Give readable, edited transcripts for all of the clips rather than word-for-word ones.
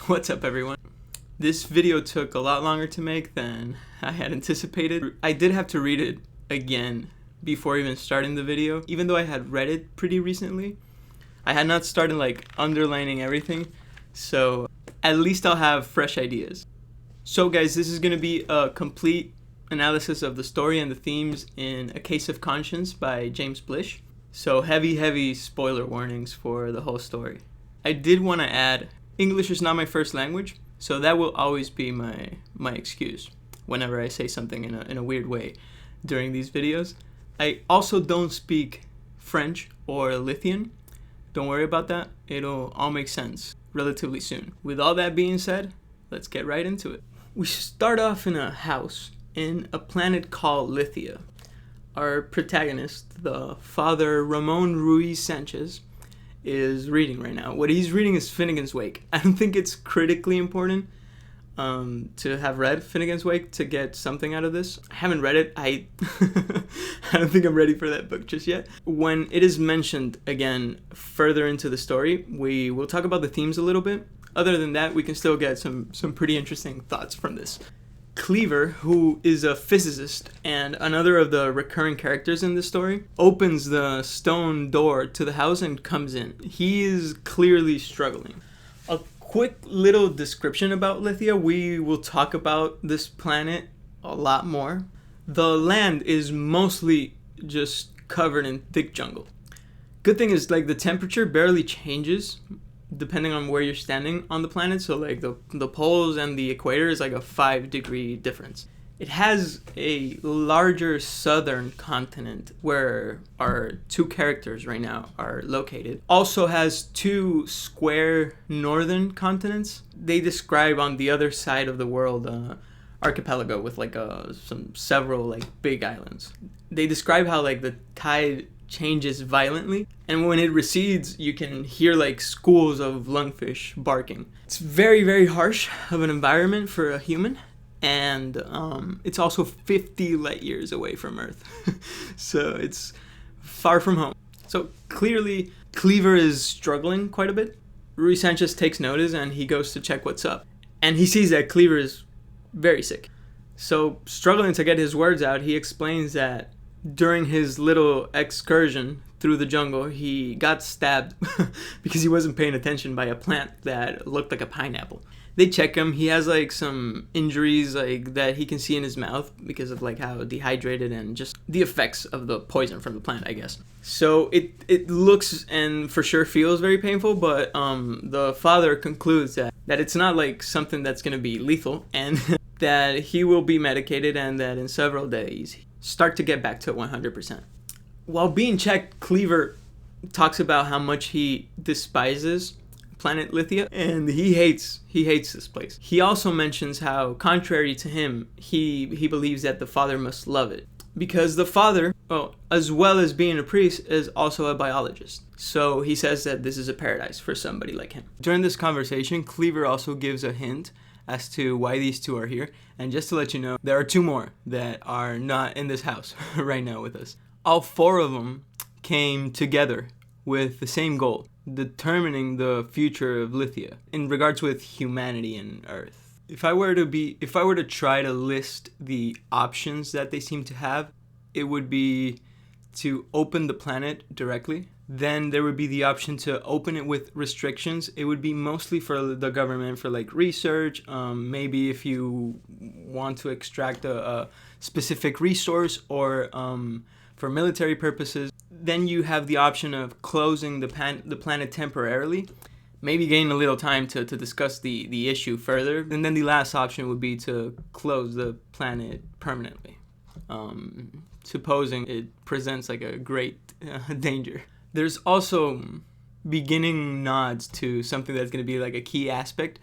What's up, everyone? This video took a lot longer to make than I had anticipated. I did have to read it again before even starting the video. Even though I had read it pretty recently, I had not started underlining everything, so at least I'll have fresh ideas. So guys, this is going to be a complete analysis of the story and the themes in A Case of Conscience by James Blish. So heavy spoiler warnings for the whole story. I did want to add, English is not my first language, so that will always be my excuse whenever I say something in a weird way during these videos. I also don't speak French or Lithuanian. Don't worry about that. It'll all make sense relatively soon. With all that being said, let's get right into it. We start off in a house in a planet called Lithia. Our protagonist, the father Ramon Ruiz Sanchez, is reading right now. What he's reading is Finnegan's Wake. I don't think it's critically important to have read Finnegan's Wake to get something out of this. I haven't read it. I don't think I'm ready for that book just yet. When it is mentioned again further into the story, we will talk about the themes a little bit. Other than that, we can still get some pretty interesting thoughts from this. Cleaver, who is a physicist and another of the recurring characters in this story, opens the stone door to the house and comes in. He is clearly struggling. A quick little description about Lithia. We will talk about this planet a lot more. The land is mostly just covered in thick jungle. Good thing is the temperature barely changes depending on where you're standing on the planet. So the poles and the equator is a 5-degree difference. It has a larger southern continent where our two characters right now are located. Also has 2 square northern continents. They describe on the other side of the world archipelago with several big islands. They describe how the tide changes violently, and when it recedes you can hear schools of lungfish barking. It's very harsh of an environment for a human, and it's also 50 light years away from Earth. So it's far from home. So clearly Cleaver is struggling quite a bit. Ruiz Sanchez takes notice and he goes to check what's up, and he sees that Cleaver is very sick. So struggling to get his words out, he explains that during his little excursion through the jungle, he got stabbed because he wasn't paying attention by a plant that looked like a pineapple. They check him. He has some injuries that he can see in his mouth because of how dehydrated and just the effects of the poison from the plant, I guess. So it looks and for sure feels very painful, but the father concludes that it's not something that's going to be lethal, and that he will be medicated, and that in several days start to get back to 100%. While being checked, Cleaver talks about how much he despises planet Lithia, and he hates this place. He also mentions how, contrary to him, he believes that the father must love it, because the father, as well as being a priest, is also a biologist. So he says that this is a paradise for somebody like him. During this conversation, Cleaver also gives a hint as to why these two are here. And just to let you know, there are 2 more that are not in this house right now with us. All 4 of them came together with the same goal, determining the future of Lithia in regards with humanity and Earth. If I were to try to list the options that they seem to have, it would be to open the planet directly. Then there would be the option to open it with restrictions. It would be mostly for the government, for research, maybe if you want to extract a specific resource, or for military purposes. Then you have the option of closing the planet temporarily, maybe gain a little time to discuss the issue further. And then the last option would be to close the planet permanently, supposing it presents a great danger. There's also beginning nods to something that's going to be a key aspect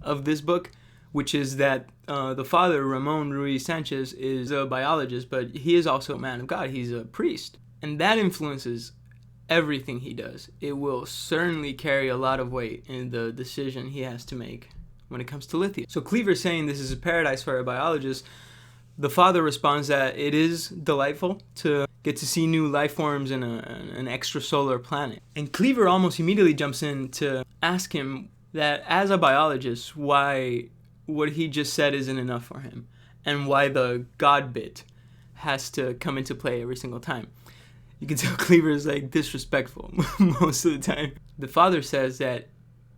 of this book, which is that the father, Ramon Ruiz Sanchez, is a biologist, but he is also a man of God. He's a priest. And that influences everything he does. It will certainly carry a lot of weight in the decision he has to make when it comes to Lithia. So Cleaver saying this is a paradise for a biologist, the father responds that it is delightful to get to see new life forms in an extrasolar planet. And Cleaver almost immediately jumps in to ask him that as a biologist, why what he just said isn't enough for him, and why the God bit has to come into play every single time. You can tell Cleaver is like disrespectful most of the time. The father says that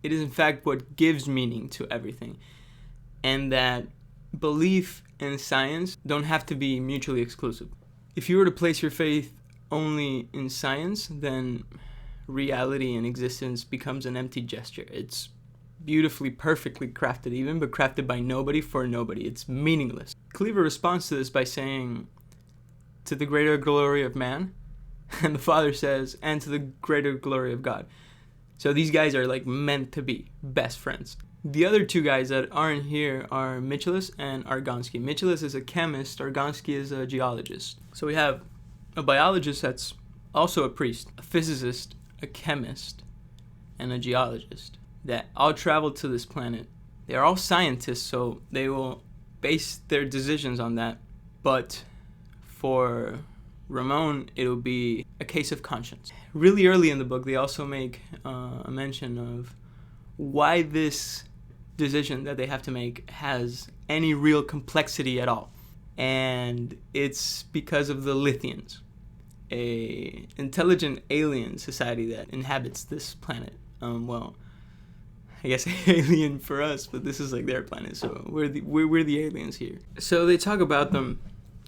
it is in fact what gives meaning to everything, and that belief and science don't have to be mutually exclusive. If you were to place your faith only in science, then reality and existence becomes an empty gesture. It's beautifully, perfectly crafted even, but crafted by nobody for nobody. It's meaningless. Cleaver responds to this by saying, to the greater glory of man, and the father says, and to the greater glory of God. So these guys are like meant to be best friends. The other two guys that aren't here are Michaelis and Argonsky. Michaelis is a chemist, Argonsky is a geologist. So we have a biologist that's also a priest, a physicist, a chemist, and a geologist that all traveled to this planet. They're all scientists, so they will base their decisions on that. But for Ramon, it'll be a case of conscience. Really early in the book, they also make a mention of why this decision that they have to make has any real complexity at all. And it's because of the Lithians, a intelligent alien society that inhabits this planet. Well, I guess alien for us, but this is like their planet, so we're the aliens here. So they talk about them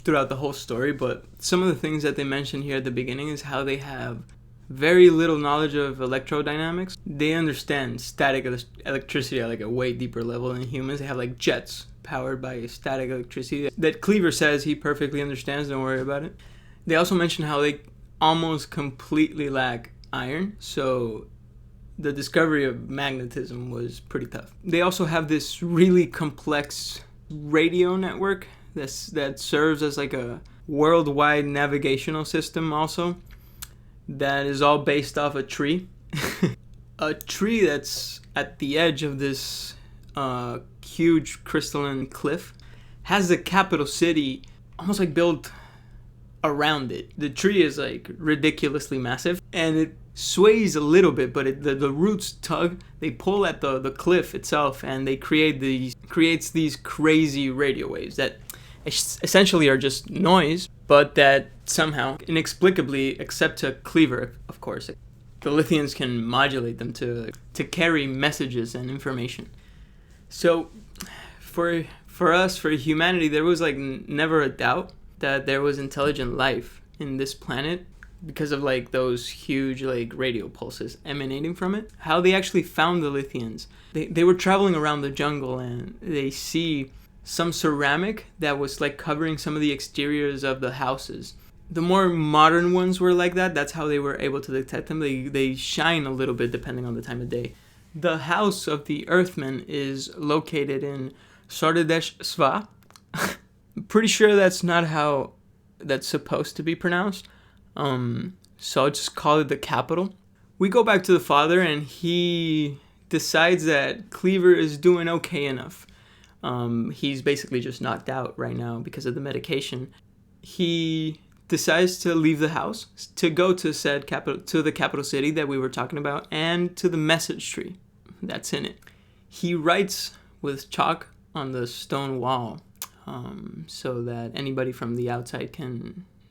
throughout the whole story, but some of the things that they mention here at the beginning is how they have very little knowledge of electrodynamics. They understand static electricity at like a way deeper level than humans. They have like jets powered by static electricity that Cleaver says he perfectly understands, don't worry about it. They also mention how they almost completely lack iron, so the discovery of magnetism was pretty tough. They also have this really complex radio network that serves as like a worldwide navigational system also, that is all based off a tree. A tree that's at the edge of this huge crystalline cliff has the capital city almost like built around it. The tree is like ridiculously massive, and it sways a little bit, but the roots tug, they pull at the cliff itself, and they creates these crazy radio waves that essentially are just noise, but that somehow, inexplicably, except to Cleaver, of course, the Lithians can modulate them to carry messages and information. So for us, for humanity, there was like never a doubt that there was intelligent life in this planet because of like those huge like radio pulses emanating from it. How they actually found the Lithians. They were traveling around the jungle, and they see some ceramic that was like covering some of the exteriors of the houses. The more modern ones were like that. That's how they were able to detect them. They shine a little bit depending on the time of day. The house of the Earthmen is located in Sardadesh Sva. I'm pretty sure that's not how that's supposed to be pronounced. So I'll just call it the capital. We go back to the father, and he decides that Cleaver is doing okay enough. He's basically just knocked out right now because of the medication. He decides to leave the house to go to said capital, to the capital city that we were talking about, and to the message tree that's in it. He writes with chalk on the stone wall, so that anybody from the outside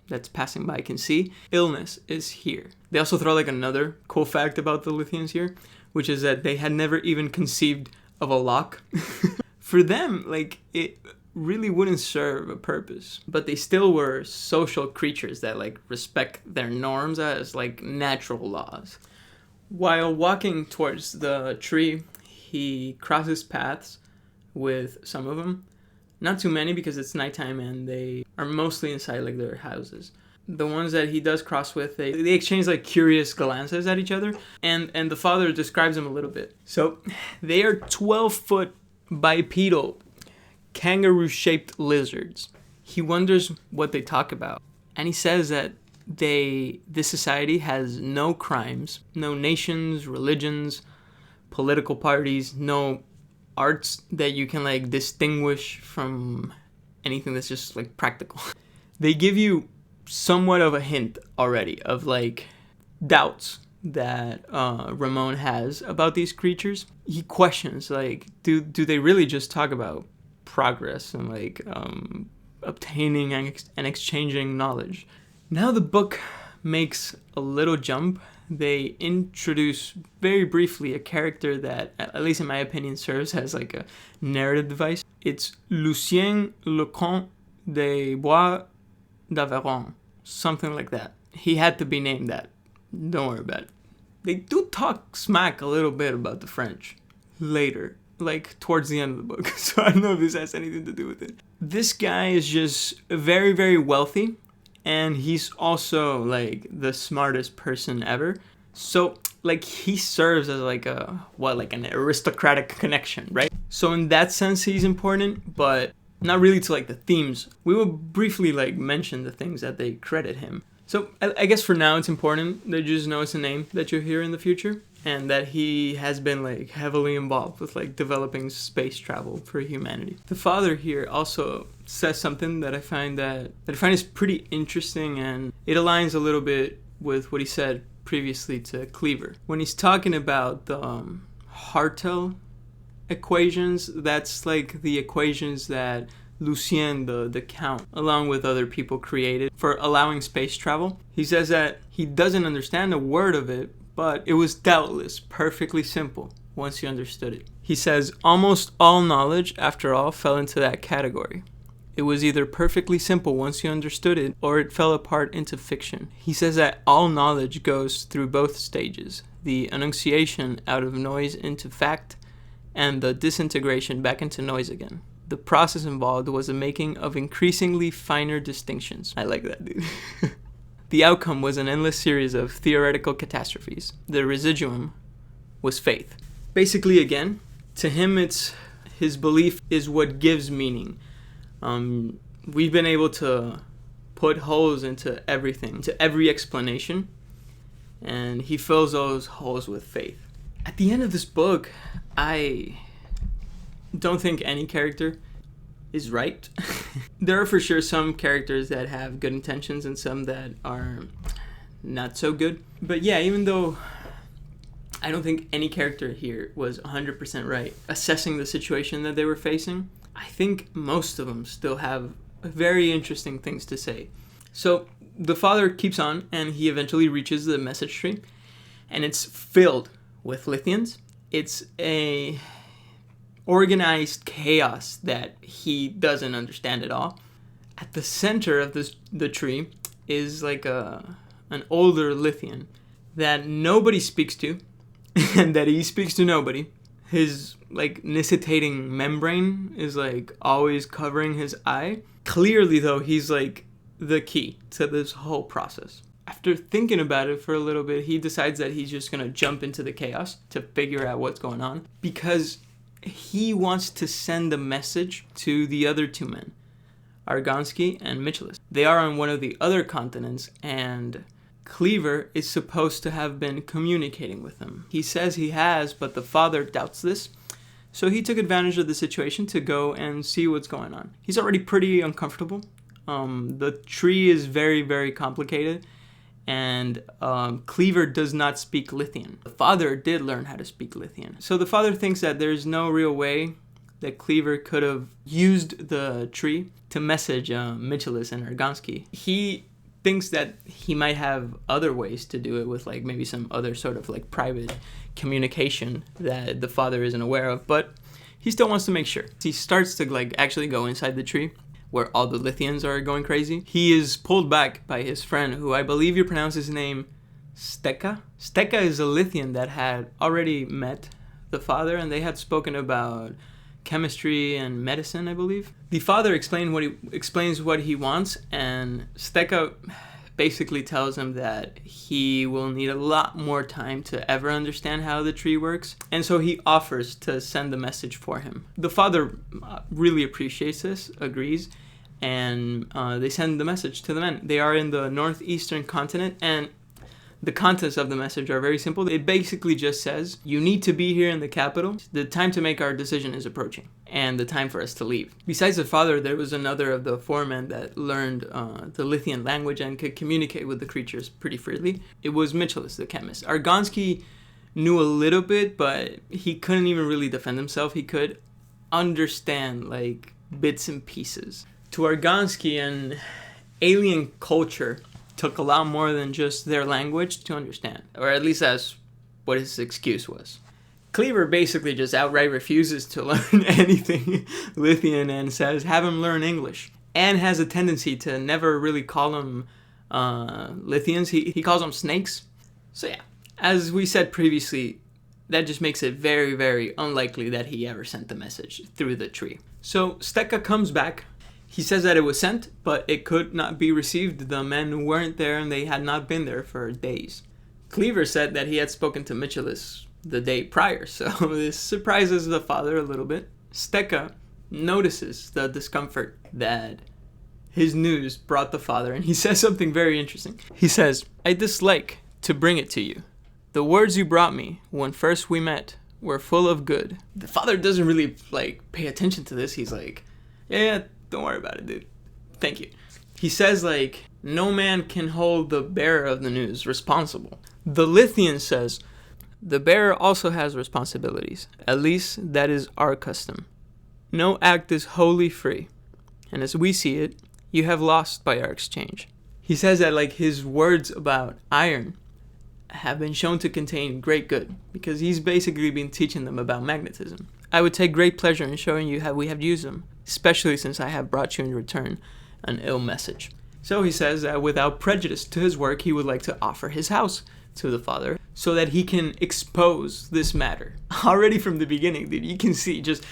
that's passing by can see. Illness is here. They also throw like another cool fact about the Lithians here, which is that they had never even conceived of a lock. For them, like, it really wouldn't serve a purpose, but they still were social creatures that like respect their norms as like natural laws. While walking towards the tree, he crosses paths with some of them. Not too many because it's nighttime and they are mostly inside like their houses. The ones that he does cross with, they exchange like curious glances at each other, and the father describes them a little bit. So they are 12-foot bipedal, kangaroo-shaped lizards. He wonders what they talk about, and he says that this society has no crimes, no nations, religions, political parties, no arts that you can like distinguish from anything that's just like practical. They give you somewhat of a hint already of like doubts that Ramon has about these creatures. He questions, like, do they really just talk about progress and like obtaining and exchanging knowledge? Now the book makes a little jump. They introduce very briefly a character that, at least in my opinion, serves as like a narrative device. It's Lucien Lecomte de Bois d'Aveyron, something like that. He had to be named that. Don't worry about it. They do talk smack a little bit about the French later, like towards the end of the book. So I don't know if this has anything to do with it. This guy is just very, very wealthy, and he's also like the smartest person ever. So like he serves as like an aristocratic connection, right? So in that sense he's important, but not really to like the themes. We will briefly like mention the things that they credit him. So I guess for now it's important that you just know it's a name that you'll hear in the future, and that he has been like heavily involved with like developing space travel for humanity. The father here also says something that I find is pretty interesting, and it aligns a little bit with what he said previously to Cleaver. When he's talking about the Hartel equations, that's like the equations that Lucien, the Count, along with other people created for allowing space travel. He says that he doesn't understand a word of it, but it was doubtless perfectly simple once you understood it. He says, almost all knowledge, after all, fell into that category. It was either perfectly simple once you understood it, or it fell apart into fiction. He says that all knowledge goes through both stages, the enunciation out of noise into fact, and the disintegration back into noise again. The process involved was the making of increasingly finer distinctions. I like that, dude. The outcome was an endless series of theoretical catastrophes. The residuum was faith. Basically, again, to him, it's his belief is what gives meaning. We've been able to put holes into everything, to every explanation, and he fills those holes with faith. At the end of this book, I don't think any character is right. There are for sure some characters that have good intentions and some that are not so good. But yeah, even though I don't think any character here was 100% right assessing the situation that they were facing, I think most of them still have very interesting things to say. So the father keeps on, and he eventually reaches the message tree, and it's filled with Lithians. It's a organized chaos that he doesn't understand at all. At the center of the tree is like an older Lithian that nobody speaks to, and that he speaks to nobody. His like nicitating membrane is like always covering his eye. Clearly though, he's like the key to this whole process. After thinking about it for a little bit, he decides that he's just gonna jump into the chaos to figure out what's going on, because he wants to send a message to the other two men, Argonsky and Michelis. They are on one of the other continents, and Cleaver is supposed to have been communicating with them. He says he has, but the father doubts this. So he took advantage of the situation to go and see what's going on. He's already pretty uncomfortable. The tree is very, very complicated, and Cleaver does not speak Lithian. The father did learn how to speak Lithian. So the father thinks that there's no real way that Cleaver could have used the tree to message Michelis and Argonsky. He thinks that he might have other ways to do it, with like maybe some other sort of like private communication that the father isn't aware of, but he still wants to make sure. He starts to like actually go inside the tree where all the Lithians are going crazy. He is pulled back by his friend, who I believe you pronounce his name Steka. Steka is a Lithian that had already met the father, and they had spoken about chemistry and medicine, I believe. The father explains what he wants, and Steka basically tells him that he will need a lot more time to ever understand how the tree works, and so he offers to send the message for him. The father really appreciates this, agrees, and they send the message to the men. They are in the northeastern continent, and The contents of the message are very simple. It basically just says, you need to be here in the capital. The time to make our decision is approaching, and the time for us to leave. Besides the father, there was another of the four men that learned the Lithian language and could communicate with the creatures pretty freely. It was Michaelis, the chemist. Argonsky knew a little bit, but he couldn't even really defend himself. He could understand like bits and pieces. To Argonsky, an alien culture took a lot more than just their language to understand, or at least that's what his excuse was. Cleaver basically just outright refuses to learn anything Lithian and says have him learn English, and has a tendency to never really call them Lithians. He calls them snakes. So yeah, as we said previously, that just makes it very, very unlikely that he ever sent the message through the tree. So Stecca comes back. He says that it was sent, but it could not be received. The men weren't there, and they had not been there for days. Cleaver said that he had spoken to Michaelis the day prior, so this surprises the father a little bit. Stecca notices the discomfort that his news brought the father, and he says something very interesting. He says, I dislike to bring it to you. The words you brought me when first we met were full of good. The father doesn't really pay attention to this. He's like, yeah, don't worry about it, dude. Thank you. He says, no man can hold the bearer of the news responsible. The Lithian says, the bearer also has responsibilities. At least that is our custom. No act is wholly free. And as we see it, you have lost by our exchange. He says that his words about iron have been shown to contain great good, because he's basically been teaching them about magnetism. I would take great pleasure in showing you how we have used them, especially since I have brought you in return an ill message. So he says that without prejudice to his work, he would like to offer his house to the father so that he can expose this matter. Already from the beginning, dude, you can see just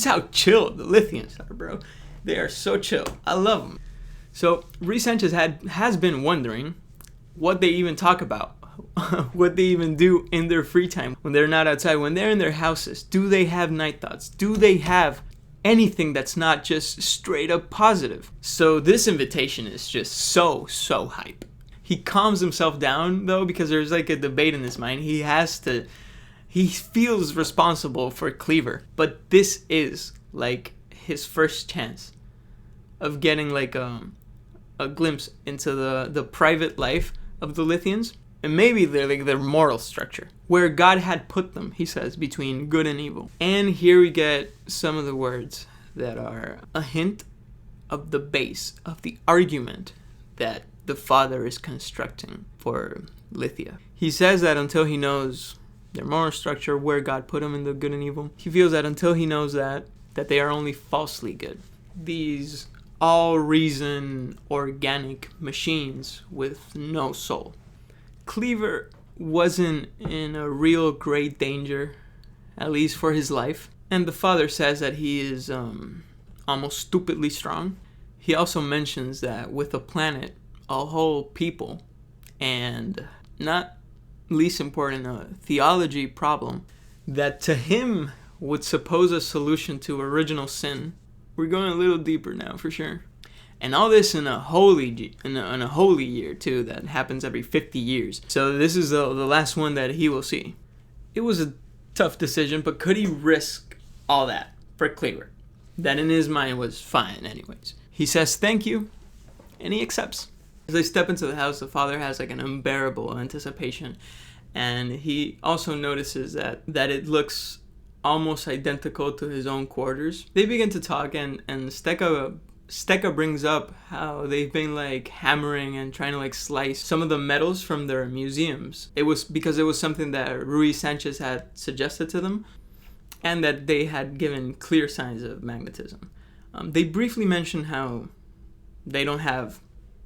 how chill the Lithians are, bro. They are so chill. I love them. So Rhys Sanchez has been wondering what they even talk about, what they even do in their free time when they're not outside, when they're in their houses. Do they have night thoughts? Do they have anything that's not just straight up positive? So this invitation is just so hype. He calms himself down though, because there's a debate in his mind. He feels responsible for Cleaver, but this is his first chance of getting a glimpse into the private life of the Lithians, and maybe their moral structure, where God had put them, he says, between good and evil. And here we get some of the words that are a hint of the base of the argument that the father is constructing for Lithia. He says that until he knows their moral structure, where God put them in the good and evil, he feels that until he knows that they are only falsely good. These all-reason organic machines with no soul. Cleaver wasn't in a real great danger, at least for his life. And the father says that he is almost stupidly strong. He also mentions that with a planet, a whole people, and not least important, a theology problem that to him would suppose a solution to original sin. We're going a little deeper now for sure. And all this in a holy year too, that happens every 50 years. So this is the last one that he will see. It was a tough decision, but could he risk all that for Cleaver? That in his mind was fine anyways. He says thank you, and he accepts. As they step into the house, the father has an unbearable anticipation, and he also notices that it looks almost identical to his own quarters. They begin to talk, and Stecca brings up how they've been hammering and trying to slice some of the metals from their museums. It was because it was something that Rhys Sanchez had suggested to them, and that they had given clear signs of magnetism. They briefly mention how they don't have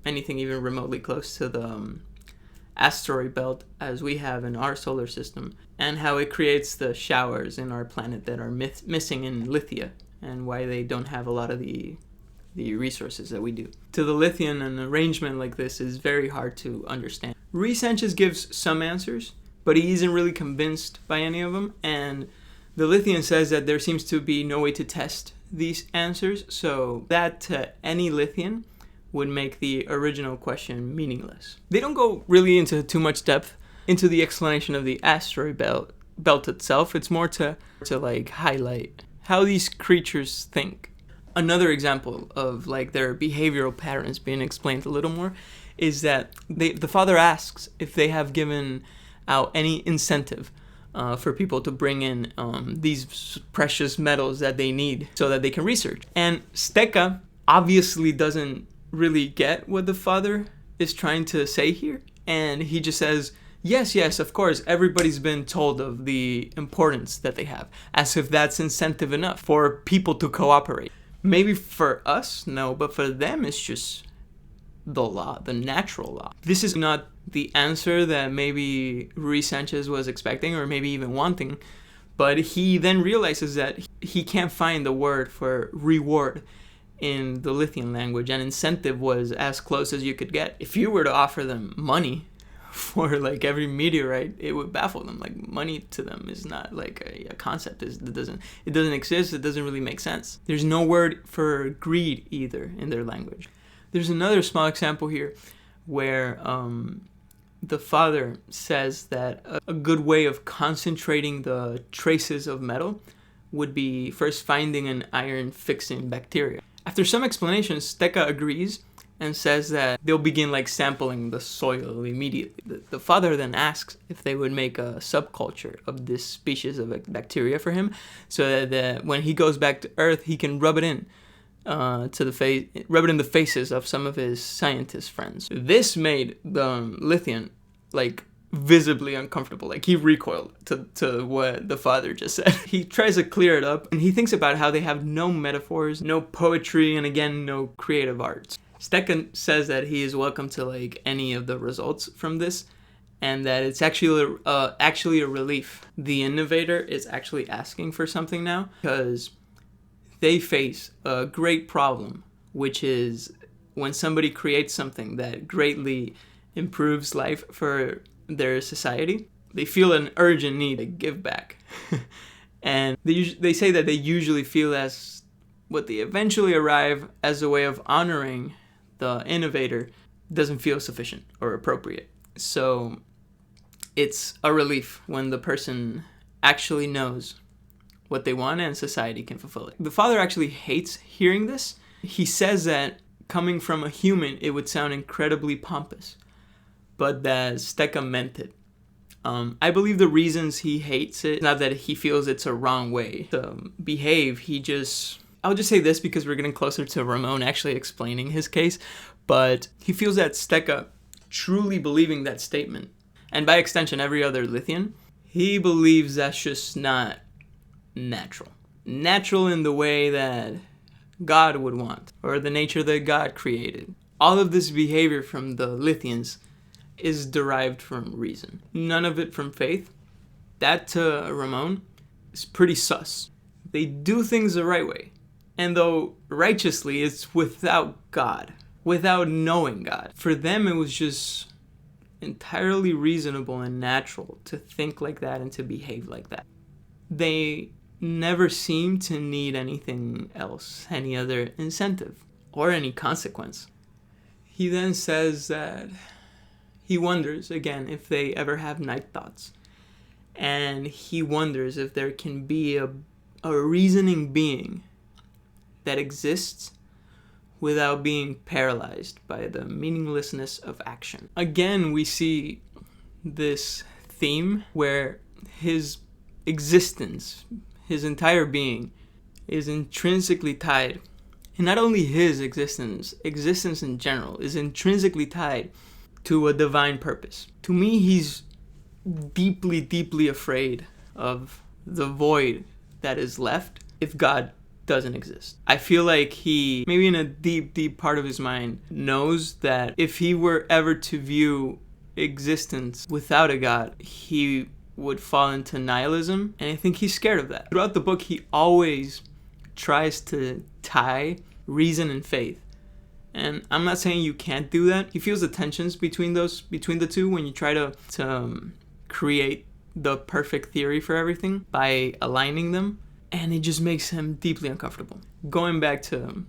anything even remotely close to the asteroid belt as we have in our solar system, and how it creates the showers in our planet that are missing in Lithia, and why they don't have a lot of the resources that we do. To the Lithian, an arrangement like this is very hard to understand. Rhys Sanchez gives some answers, but he isn't really convinced by any of them, and the Lithian says that there seems to be no way to test these answers, so that to any Lithian would make the original question meaningless. They don't go really into too much depth into the explanation of the asteroid belt itself. It's more to like highlight how these creatures think. Another example of like their behavioral patterns being explained a little more is that the father asks if they have given out any incentive for people to bring in these precious metals that they need so that they can research. And Steka obviously doesn't really get what the father is trying to say here. And he just says, yes, of course, everybody's been told of the importance that they have, as if that's incentive enough for people to cooperate. Maybe for us, no, but for them, it's just the law, the natural law. This is not the answer that maybe Ruiz Sanchez was expecting or maybe even wanting, but he then realizes that he can't find the word for reward in the Lithian language, and incentive was as close as you could get. If you were to offer them money for like every meteorite, it would baffle them. Like, money to them is not like a concept. It doesn't exist. It doesn't really make sense. There's no word for greed either in their language. There's another small example here where the father says that a good way of concentrating the traces of metal would be first finding an iron-fixing bacteria. After some explanation, Steka agrees and says that they'll begin like sampling the soil immediately. The father then asks if they would make a subculture of this species of bacteria for him, so that when he goes back to Earth, he can rub it in the faces of some of his scientist friends. This made the Lithian like visibly uncomfortable. Like, he recoiled to what the father just said. He tries to clear it up, and he thinks about how they have no metaphors, no poetry, and again, no creative arts. Steka says that he is welcome to like any of the results from this, and that it's actually a relief. The innovator is actually asking for something now, because they face a great problem, which is when somebody creates something that greatly improves life for their society, they feel an urgent need to give back. And they say that they usually feel as what they eventually arrive as a way of honoring the innovator doesn't feel sufficient or appropriate. So it's a relief when the person actually knows what they want and society can fulfill it. The father actually hates hearing this. He says that coming from a human, it would sound incredibly pompous, but that Steka meant it. I believe the reasons he hates it, not that he feels it's a wrong way to behave, I'll just say this because we're getting closer to Ramon actually explaining his case, but he feels that Steka truly believing that statement, and by extension every other Lithian, he believes that's just not natural. Natural in the way that God would want, or the nature that God created. All of this behavior from the Lithians is derived from reason. None of it from faith. That to Ramon is pretty sus. They do things the right way. And though righteously, it's without God, without knowing God. For them, it was just entirely reasonable and natural to think like that and to behave like that. They never seem to need anything else, any other incentive, or any consequence. He then says that he wonders, again, if they ever have night thoughts. And he wonders if there can be a reasoning being that exists without being paralyzed by the meaninglessness of action. Again, we see this theme where his existence, his entire being, is intrinsically tied. And not only his existence in general, is intrinsically tied to a divine purpose. To me, he's deeply, deeply afraid of the void that is left if God doesn't exist. I feel like he, maybe in a deep, deep part of his mind, knows that if he were ever to view existence without a God, he would fall into nihilism, and I think he's scared of that. Throughout the book, he always tries to tie reason and faith. And I'm not saying you can't do that. He feels the tensions between the two when you try to create the perfect theory for everything by aligning them, and it just makes him deeply uncomfortable. Going back to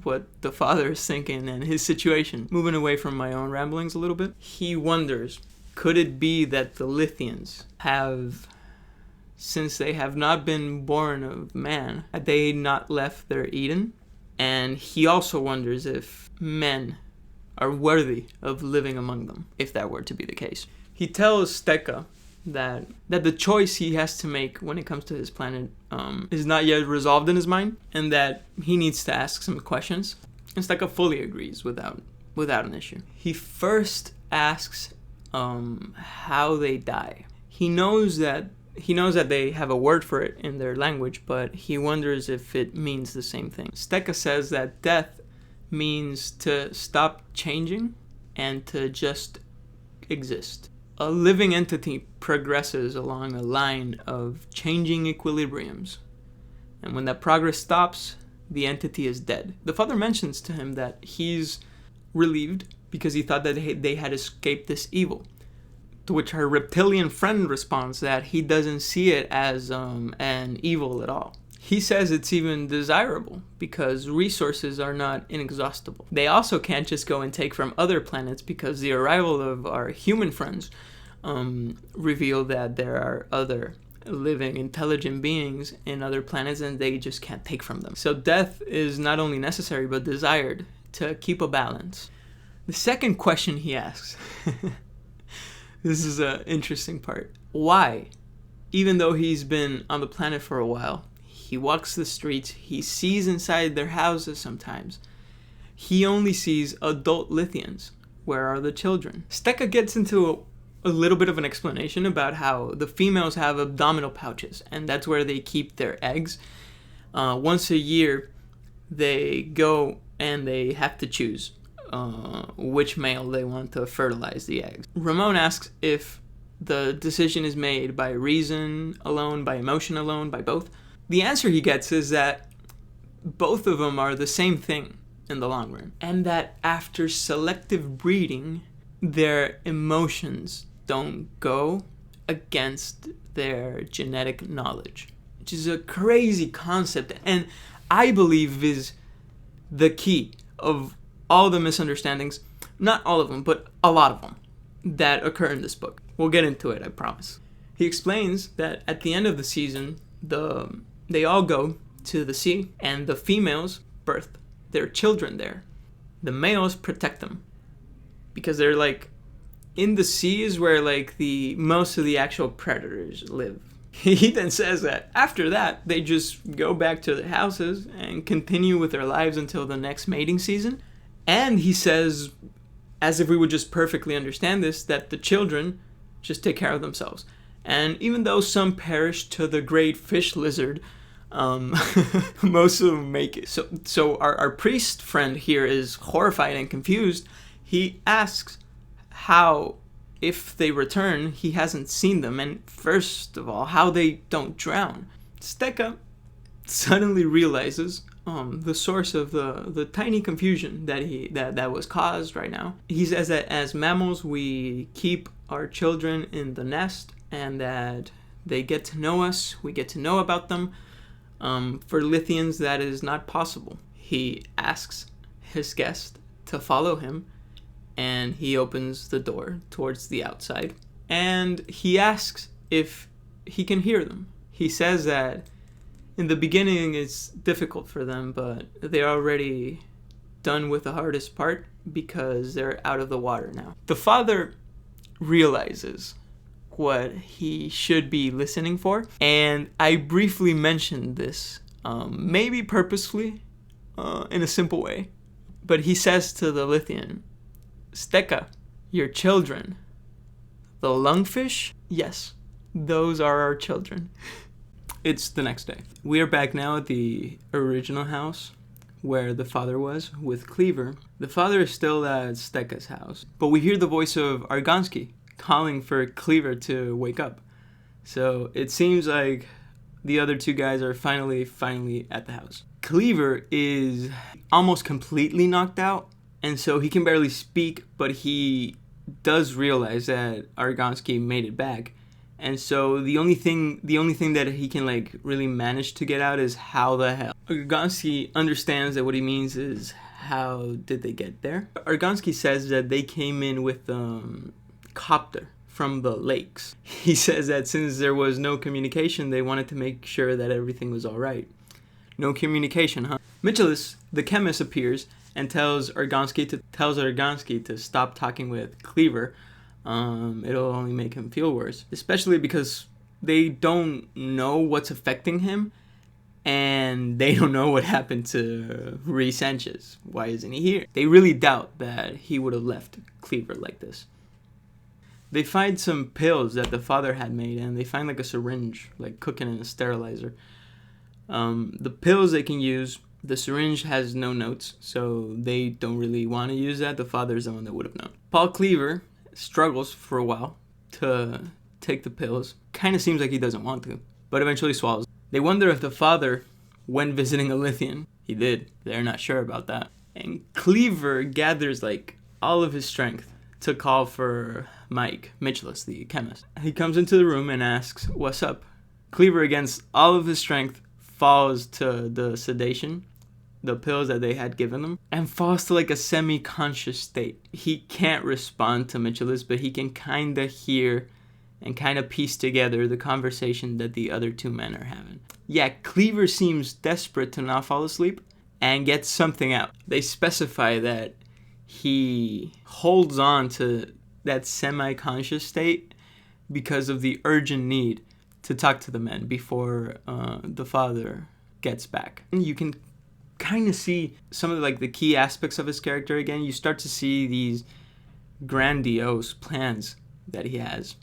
what the father is thinking and his situation. Moving away from my own ramblings a little bit, he wonders, could it be that the Lithians have, since they have not been born of man, had they not left their Eden? And he also wonders if men are worthy of living among them, if that were to be the case. He tells Steka that the choice he has to make when it comes to his planet is not yet resolved in his mind, and that he needs to ask some questions. And Steka fully agrees without an issue. He first asks how they die. He knows that they have a word for it in their language, but he wonders if it means the same thing. Steka says that death means to stop changing and to just exist. A living entity progresses along a line of changing equilibriums, and when that progress stops, the entity is dead. The father mentions to him that he's relieved because he thought that they had escaped this evil, to which her reptilian friend responds that he doesn't see it as an evil at all. He says it's even desirable because resources are not inexhaustible. They also can't just go and take from other planets because the arrival of our human friends reveal that there are other living, intelligent beings in other planets and they just can't take from them. So death is not only necessary but desired to keep a balance. The second question he asks, this is an interesting part. Why? Even though he's been on the planet for a while, he walks the streets, he sees inside their houses sometimes. He only sees adult Lithians. Where are the children? Steka gets into a little bit of an explanation about how the females have abdominal pouches, and that's where they keep their eggs. Once a year, they go and they have to choose which male they want to fertilize the eggs. Ramon asks if the decision is made by reason alone, by emotion alone, by both. The answer he gets is that both of them are the same thing in the long run, and that after selective breeding, their emotions don't go against their genetic knowledge, which is a crazy concept, and I believe is the key of all the misunderstandings, not all of them, but a lot of them, that occur in this book. We'll get into it, I promise. He explains that at the end of the season, they all go to the sea, and the females birth their children there. The males protect them, because they're like, in the sea is where like most of the actual predators live. He then says that after that, they just go back to their houses and continue with their lives until the next mating season. And he says, as if we would just perfectly understand this, that the children just take care of themselves. And even though some perish to the great fish lizard, most of them make it. So our priest friend here is horrified and confused. He asks how, if they return, he hasn't seen them, and first of all, how they don't drown. Steka suddenly realizes the source of the tiny confusion that was caused right now. He says that as mammals, we keep our children in the nest, and that they get to know us, we get to know about them. For Lithians, that is not possible. He asks his guest to follow him, and he opens the door towards the outside, and he asks if he can hear them. He says that in the beginning it's difficult for them, but they're already done with the hardest part because they're out of the water now. The father realizes what he should be listening for, and I briefly mentioned this, maybe purposefully, in a simple way, but he says to the Lithian, Steka, your children, the lungfish? Yes, those are our children. It's the next day. We are back now at the original house where the father was with Cleaver. The father is still at Steka's house, but we hear the voice of Argansky calling for Cleaver to wake up. So it seems like the other two guys are finally at the house. Cleaver is almost completely knocked out, and so he can barely speak, but he does realize that Argansky made it back, And so the only thing that he can like really manage to get out is how the hell. Argonsky understands that what he means is how did they get there. Argonsky says that they came in with copter from the lakes. He says that since there was no communication, they wanted to make sure that everything was all right. No communication, huh? Michelis, the chemist, appears and tells Argonsky to stop talking with Cleaver. It'll only make him feel worse, especially because they don't know what's affecting him, and they don't know what happened to Rhys Sanchez. Why isn't he here? They really doubt that he would have left Cleaver like this. They find some pills that the father had made, and they find like a syringe, like cooking in a sterilizer. The pills they can use, the syringe has no notes, so they don't really want to use that. The father's the one that would have known. Paul Cleaver struggles for a while to take the pills. Kind of seems like he doesn't want to, but eventually swallows. They wonder if the father went visiting a Lithian. He did. They're not sure about that. And Cleaver gathers like all of his strength to call for Mike, Michelis, the chemist. He comes into the room and asks, "What's up?" Cleaver, against all of his strength, falls to the sedation, the pills that they had given him, and falls to like a semi-conscious state. He can't respond to Michelis, but he can kind of hear and kind of piece together the conversation that the other two men are having. Yeah, Cleaver seems desperate to not fall asleep and gets something out. They specify that he holds on to that semi-conscious state because of the urgent need to talk to the men before the father gets back. And you can kind of see some of the key aspects of his character again. You start to see these grandiose plans that he has,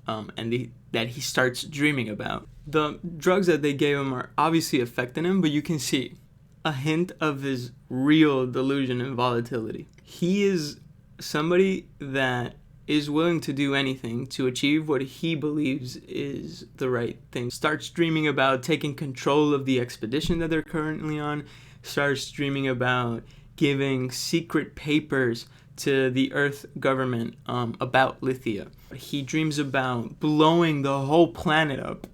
that he starts dreaming about. The drugs that they gave him are obviously affecting him, but you can see a hint of his real delusion and volatility. He is somebody that is willing to do anything to achieve what he believes is the right thing. Starts dreaming about taking control of the expedition that they're currently on. Starts dreaming about giving secret papers to the Earth government about Lithia. He dreams about blowing the whole planet up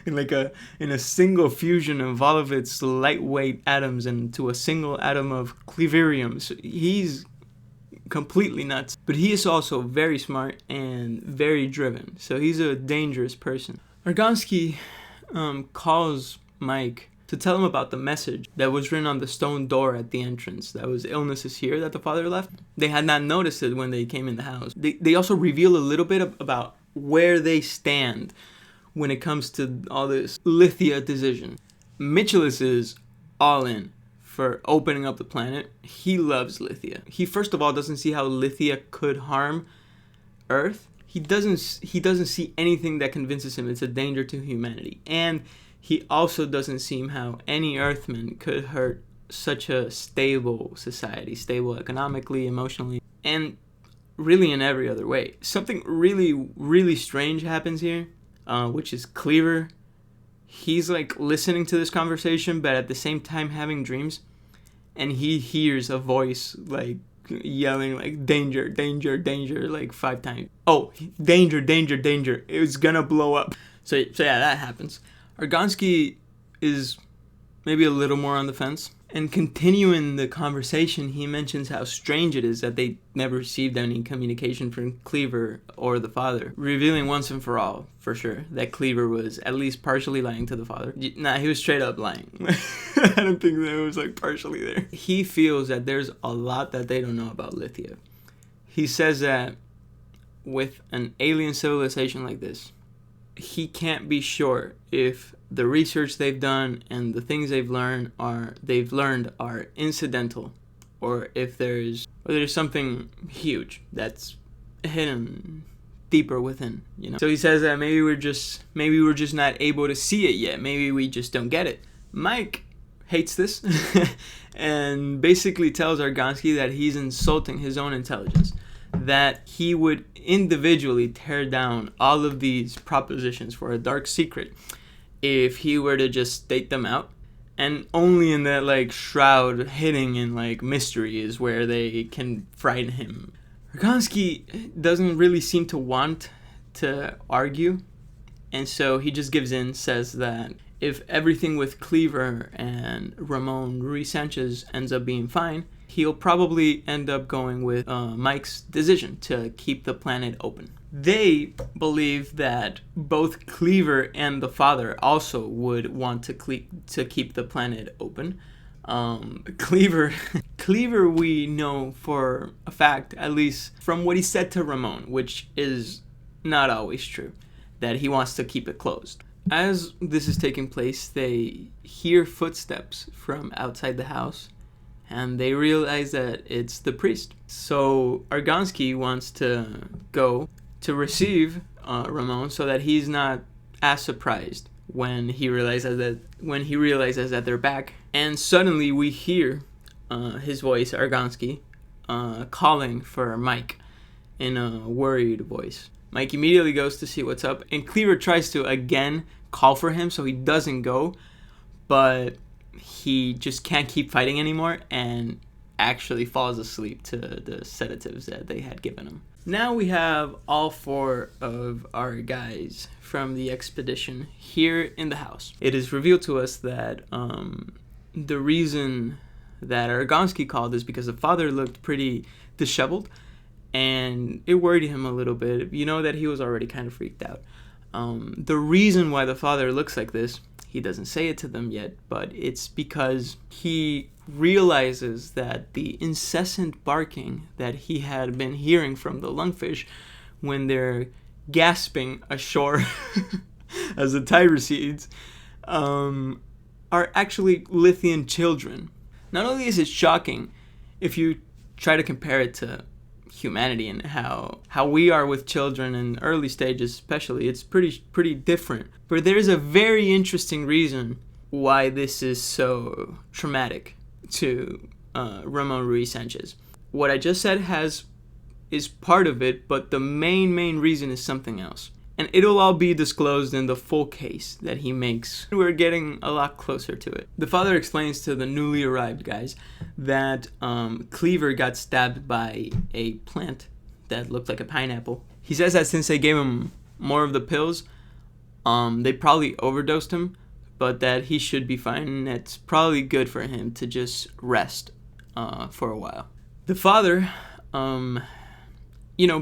in a single fusion of all of its lightweight atoms into a single atom of cleaverium. So he's completely nuts, but he is also very smart and very driven. So he's a dangerous person. Argonsky calls Mike to tell him about the message that was written on the stone door at the entrance. That was "Illness is here," that the father left. They had not noticed it when they came in the house. They also reveal a little bit about where they stand when it comes to all this Lithia decision. Michelis is all in for opening up the planet. He loves Lithia. He first of all doesn't see how Lithia could harm Earth. He doesn't see anything that convinces him it's a danger to humanity. And he also doesn't see how any Earthman could hurt such a stable society, stable economically, emotionally, and really in every other way. Something really, really strange happens here, which is Cleaver. He's listening to this conversation, but at the same time having dreams, and he hears a voice yelling danger, danger, danger 5 times. Oh, danger, danger, danger. It's gonna blow up. So yeah, that happens. Argonsky is maybe a little more on the fence. And continuing the conversation, he mentions how strange it is that they never received any communication from Cleaver or the father, revealing once and for all, for sure, that Cleaver was at least partially lying to the father. Nah, he was straight up lying. I don't think that it was partially there. He feels that there's a lot that they don't know about Lithia. He says that with an alien civilization like this, he can't be sure if the research they've done and the things they've learned are incidental, or if there's something huge that's hidden deeper within, So he says that maybe we're just not able to see it yet. Maybe we just don't get it. Mike hates this and basically tells Argonsky that he's insulting his own intelligence, that he would individually tear down all of these propositions for a dark secret if he were to just state them out, and only in that shroud hidden in mystery is where they can frighten him. Argonsky doesn't really seem to want to argue, and so he just gives in, says that if everything with Cleaver and Ramon Ruiz Sanchez ends up being fine, he'll probably end up going with Mike's decision to keep the planet open. They believe that both Cleaver and the father also would want to keep the planet open. Cleaver we know for a fact, at least from what he said to Ramon, which is not always true, that he wants to keep it closed. As this is taking place, they hear footsteps from outside the house, and they realize that it's the priest. So Argonsky wants to go to receive Ramon so that he's not as surprised when he realizes that they're back. And suddenly we hear his voice, Argonsky, calling for Mike in a worried voice. Mike immediately goes to see what's up, and Cleaver tries to again call for him so he doesn't go, but he just can't keep fighting anymore and actually falls asleep to the sedatives that they had given him. Now we have all 4 of our guys from the expedition here in the house. It is revealed to us that the reason that Argonsky called is because the father looked pretty disheveled, and it worried him a little bit. You know that he was already kind of freaked out. The reason why the father looks like this, he doesn't say it to them yet, but it's because he realizes that the incessant barking that he had been hearing from the lungfish when they're gasping ashore as the tide recedes are actually Lithian children. Not only is it shocking if you try to compare it to humanity and how we are with children in early stages especially, it's pretty different. But there's a very interesting reason why this is so traumatic to Ramon Ruiz Sanchez. What I just said is part of it, but the main reason is something else. And it'll all be disclosed in the full case that he makes. We're getting a lot closer to it. The father explains to the newly arrived guys that Cleaver got stabbed by a plant that looked like a pineapple. He says that since they gave him more of the pills, they probably overdosed him, but that he should be fine, and it's probably good for him to just rest for a while. The father,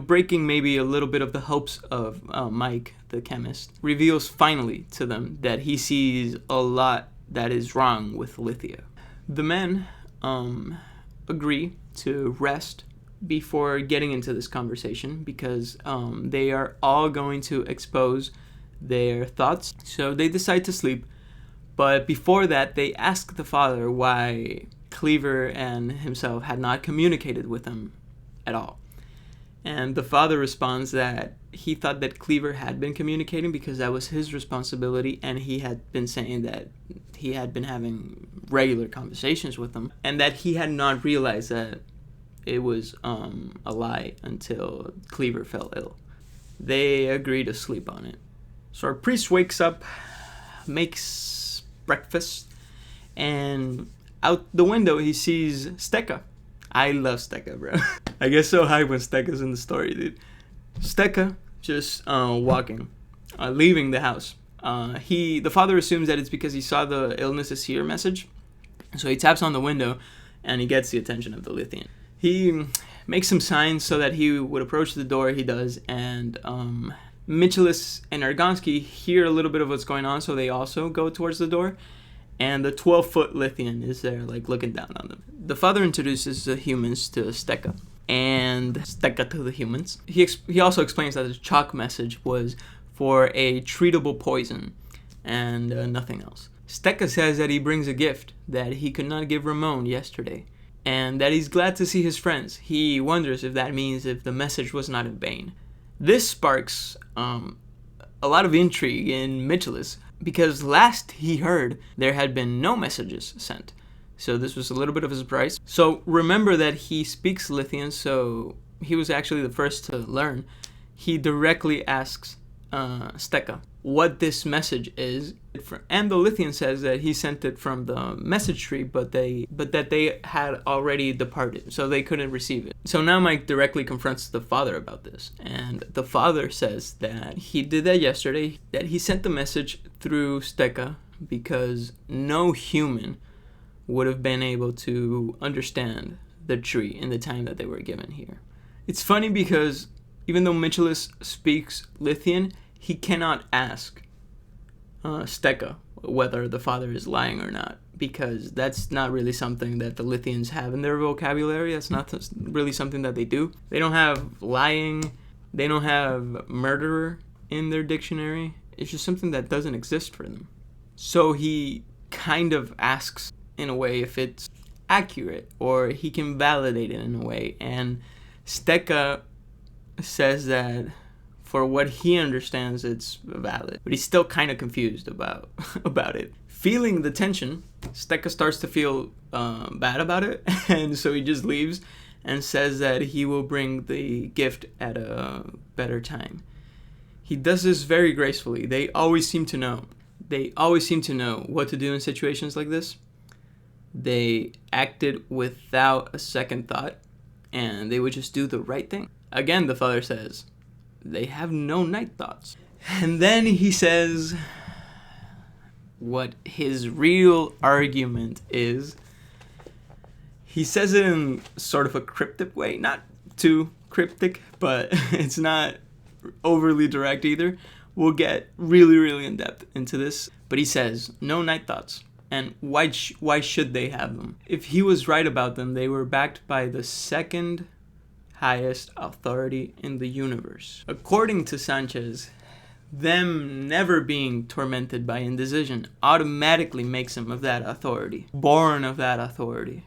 breaking maybe a little bit of the hopes of Mike, the chemist, reveals finally to them that he sees a lot that is wrong with Lithia. The men agree to rest before getting into this conversation because they are all going to expose their thoughts. So they decide to sleep. But before that, they ask the father why Cleaver and himself had not communicated with him at all. And the father responds that he thought that Cleaver had been communicating because that was his responsibility, and he had been saying that he had been having regular conversations with him, and that he had not realized that it was a lie until Cleaver fell ill. They agree to sleep on it. So our priest wakes up, makes breakfast, and out the window he sees Steka. I love Steka, bro. I get so hyped when Steka's in the story, dude. Steka just walking, leaving the house. The father assumes that it's because he saw the illness is here message, so he taps on the window, and he gets the attention of the Lithian. He makes some signs so that he would approach the door. He does, and Michelis and Argonsky hear a little bit of what's going on, so they also go towards the door. And the 12-foot Lithian is there, looking down on them. The father introduces the humans to Steka, and Steka to the humans. He also explains that the chalk message was for a treatable poison and nothing else. Steka says that he brings a gift that he could not give Ramon yesterday, and that he's glad to see his friends. He wonders if that means if the message was not in vain. This sparks a lot of intrigue in Michelis, because last he heard there had been no messages sent. So this was a little bit of a surprise. So remember that he speaks Lithian, so he was actually the first to learn. He directly asks Steka what this message is, and the Lithian says that he sent it from the message tree, but that they had already departed, so they couldn't receive it. So now Mike directly confronts the father about this, and the father says that he did that yesterday, that he sent the message through Steka because no human would have been able to understand the tree in the time that they were given here. It's funny because even though Michelis speaks Lithian, he cannot ask Steka whether the father is lying or not, because that's not really something that the Lithians have in their vocabulary. That's not really something that they do. They don't have lying, they don't have murderer in their dictionary. It's just something that doesn't exist for them. So he kind of asks in a way if it's accurate, or he can validate it in a way, and Steka says that for what he understands, it's valid, but he's still kind of confused about it. Feeling the tension, Steka starts to feel bad about it, and so he just leaves and says that he will bring the gift at a better time. He does this very gracefully. They always seem to know. They always seem to know what to do in situations like this. They acted without a second thought, and they would just do the right thing. Again, the father says, they have no night thoughts. And then he says what his real argument is. He says it in sort of a cryptic way, not too cryptic, but it's not overly direct either. We'll get really, really in depth into this. But he says, no night thoughts. And why should they have them? If he was right about them, they were backed by the second highest authority in the universe. According to Sanchez, them never being tormented by indecision automatically makes them of that authority, born of that authority.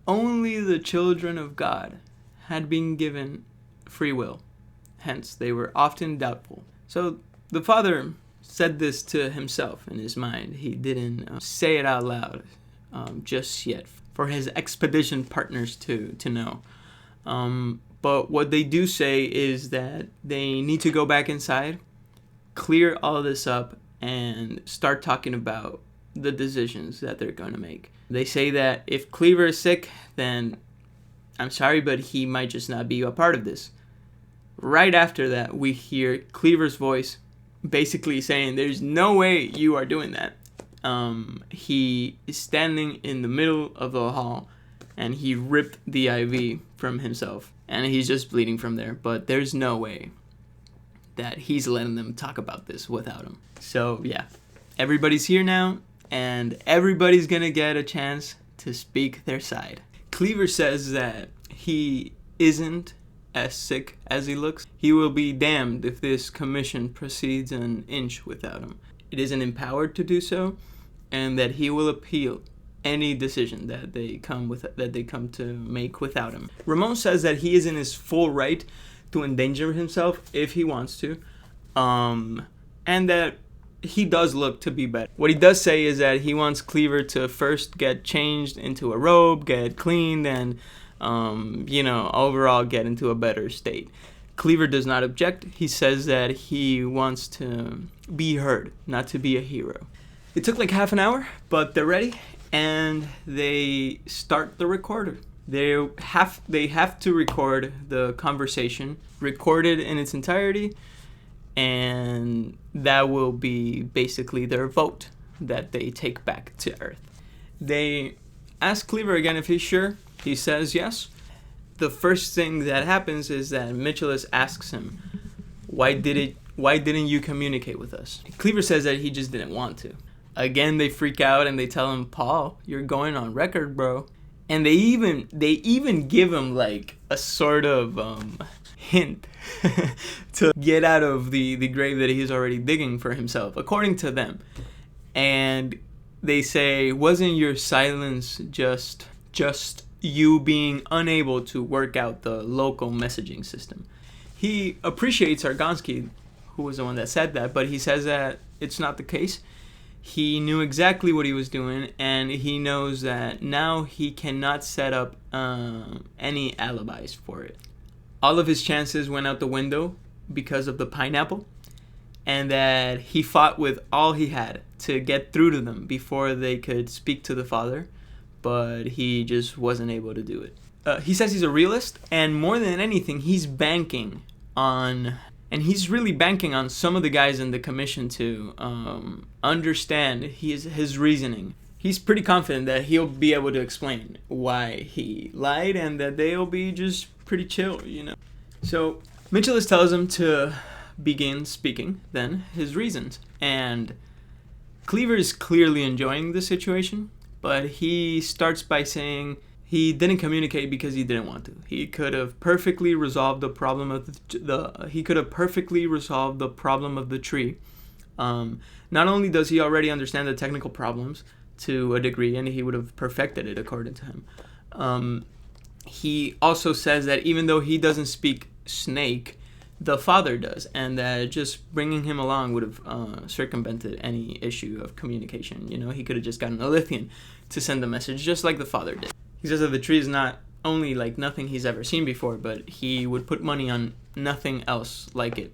Only the children of God had been given free will, hence they were often doubtful. So the father said this to himself in his mind. He didn't say it out loud just yet for his expedition partners to know. But what they do say is that they need to go back inside, clear all this up, and start talking about the decisions that they're going to make. They say that if Cleaver is sick, then I'm sorry, but he might just not be a part of this. Right after that, we hear Cleaver's voice basically saying, there's no way you are doing that. He is standing in the middle of the hall, and he ripped the IV from himself, and he's just bleeding from there. But there's no way that he's letting them talk about this without him. So yeah, everybody's here now, and everybody's gonna get a chance to speak their side. Cleaver says that he isn't as sick as he looks. He will be damned if this commission proceeds an inch without him. It isn't empowered to do so, and that he will appeal any decision that they come to make without him. Ramon says that he is in his full right to endanger himself if he wants to, and that he does look to be better. What he does say is that he wants Cleaver to first get changed into a robe, get cleaned, and overall get into a better state. Cleaver does not object. He says that he wants to be heard, not to be a hero. It took like half an hour, but they're ready, and they start the recorder. They have to record the conversation, recorded in its entirety, and that will be basically their vote that they take back to Earth. They ask Cleaver again if he's sure. He says yes. The first thing that happens is that Michelis asks him, why didn't you communicate with us? Cleaver says that he just didn't want to. Again, they freak out and they tell him, Paul, you're going on record, bro. And they even give him like a sort of hint to get out of the grave that he's already digging for himself, according to them. And they say, wasn't your silence just you being unable to work out the local messaging system? He appreciates Argonsky, who was the one that said that, but he says that it's not the case. He knew exactly what he was doing, and he knows that now he cannot set up any alibis for it. All of his chances went out the window because of the pineapple, and that he fought with all he had to get through to them before they could speak to the Father, but he just wasn't able to do it. He says he's a realist, and more than anything, he's banking on, and he's really banking on some of the guys in the commission to understand his reasoning. He's pretty confident that he'll be able to explain why he lied, and that they'll be just pretty chill, you know. So Mitchellus tells him to begin speaking then his reasons, and Cleaver is clearly enjoying the situation, but he starts by saying he didn't communicate because he didn't want to. He could have perfectly resolved the problem of the tree. Not only does he already understand the technical problems to a degree, and he would have perfected it according to him. He also says that even though he doesn't speak snake, the Father does, and that just bringing him along would have circumvented any issue of communication. You know, he could have just gotten a Lithian to send the message, just like the Father did. He says that the tree is not only like nothing he's ever seen before, but he would put money on nothing else like it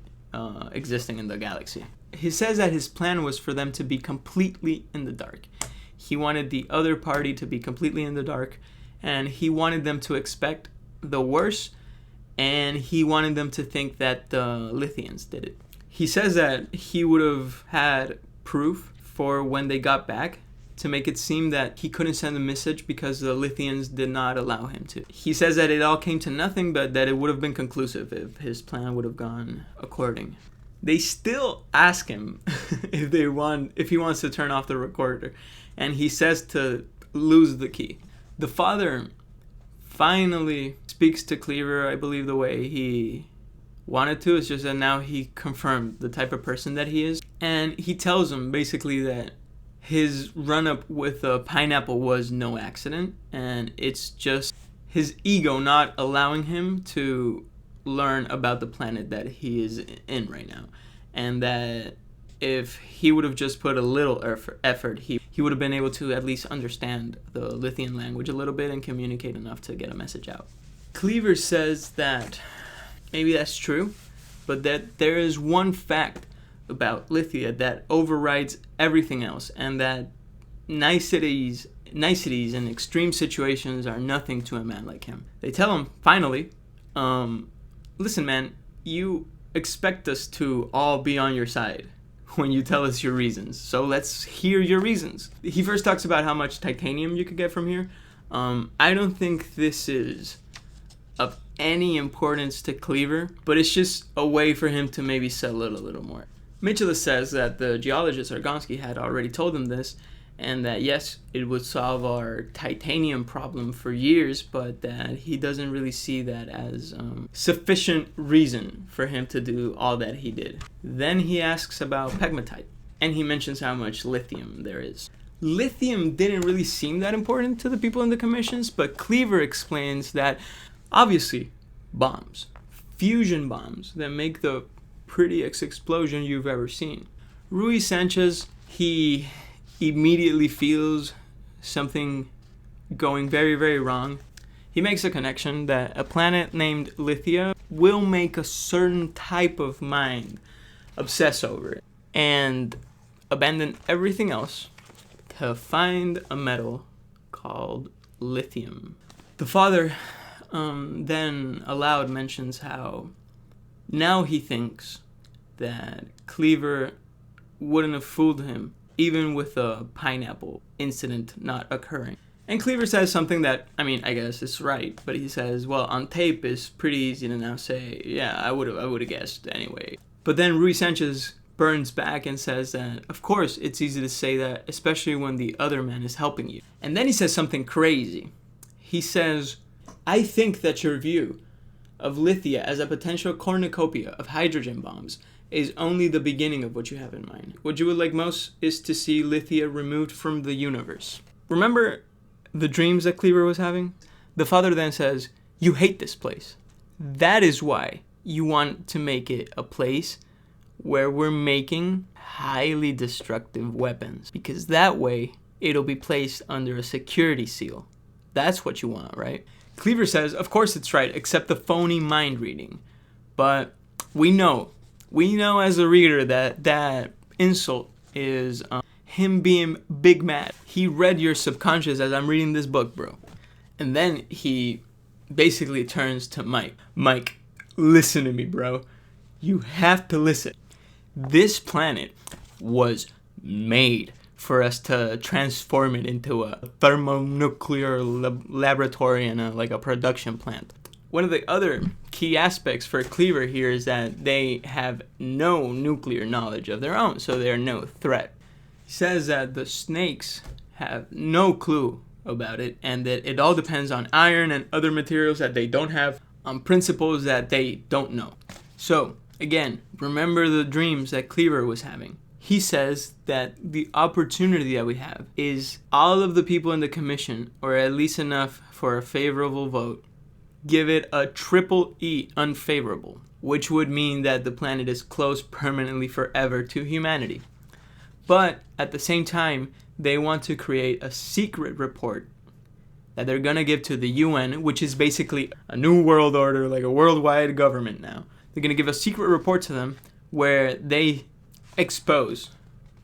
existing in the galaxy. He says that his plan was for them to be completely in the dark. He wanted the other party to be completely in the dark, and he wanted them to expect the worst, and he wanted them to think that the Lithians did it. He says that he would have had proof for when they got back to make it seem that he couldn't send a message because the Lithians did not allow him to. He says that it all came to nothing, but that it would have been conclusive if his plan would have gone according. They still ask him if he wants to turn off the recorder, and he says to lose the key. The Father finally speaks to Cleaver, I believe, the way he wanted to. It's just that now he confirmed the type of person that he is, and he tells him basically that his run-up with a pineapple was no accident, and it's just his ego not allowing him to learn about the planet that he is in right now, and that if he would have just put a little effort, he would have been able to at least understand the Lithian language a little bit and communicate enough to get a message out. Cleaver says that maybe that's true, but that there is one fact about Lithia that overrides everything else, and that niceties in extreme situations are nothing to a man like him. They tell him, finally, listen, man, you expect us to all be on your side when you tell us your reasons, so let's hear your reasons. He first talks about how much titanium you could get from here. I don't think this is of any importance to Cleaver, but it's just a way for him to maybe sell it a little more. Mitchellus says that the geologist Argonsky had already told him this, and that yes, it would solve our titanium problem for years, but that he doesn't really see that as sufficient reason for him to do all that he did. Then he asks about pegmatite, and he mentions how much lithium there is. Lithium didn't really seem that important to the people in the commissions, but Cleaver explains that obviously bombs, fusion bombs that make the prettiest explosion you've ever seen. Rui Sanchez, he immediately feels something going very, very wrong. He makes a connection that a planet named Lithia will make a certain type of mind obsess over it and abandon everything else to find a metal called lithium. The Father then aloud mentions how now he thinks that Cleaver wouldn't have fooled him even with a pineapple incident not occurring. And Cleaver says something that, I mean, I guess it's right, but he says, well, on tape it's pretty easy to now say, yeah, I would have guessed anyway. But then Rui Sanchez burns back and says that, of course, it's easy to say that, especially when the other man is helping you. And then he says something crazy. He says, I think that your view of Lithia as a potential cornucopia of hydrogen bombs is only the beginning of what you have in mind. What you would like most is to see Lithia removed from the universe. Remember the dreams that Cleaver was having? The Father then says, you hate this place. That is why you want to make it a place where we're making highly destructive weapons, because that way it'll be placed under a security seal. That's what you want, right? Cleaver says, of course it's right, except the phony mind reading. But We know as a reader that insult is him being big mad. He read your subconscious as I'm reading this book, bro. And then he basically turns to Mike. Mike, listen to me, bro. You have to listen. This planet was made for us to transform it into a thermonuclear laboratory and a production plant. One of the other key aspects for Cleaver here is that they have no nuclear knowledge of their own, so they're no threat. He says that the snakes have no clue about it, and that it all depends on iron and other materials that they don't have, on principles that they don't know. So, again, remember the dreams that Cleaver was having. He says that the opportunity that we have is all of the people in the commission, or at least enough for a favorable vote, give it a triple E, unfavorable, which would mean that the planet is closed permanently forever to humanity. But at the same time, they want to create a secret report that they're going to give to the UN, which is basically a new world order, like a worldwide government now. They're going to give a secret report to them where they expose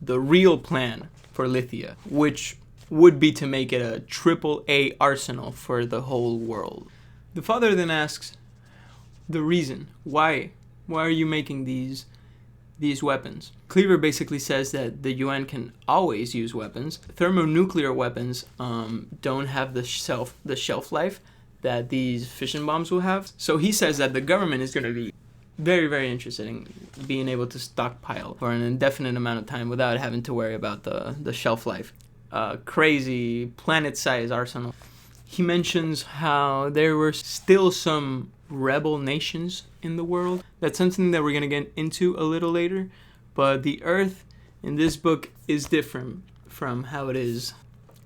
the real plan for Lithia, which would be to make it a triple A arsenal for the whole world. The father then asks the reason. Why are you making these weapons? Cleaver basically says that the UN can always use weapons. Thermonuclear weapons don't have the shelf life that these fission bombs will have. So he says that the government is going to be very, very interested in being able to stockpile for an indefinite amount of time without having to worry about the shelf life. Crazy planet-sized arsenal. He mentions how there were still some rebel nations in the world. That's something that we're going to get into a little later. But the Earth in this book is different from how it is.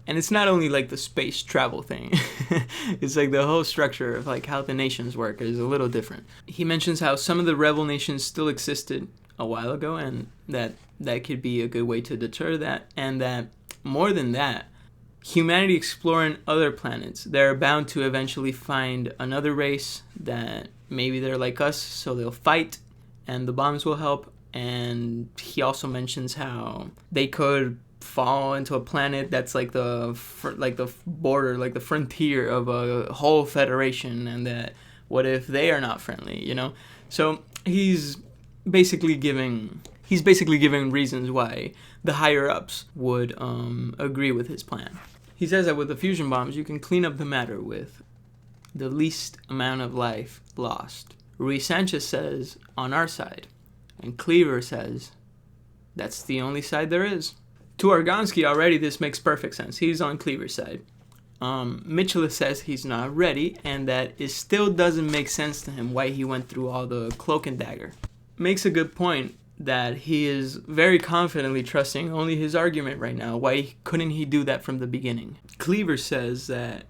And it's not only like the space travel thing. It's like the whole structure of like how the nations work is a little different. He mentions how some of the rebel nations still existed a while ago, and that could be a good way to deter that. And that more than that, humanity exploring other planets, they're bound to eventually find another race that maybe they're like us, so they'll fight and the bombs will help. And he also mentions how they could fall into a planet that's like the border, like the frontier of a whole federation, and that what if they are not friendly, you know? So he's basically giving reasons why the higher ups would agree with his plan. He says that with the fusion bombs, you can clean up the matter with the least amount of life lost. Ruiz Sanchez says, on our side. And Cleaver says, that's the only side there is. To Argonsky, already this makes perfect sense. He's on Cleaver's side. Mitchell says he's not ready, and that it still doesn't make sense to him why he went through all the cloak and dagger. Makes a good point that he is very confidently trusting only his argument right now. Why couldn't he do that from the beginning? Cleaver says that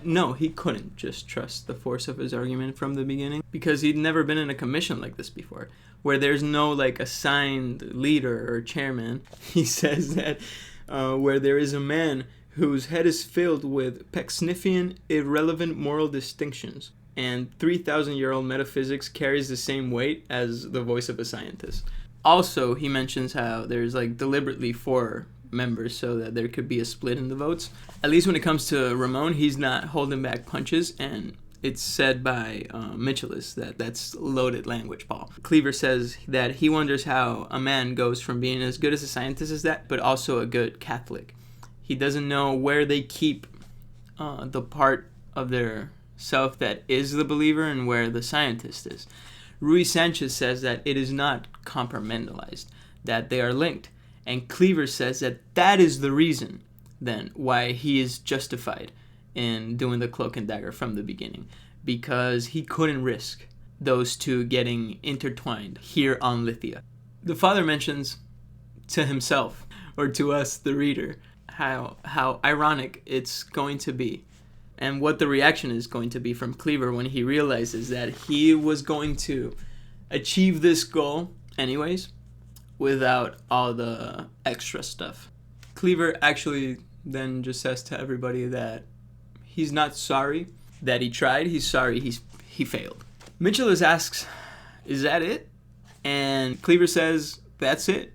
no, he couldn't just trust the force of his argument from the beginning because he'd never been in a commission like this before, where there's no like assigned leader or chairman. He says that where there is a man whose head is filled with Pecksniffian irrelevant moral distinctions, and 3,000-year-old metaphysics carries the same weight as the voice of a scientist. Also, he mentions how there's like deliberately 4 members so that there could be a split in the votes. At least when it comes to Ramon, he's not holding back punches, and it's said by Michelis that that's loaded language, Paul. Cleaver says that he wonders how a man goes from being as good as a scientist as that, but also a good Catholic. He doesn't know where they keep the part of their self that is the believer and where the scientist is. Ruiz Sanchez says that it is not compartmentalized, that they are linked. And Cleaver says that is the reason, then, why he is justified in doing the cloak and dagger from the beginning. Because he couldn't risk those two getting intertwined here on Lithia. The father mentions to himself, or to us, the reader, how ironic it's going to be, and what the reaction is going to be from Cleaver when he realizes that he was going to achieve this goal anyways, without all the extra stuff. Cleaver actually then just says to everybody that he's not sorry that he tried, he's sorry he failed. Michelis asks, is that it? And Cleaver says, that's it.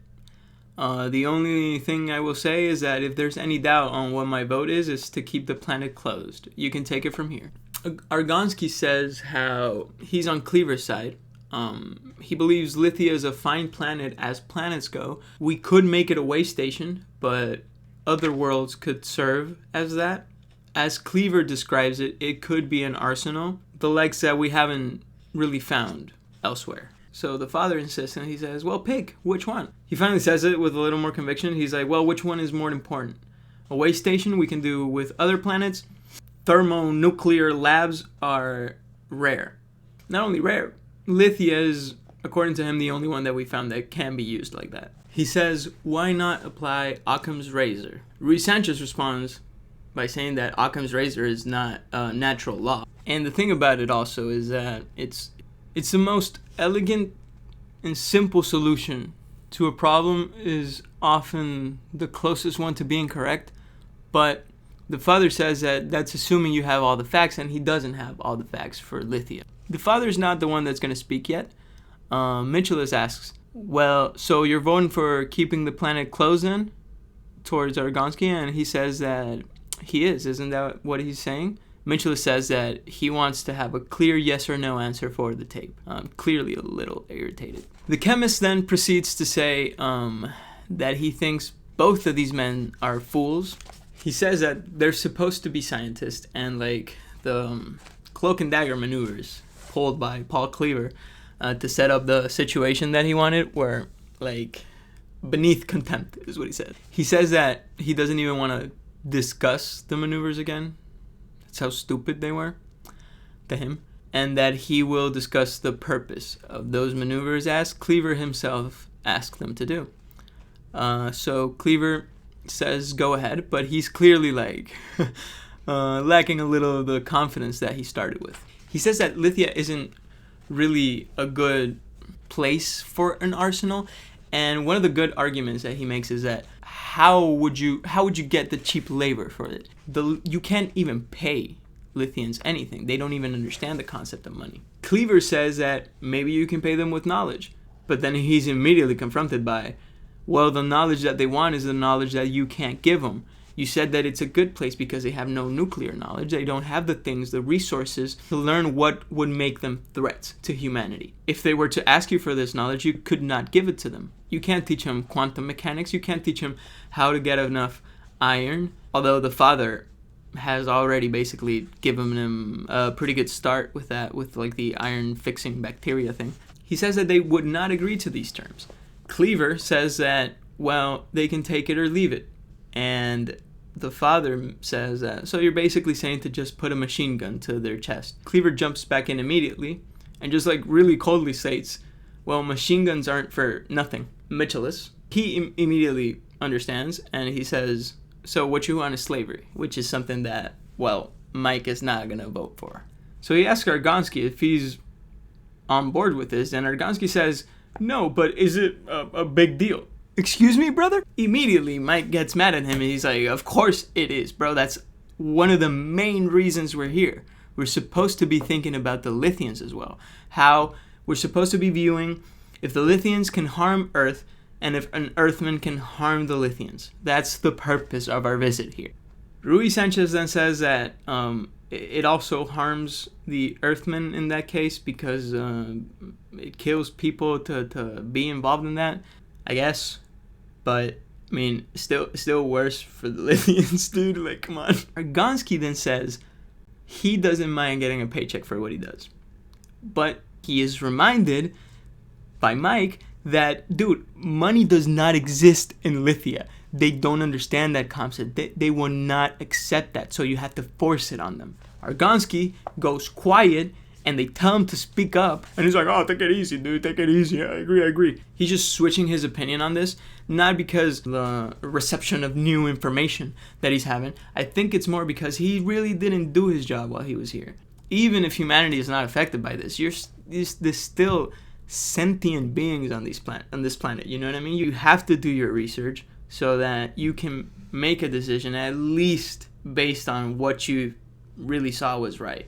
The only thing I will say is that if there's any doubt on what my vote is to keep the planet closed. You can take it from here. Argonsky says how he's on Cleaver's side. He believes Lithia is a fine planet as planets go. We could make it a way station, but other worlds could serve as that. As Cleaver describes it, it could be an arsenal, the likes that we haven't really found elsewhere. So the father insists, and he says, well, pick, which one? He finally says it with a little more conviction. He's like, well, which one is more important? A way station we can do with other planets. Thermonuclear labs are rare. Not only rare, Lithia is, according to him, the only one that we found that can be used like that. He says, why not apply Occam's razor? Ruiz Sanchez responds by saying that Occam's razor is not a natural law. And the thing about it also is that it's the most elegant and simple solution to a problem, is often the closest one to being correct. But the father says that that's assuming you have all the facts, and he doesn't have all the facts for Lithia. The father's not the one that's going to speak yet. Mitchellus asks, well, so you're voting for keeping the planet closed then? Towards Argonsky, and he says that he is. Isn't that what he's saying? Mitchell says that he wants to have a clear yes or no answer for the tape. Clearly a little irritated. The chemist then proceeds to say that he thinks both of these men are fools. He says that they're supposed to be scientists, and like the cloak and dagger maneuvers pulled by Paul Cleaver to set up the situation that he wanted were like beneath contempt, is what he said. He says that he doesn't even want to discuss the maneuvers again. That's how stupid they were to him. And that he will discuss the purpose of those maneuvers as Cleaver himself asked them to do. So Cleaver says go ahead, but he's clearly like lacking a little of the confidence that he started with. He says that Lithia isn't really a good place for an arsenal, and one of the good arguments that he makes is that how would you get the cheap labor for it? You can't even pay Lithians anything. They don't even understand the concept of money. Cleaver says that maybe you can pay them with knowledge, but then he's immediately confronted by, well, the knowledge that they want is the knowledge that you can't give them. You said that it's a good place because they have no nuclear knowledge. They don't have the things, the resources to learn what would make them threats to humanity. If they were to ask you for this knowledge, you could not give it to them. You can't teach them quantum mechanics. You can't teach them how to get enough iron. Although the father has already basically given him a pretty good start with that, with like the iron fixing bacteria thing. He says that they would not agree to these terms. Cleaver says that, well, they can take it or leave it. And the father says that, so you're basically saying to just put a machine gun to their chest. Cleaver jumps back in immediately and just like really coldly states, well, machine guns aren't for nothing. Mitchellus, he immediately understands, and he says, so what you want is slavery, which is something that, well, Mike is not going to vote for. So he asks Argonsky if he's on board with this, and Argonsky says, no, but is it a big deal? Excuse me, brother? Immediately, Mike gets mad at him, and he's like, of course it is, bro. That's one of the main reasons we're here. We're supposed to be thinking about the Lithians as well. How we're supposed to be viewing if the Lithians can harm Earth, and if an Earthman can harm the Lithians. That's the purpose of our visit here. Ruiz Sanchez then says that it also harms the Earthmen in that case because it kills people to be involved in that, I guess. But, I mean, still worse for the Lithians, dude. Like, come on. Argonsky then says he doesn't mind getting a paycheck for what he does. But he is reminded by Mike that, dude, money does not exist in Lithia. They don't understand that concept. They will not accept that, so you have to force it on them. Argonsky goes quiet, and they tell him to speak up. And he's like, oh, take it easy, dude. Take it easy. I agree. He's just switching his opinion on this, not because the reception of new information that he's having. I think it's more because he really didn't do his job while he was here. Even if humanity is not affected by this, there's still sentient beings on this planet. You know what I mean? You have to do your research so that you can make a decision at least based on what you really saw was right.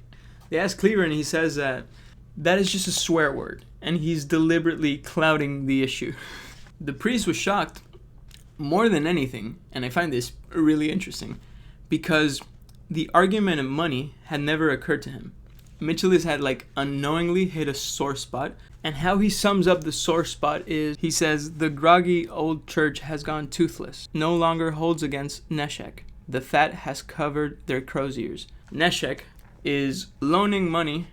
They ask Cleaver, and he says that is just a swear word. and he's deliberately clouding the issue. The priest was shocked more than anything, and I find this really interesting, because the argument of money had never occurred to him. Mitchell had unknowingly hit a sore spot, and how he sums up the sore spot is, he says, the groggy old church has gone toothless, no longer holds against Neshek. The fat has covered their crow's ears. Neshek is loaning money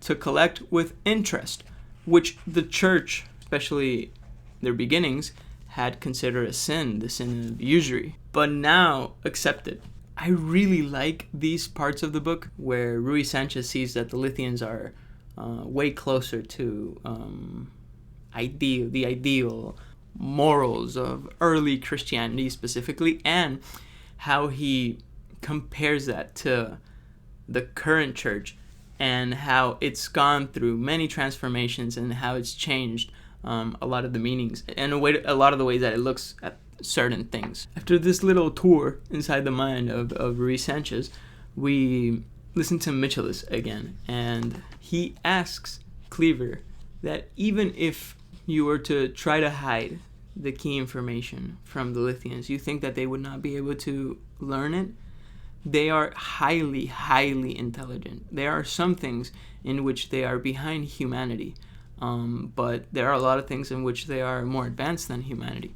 to collect with interest, which the church, especially their beginnings, had considered a sin, the sin of usury, but now accepted. I really like these parts of the book where Rui Sanchez sees that the Lithians are way closer to the ideal morals of early Christianity specifically, and how he compares that to the current church and how it's gone through many transformations and how it's changed a lot of the meanings and a lot of the ways that it looks at certain things. After this little tour inside the mind of Ruiz Sanchez, we listen to Michelis again, and he asks Cleaver that even if you were to try to hide the key information from the Lithians, you think that they would not be able to learn it? They are highly, highly intelligent. There are some things in which they are behind humanity, but there are a lot of things in which they are more advanced than humanity.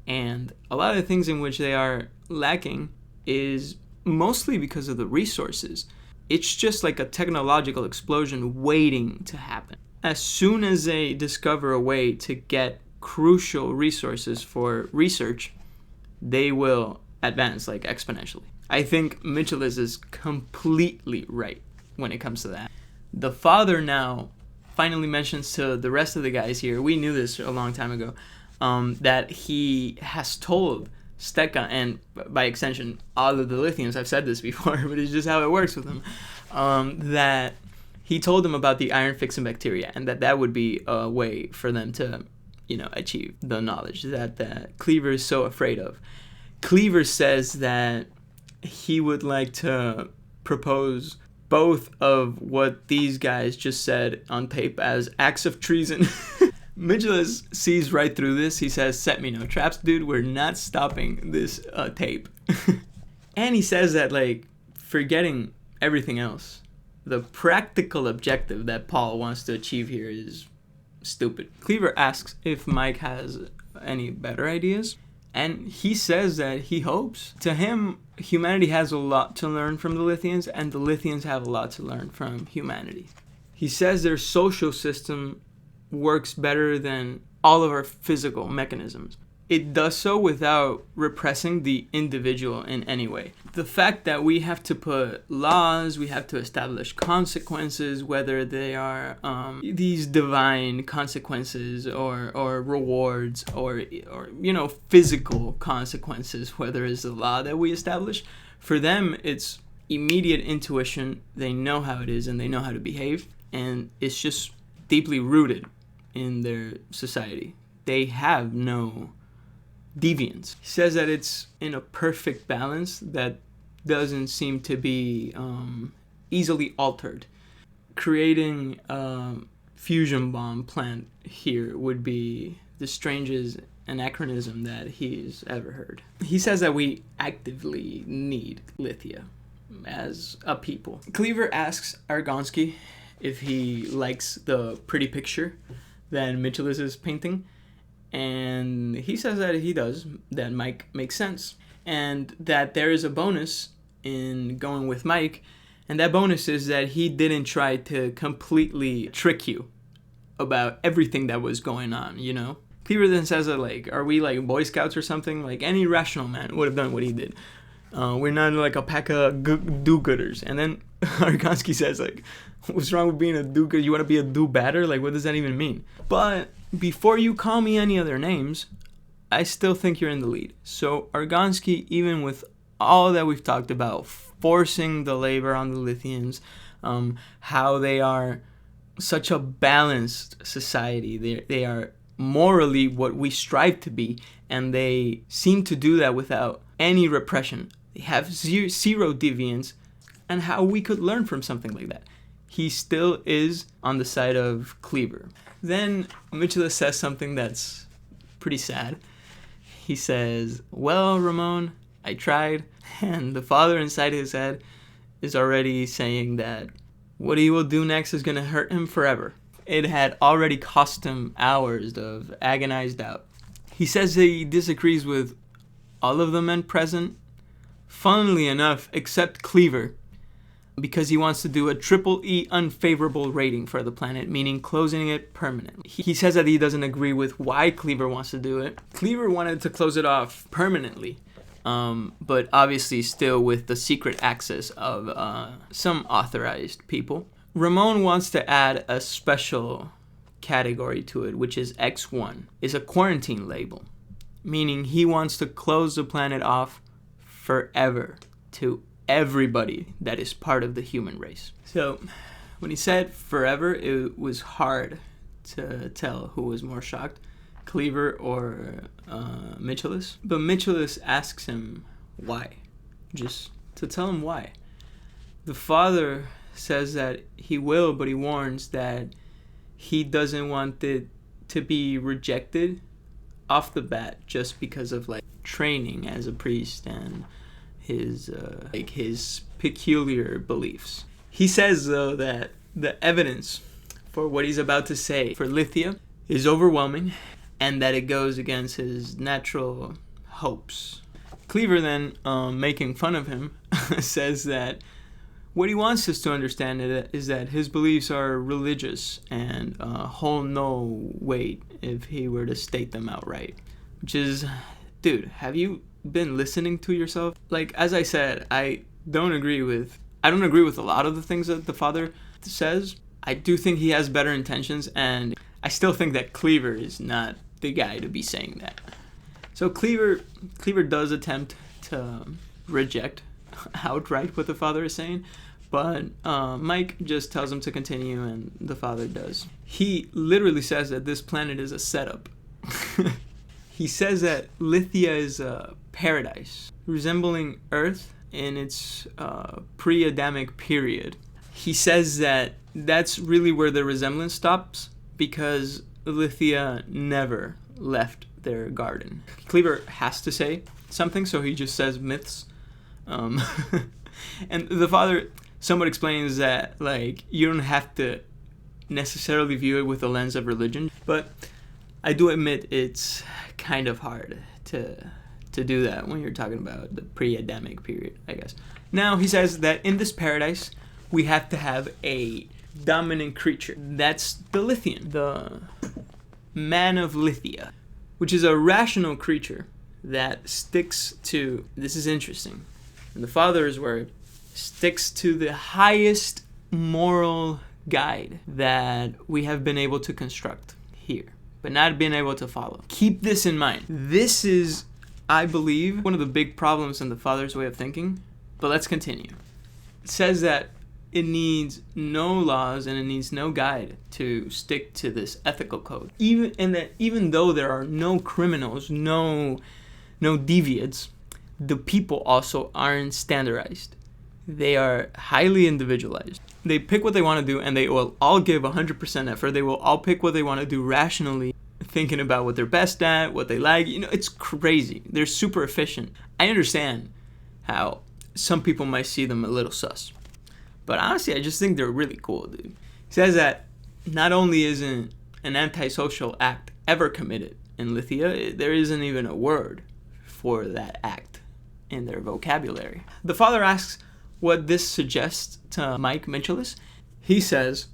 And a lot of the things in which they are lacking is mostly because of the resources. It's just like a technological explosion waiting to happen. As soon as they discover a way to get crucial resources for research, they will advance exponentially. I think Michelis is completely right when it comes to that. The father now finally mentions to the rest of the guys here, we knew this a long time ago, that he has told Steka, and by extension all of the Lithians, I've said this before, but it's just how it works with him, that he told them about the iron fixing bacteria, and that would be a way for them to, achieve the knowledge that Cleaver is so afraid of. Cleaver says that he would like to propose both of what these guys just said on tape as acts of treason. Michelis sees right through this. He says, set me no traps, dude. We're not stopping this tape. And he says that, forgetting everything else, the practical objective that Paul wants to achieve here is stupid. Cleaver asks if Mike has any better ideas, and he says that he hopes. To him, humanity has a lot to learn from the Lithians, and the Lithians have a lot to learn from humanity. He says their social system works better than all of our physical mechanisms. It does so without repressing the individual in any way. The fact that we have to put laws, we have to establish consequences, whether they are these divine consequences or rewards or physical consequences, whether it's the law that we establish, for them it's immediate intuition. They know how it is and they know how to behave, and it's just deeply rooted in their society. They have no deviance. He says that it's in a perfect balance that doesn't seem to be easily altered. Creating a fusion bomb plant here would be the strangest anachronism that he's ever heard. He says that we actively need Lithia as a people. Cleaver asks Argonsky if he likes the pretty picture that Michelis is painting, and he says that he does, that Mike makes sense, and that there is a bonus in going with Mike, and that bonus is that he didn't try to completely trick you about everything that was going on, Cleaver then says that, are we Boy Scouts or something? Any rational man would have done what he did. We're not a pack of do-gooders. And then Argonsky says, what's wrong with being a do-gooder? You want to be a do-badder? What does that even mean? But before you call me any other names, I still think you're in the lead. So Argonsky, even with all that we've talked about, forcing the labor on the Lithians, how they are such a balanced society. They are morally what we strive to be, and they seem to do that without any repression. They have zero deviance, and how we could learn from something like that. he still is on the side of Cleaver. Then Mitchellus says something that's pretty sad. He says, well, Ramon, I tried. And the father inside his head is already saying that what he will do next is going to hurt him forever. It had already cost him hours of agonized doubt. He says that he disagrees with all of the men present, funnily enough, except Cleaver, because he wants to do a triple E unfavorable rating for the planet, meaning closing it permanently. He says that he doesn't agree with why Cleaver wants to do it. Cleaver wanted to close it off permanently, but obviously still with the secret access of some authorized people. Ramon wants to add a special category to it, which is X1. It's a quarantine label, meaning he wants to close the planet off forever to everybody that is part of the human race. So when he said forever, it was hard to tell who was more shocked, Cleaver or Mitchellus. But Mitchellus asks him why, just to tell him why. The father says that he will, but he warns that he doesn't want it to be rejected off the bat just because of like training as a priest and his peculiar beliefs. He says though that the evidence for what he's about to say for Lithia is overwhelming and that it goes against his natural hopes. Cleaver then, making fun of him, says that what he wants us to understand is that his beliefs are religious and hold no weight if he were to state them outright. Which is, dude, have you been listening to yourself? Like, as I said, I don't agree with a lot of the things that the father says. I do think he has better intentions, and I still think that Cleaver is not the guy to be saying that. So Cleaver does attempt to reject outright what the father is saying, but Mike just tells him to continue, and the father does. He literally says that this planet is a setup. He says that Lithia is a paradise, resembling Earth in its pre-Adamic period. He says that that's really where the resemblance stops, because Lithia never left their garden. Cleaver has to say something, so he just says myths. And the father somewhat explains that, like, you don't have to necessarily view it with the lens of religion, but I do admit it's kind of hard to do that when you're talking about the pre-Adamic period, I guess. Now, he says that in this paradise, we have to have a dominant creature. That's the Lithian, the man of Lithia, which is a rational creature that sticks to, this is interesting, and the father's word, sticks to the highest moral guide that we have been able to construct here, but not been able to follow. Keep this in mind. This is, I believe, one of the big problems in the father's way of thinking, but let's continue. It says that it needs no laws and it needs no guide to stick to this ethical code. Even though there are no criminals, no deviants, the people also aren't standardized. They are highly individualized. They pick what they want to do, and they will all give 100% effort. They will all pick what they want to do rationally, thinking about what they're best at, what they like. You know, it's crazy. They're super efficient. I understand how some people might see them a little sus. But honestly, I just think they're really cool, dude. He says that not only isn't an antisocial act ever committed in Lithia, there isn't even a word for that act in their vocabulary. The father asks what this suggests to Mike Mitchellus. He says,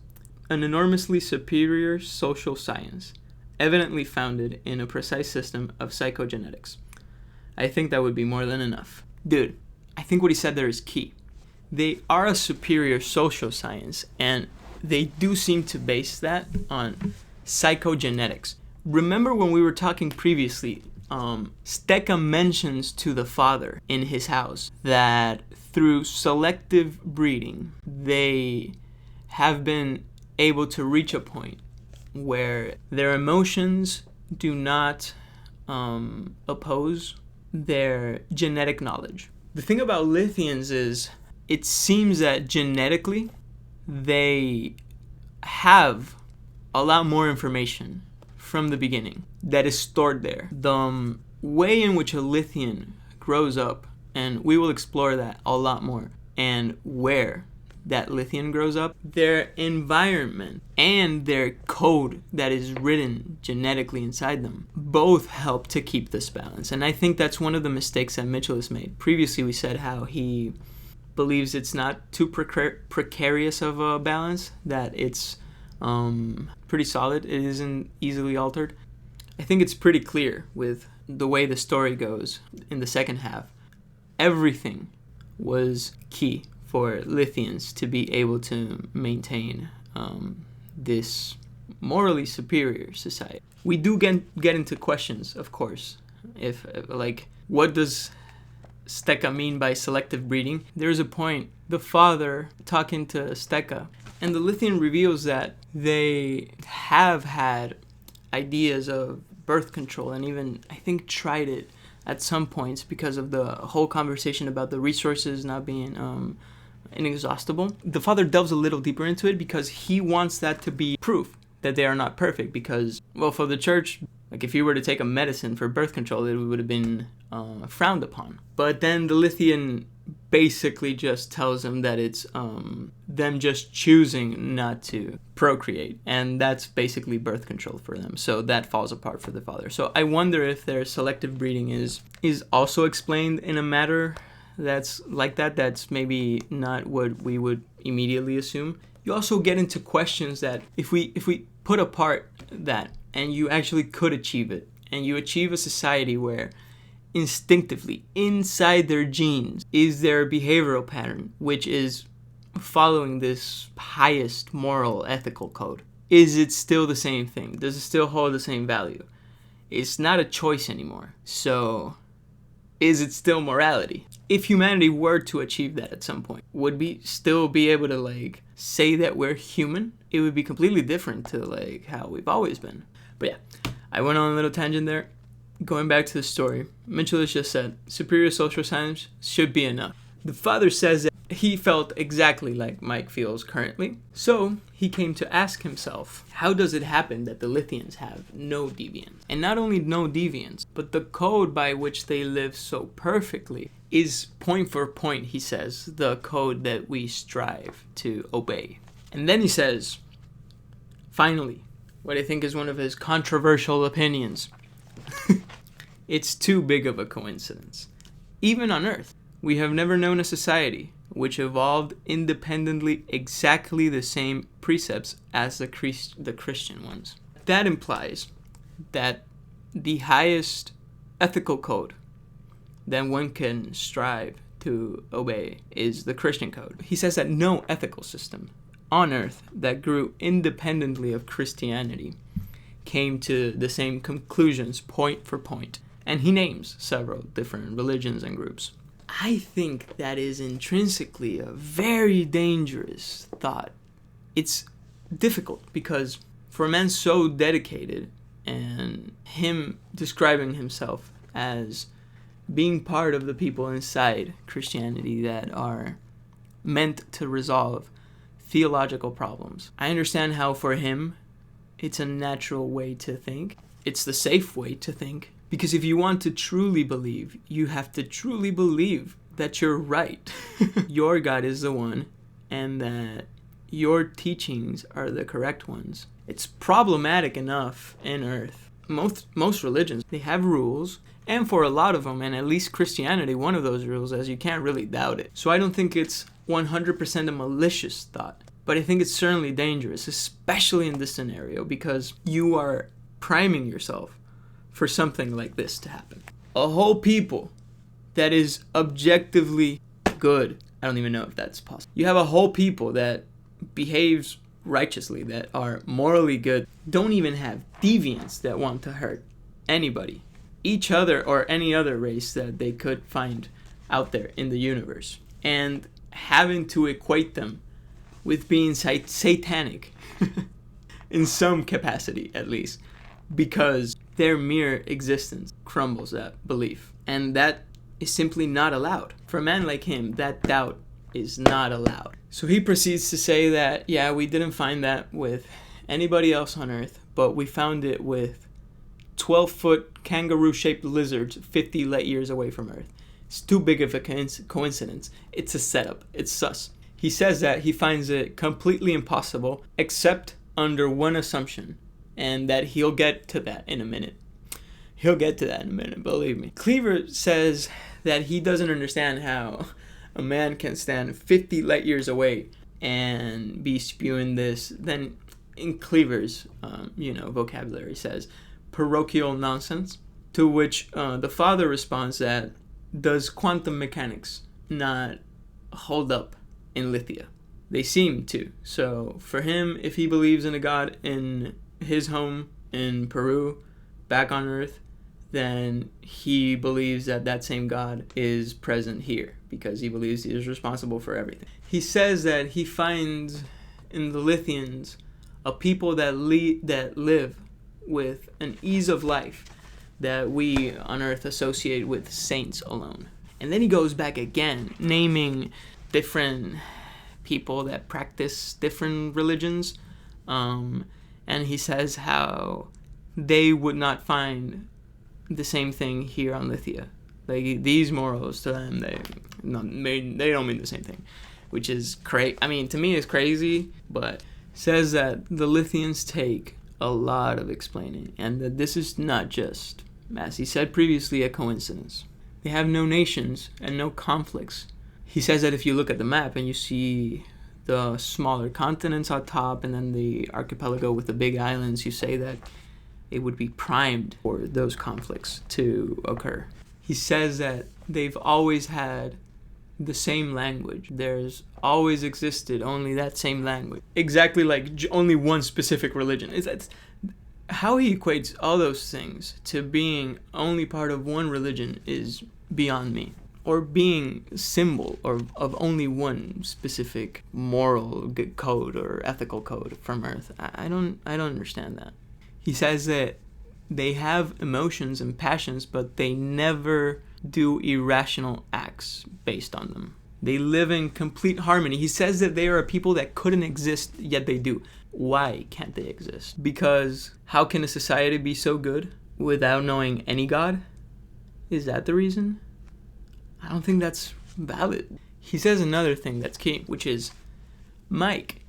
an enormously superior social science, evidently founded in a precise system of psychogenetics. I think that would be more than enough. Dude, I think what he said there is key. They are a superior social science, and they do seem to base that on psychogenetics. Remember when we were talking previously, Stecca mentions to the father in his house that through selective breeding, they have been able to reach a point where their emotions do not oppose their genetic knowledge. The thing about Lithians is it seems that genetically they have a lot more information from the beginning that is stored there. The way in which a Lithian grows up, and we will explore that a lot more, and where that Lithian grows up, their environment and their code that is written genetically inside them both help to keep this balance. And I think that's one of the mistakes that Mitchell has made. Previously we said how he believes it's not too precarious of a balance, that it's pretty solid, it isn't easily altered. I think it's pretty clear with the way the story goes in the second half. Everything was key for Lithians to be able to maintain this morally superior society. We do get into questions, of course. If like, what does Steka mean by selective breeding? There's a point, the father talking to Steka, and the Lithian reveals that they have had ideas of birth control and even, I think, tried it at some points because of the whole conversation about the resources not being inexhaustible. The father delves a little deeper into it because he wants that to be proof that they are not perfect, because, well, for the church, like if you were to take a medicine for birth control, it would have been frowned upon. But then the Lithian basically just tells him that it's them just choosing not to procreate, and that's basically birth control for them. So that falls apart for the father. So I wonder if their selective breeding is also explained in a matter that's like that, that's maybe not what we would immediately assume. You also get into questions that if we put apart that and you actually could achieve it, and you achieve a society where instinctively inside their genes is their behavioral pattern, which is following this highest moral ethical code, is it still the same thing? Does it still hold the same value? It's not a choice anymore. So is it still morality? If humanity were to achieve that at some point, would we still be able to like say that we're human? It would be completely different to like how we've always been. But yeah, I went on a little tangent there. Going back to the story, Mitchell has just said superior social science should be enough. The father says that he felt exactly like Mike feels currently. So he came to ask himself, how does it happen that the Lithians have no deviance? And not only no deviance, but the code by which they live so perfectly is point for point, he says, the code that we strive to obey. And then he says, finally, what I think is one of his controversial opinions. It's too big of a coincidence. Even on Earth, we have never known a society which evolved independently exactly the same precepts as the Christian ones. That implies that the highest ethical code that one can strive to obey is the Christian code. He says that no ethical system on Earth that grew independently of Christianity came to the same conclusions point for point. And he names several different religions and groups. I think that is intrinsically a very dangerous thought. It's difficult because for a man so dedicated, and him describing himself as being part of the people inside Christianity that are meant to resolve theological problems, I understand how for him it's a natural way to think. It's the safe way to think. Because if you want to truly believe, you have to truly believe that you're right. Your God is the one, and that your teachings are the correct ones. It's problematic enough in Earth. Most religions, they have rules, and for a lot of them, and at least Christianity, one of those rules is you can't really doubt it. So I don't think it's 100% a malicious thought, but I think it's certainly dangerous, especially in this scenario, because you are priming yourself for something like this to happen. A whole people that is objectively good. I don't even know if that's possible. You have a whole people that behaves righteously, that are morally good, don't even have deviants that want to hurt anybody, each other or any other race that they could find out there in the universe. And having to equate them with being satanic in some capacity at least, because their mere existence crumbles that belief. And that is simply not allowed. For a man like him, that doubt is not allowed. So he proceeds to say that, yeah, we didn't find that with anybody else on Earth, but we found it with 12-foot kangaroo-shaped lizards 50 light years away from Earth. It's too big of a coincidence. It's a setup. It's sus. He says that he finds it completely impossible, except under one assumption, and that he'll get to that in a minute. He'll get to that in a minute, believe me. Cleaver says that he doesn't understand how a man can stand 50 light years away and be spewing this. Then in Cleaver's, vocabulary says parochial nonsense, to which the father responds that, does quantum mechanics not hold up in Lithia? They seem to. So for him, if he believes in a god in his home in Peru, back on Earth, then he believes that that same God is present here because he believes he is responsible for everything. He says that he finds in the Lithians a people that live with an ease of life that we on Earth associate with saints alone. And then he goes back again, naming different people that practice different religions, and he says how they would not find the same thing here on Lithia. Like, these morals to them, they don't mean the same thing, which is crazy. I mean, to me, it's crazy, but says that the Lithians take a lot of explaining, and that this is not just, as he said previously, a coincidence. They have no nations and no conflicts. He says that if you look at the map and you see the smaller continents on top and then the archipelago with the big islands, you say that it would be primed for those conflicts to occur. He says that they've always had the same language. There's always existed only that same language. Exactly like only one specific religion. It's how he equates all those things to being only part of one religion is beyond me. Or being symbol or of only one specific moral code or ethical code from Earth. I don't understand that. He says that they have emotions and passions, but they never do irrational acts based on them. They live in complete harmony. He says that they are a people that couldn't exist, yet they do. Why can't they exist? Because how can a society be so good without knowing any God? Is that the reason? I don't think that's valid. He says another thing that's key, which is, Mike,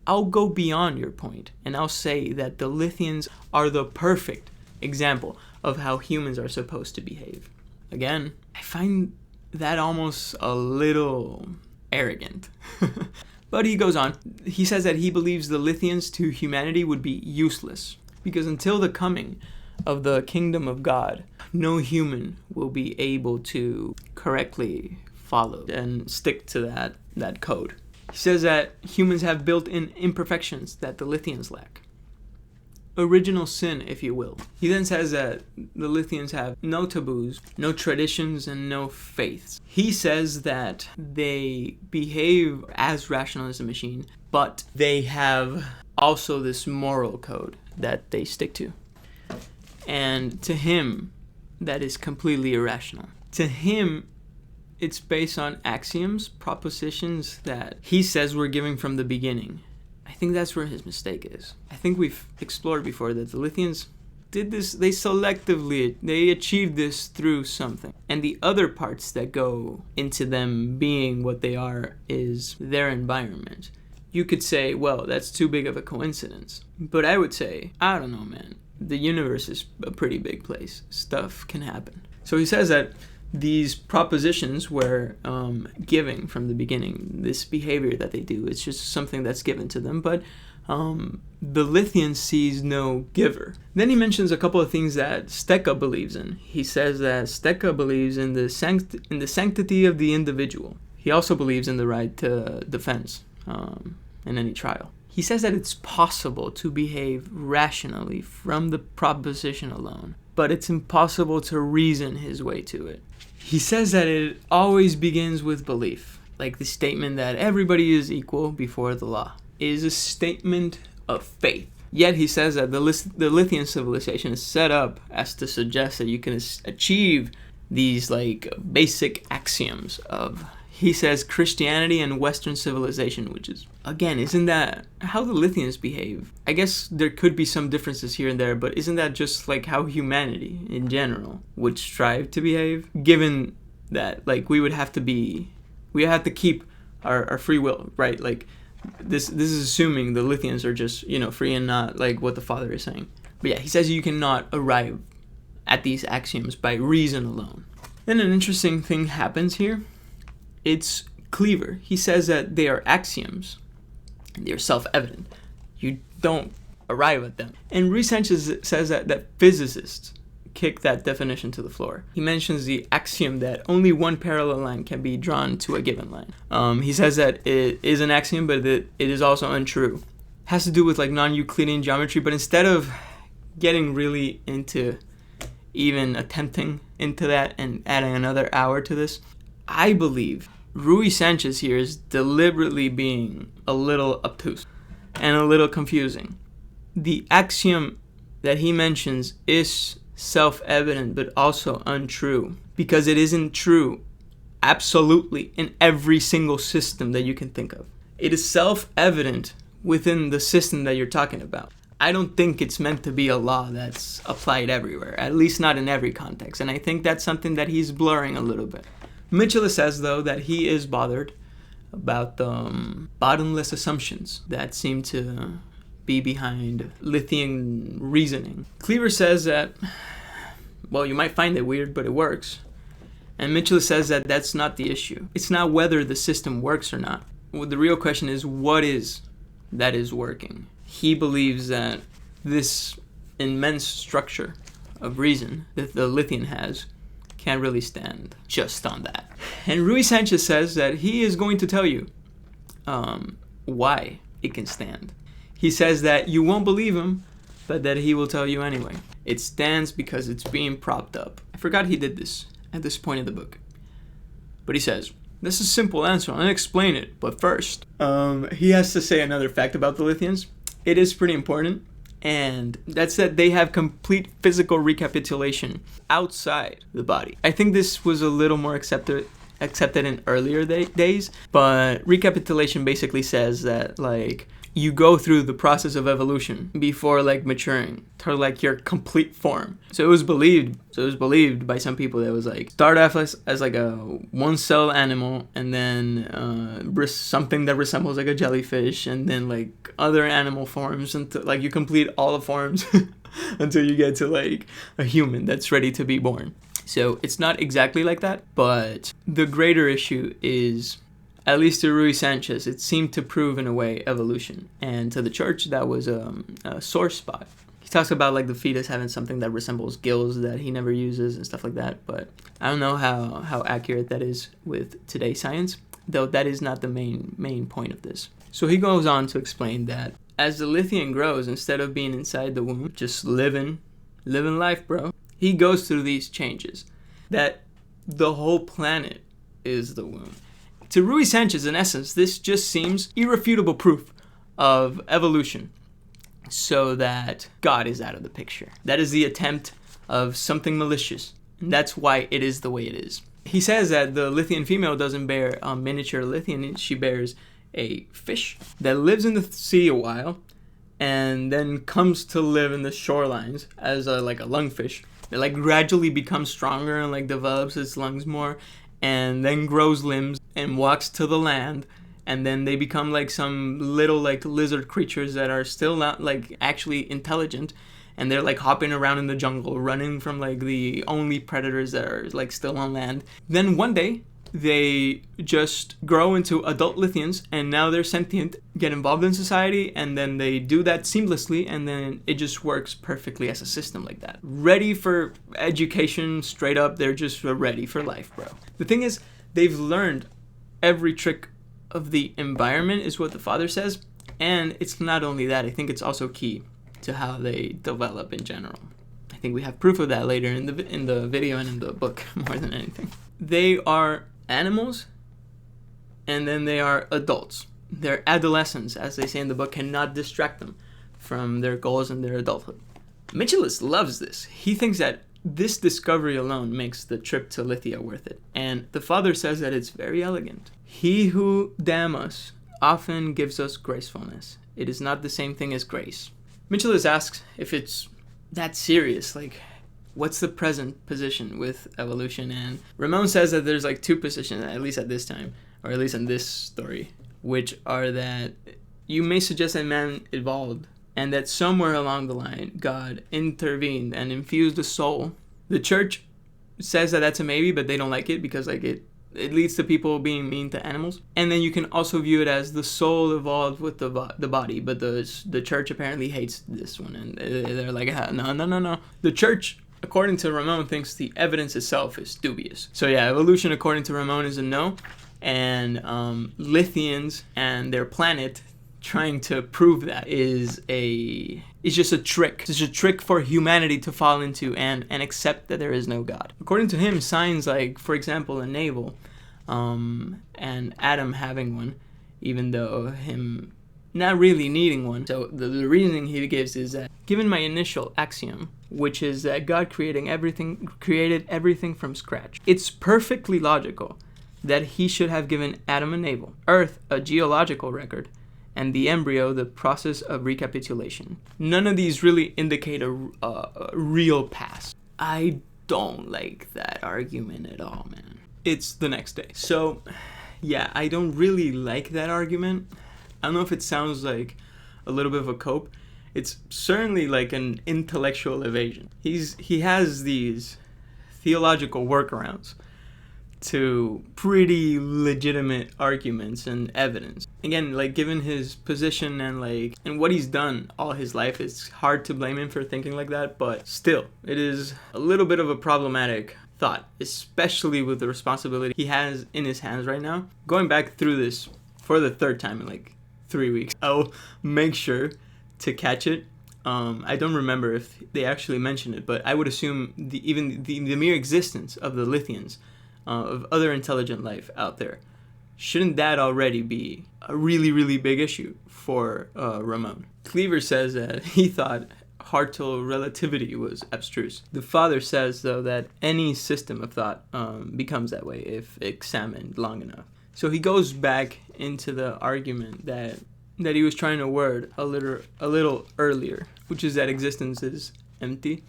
I'll go beyond your point, and I'll say that the Lithians are the perfect example of how humans are supposed to behave. Again, I find that almost a little arrogant. But he goes on. He says that he believes the Lithians to humanity would be useless, because until the coming of the kingdom of God, no human will be able to correctly follow and stick to that code. He says that humans have built-in imperfections that the Lithians lack. Original sin, if you will. He then says that the Lithians have no taboos, no traditions, and no faiths. He says that they behave as rational as a machine, but they have also this moral code that they stick to. And to him, that is completely irrational. To him, it's based on axioms, propositions that he says were given from the beginning. I think that's where his mistake is. I think we've explored before that the Lithians did this, they achieved this through something. And the other parts that go into them being what they are is their environment. You could say, well, that's too big of a coincidence. But I would say, I don't know, man. The universe is a pretty big place. Stuff can happen. So he says that these propositions were giving from the beginning. This behavior that they do, it's just something that's given to them. But the Lithian sees no giver. Then he mentions a couple of things that Stecca believes in. He says that Stecca believes in the sanctity of the individual. He also believes in the right to defense in any trial. He says that it's possible to behave rationally from the proposition alone, but it's impossible to reason his way to it. He says that it always begins with belief, like the statement that everybody is equal before the law is a statement of faith. Yet he says that the Lithian civilization is set up as to suggest that you can achieve these like basic axioms of He says Christianity and Western civilization, which is, again, isn't that how the Lithians behave? I guess there could be some differences here and there, but isn't that just like how humanity in general would strive to behave? Given that, like, we have to keep our free will, right? Like, this is assuming the Lithians are just, free and not like what the Father is saying. But yeah, he says you cannot arrive at these axioms by reason alone. Then an interesting thing happens here. It's Cleaver. He says that they are axioms. They are self-evident. You don't arrive at them. And Rui Sanchez says that physicists kick that definition to the floor. He mentions the axiom that only one parallel line can be drawn to a given line. He says that it is an axiom, but it is also untrue. It has to do with like non-Euclidean geometry, but instead of getting really into even attempting into that and adding another hour to this, I believe Rui Sanchez here is deliberately being a little obtuse and a little confusing. The axiom that he mentions is self-evident but also untrue, because it isn't true absolutely in every single system that you can think of. It is self-evident within the system that you're talking about. I don't think it's meant to be a law that's applied everywhere, at least not in every context, and I think that's something that he's blurring a little bit. Mitchell says, though, that he is bothered about the bottomless assumptions that seem to be behind Lithian reasoning. Cleaver says that, well, you might find it weird, but it works. And Mitchell says that that's not the issue. It's not whether the system works or not. Well, the real question is, what is that is working? He believes that this immense structure of reason that the Lithian has can't really stand just on that. And Rui Sanchez says that he is going to tell you why it can stand. He says that you won't believe him, but that he will tell you anyway. It stands because it's being propped up. I forgot he did this at this point in the book. But he says, this is a simple answer, I'll explain it. But first, he has to say another fact about the Lithians. It is pretty important. And that's that they have complete physical recapitulation outside the body. I think this was a little more accepted in earlier days, but recapitulation basically says that like you go through the process of evolution before like maturing to like your complete form. So it was believed by some people that it was like start off as like a one cell animal, and then something that resembles like a jellyfish, and then like other animal forms until like you complete all the forms until you get to like a human that's ready to be born. So it's not exactly like that, but the greater issue is, at least to Rui Sanchez, it seemed to prove in a way evolution, and to the church that was a sore spot. He talks about like the fetus having something that resembles gills that he never uses and stuff like that, but I don't know how accurate that is with today's science, though that is not the main point of this. So he goes on to explain that as the Lithian grows, instead of being inside the womb, just living life, bro, he goes through these changes, that the whole planet is the womb. To Rui Sanchez, in essence, this just seems irrefutable proof of evolution, so that God is out of the picture. That is the attempt of something malicious, and that's why it is the way it is. He says that the Lithian female doesn't bear a miniature Lithian, she bears a fish that lives in the sea a while, and then comes to live in the shorelines as like a lungfish. It like gradually becomes stronger and like develops its lungs more, and then grows limbs and walks to the land, and then they become like some little like lizard creatures that are still not like actually intelligent, and they're like hopping around in the jungle, running from like the only predators that are like still on land. Then one day they just grow into adult Lithians, and now they're sentient, get involved in society, and then they do that seamlessly, and then it just works perfectly as a system like that. Ready for education, straight up, they're just ready for life, bro. The thing is, they've learned every trick of the environment, is what the Father says, and it's not only that, I think it's also key to how they develop in general. I think we have proof of that later in the video and in the book more than anything. They are animals, and then they are adults. Their adolescence, as they say in the book, cannot distract them from their goals and their adulthood. Mitchell loves this. He thinks that This discovery alone makes the trip to Lithia worth it. And the father says that it's very elegant. He who damn us often gives us gracefulness. It is not the same thing as grace. Mitchellus asks if it's that serious, like, what's the present position with evolution? And Ramon says that there's like two positions, at least at this time, or at least in this story, which are that you may suggest that man evolved and that somewhere along the line God intervened and infused a soul. The church says that that's a maybe, but they don't like it because like it leads to people being mean to animals. And then you can also view it as the soul evolved with the body, but the church apparently hates this one, and they're like, no. The church, according to Ramon, thinks the evidence itself is dubious. So yeah, evolution according to Ramon is a no, and Lithians and their planet trying to prove that is just a trick. It's just a trick for humanity to fall into and accept that there is no God. According to him, signs like, for example, a navel, and Adam having one, even though him not really needing one. So the reasoning he gives is that, given my initial axiom, which is that God created everything from scratch, it's perfectly logical that he should have given Adam a navel, Earth a geological record, and the embryo the process of recapitulation. None of these really indicate a real past. I don't like that argument at all, man. It's the next day. So, yeah, I don't really like that argument. I don't know if it sounds like a little bit of a cope. It's certainly like an intellectual evasion. He has these theological workarounds to pretty legitimate arguments and evidence. Again, like, given his position and what he's done all his life, it's hard to blame him for thinking like that, but still, it is a little bit of a problematic thought, especially with the responsibility he has in his hands right now. Going back through this for the third time in like 3 weeks, I'll make sure to catch it. I don't remember if they actually mentioned it, but I would assume the mere existence of the Lithians, of other intelligent life out there, shouldn't that already be a really, really big issue for Ramon? Cleaver says that he thought Hartle relativity was abstruse. The father says, though, that any system of thought becomes that way if examined long enough. So he goes back into the argument that he was trying to word a little earlier, which is that existence is empty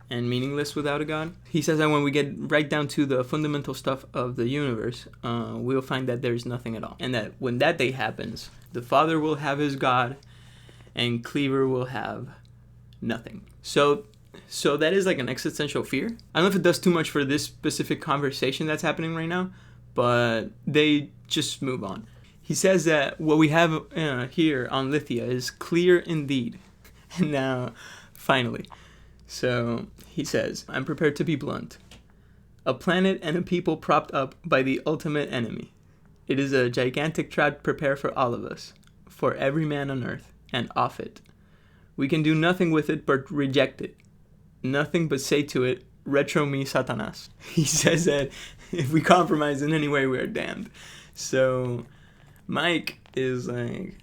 and meaningless without a God. He says that when we get right down to the fundamental stuff of the universe, we'll find that there's nothing at all. And that when that day happens, the Father will have his God and Cleaver will have nothing. So that is like an existential fear. I don't know if it does too much for this specific conversation that's happening right now, but they just move on. He says that what we have here on Lithia is clear indeed. And now, finally. So he says, I'm prepared to be blunt. A planet and a people propped up by the ultimate enemy. It is a gigantic trap prepared for all of us, for every man on earth, and off it. We can do nothing with it but reject it. Nothing but say to it, retro me Satanas. He says that if we compromise in any way, we are damned. So Mike is like,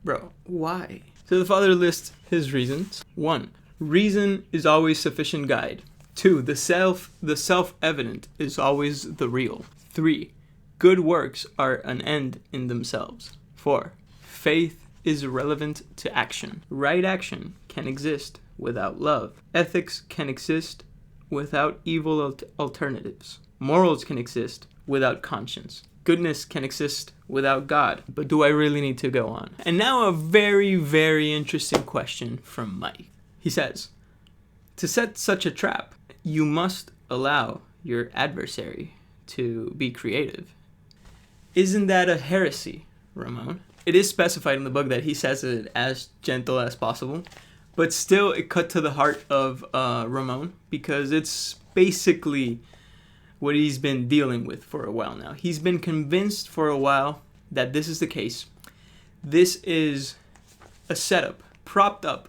bro, why? So the father lists his reasons. 1. Reason is always sufficient guide. 2. The self-evident is always the real. 3. Good works are an end in themselves. 4. Faith is relevant to action. Right action can exist without love. Ethics can exist without evil alternatives. Morals can exist without conscience. Goodness can exist without God. But do I really need to go on? And now a very, very interesting question from Mike. He says, to set such a trap, you must allow your adversary to be creative. Isn't that a heresy, Ramon? It is specified in the book that he says it as gentle as possible, but still it cut to the heart of Ramon, because it's basically what he's been dealing with for a while now. He's been convinced for a while that this is the case. This is a setup propped up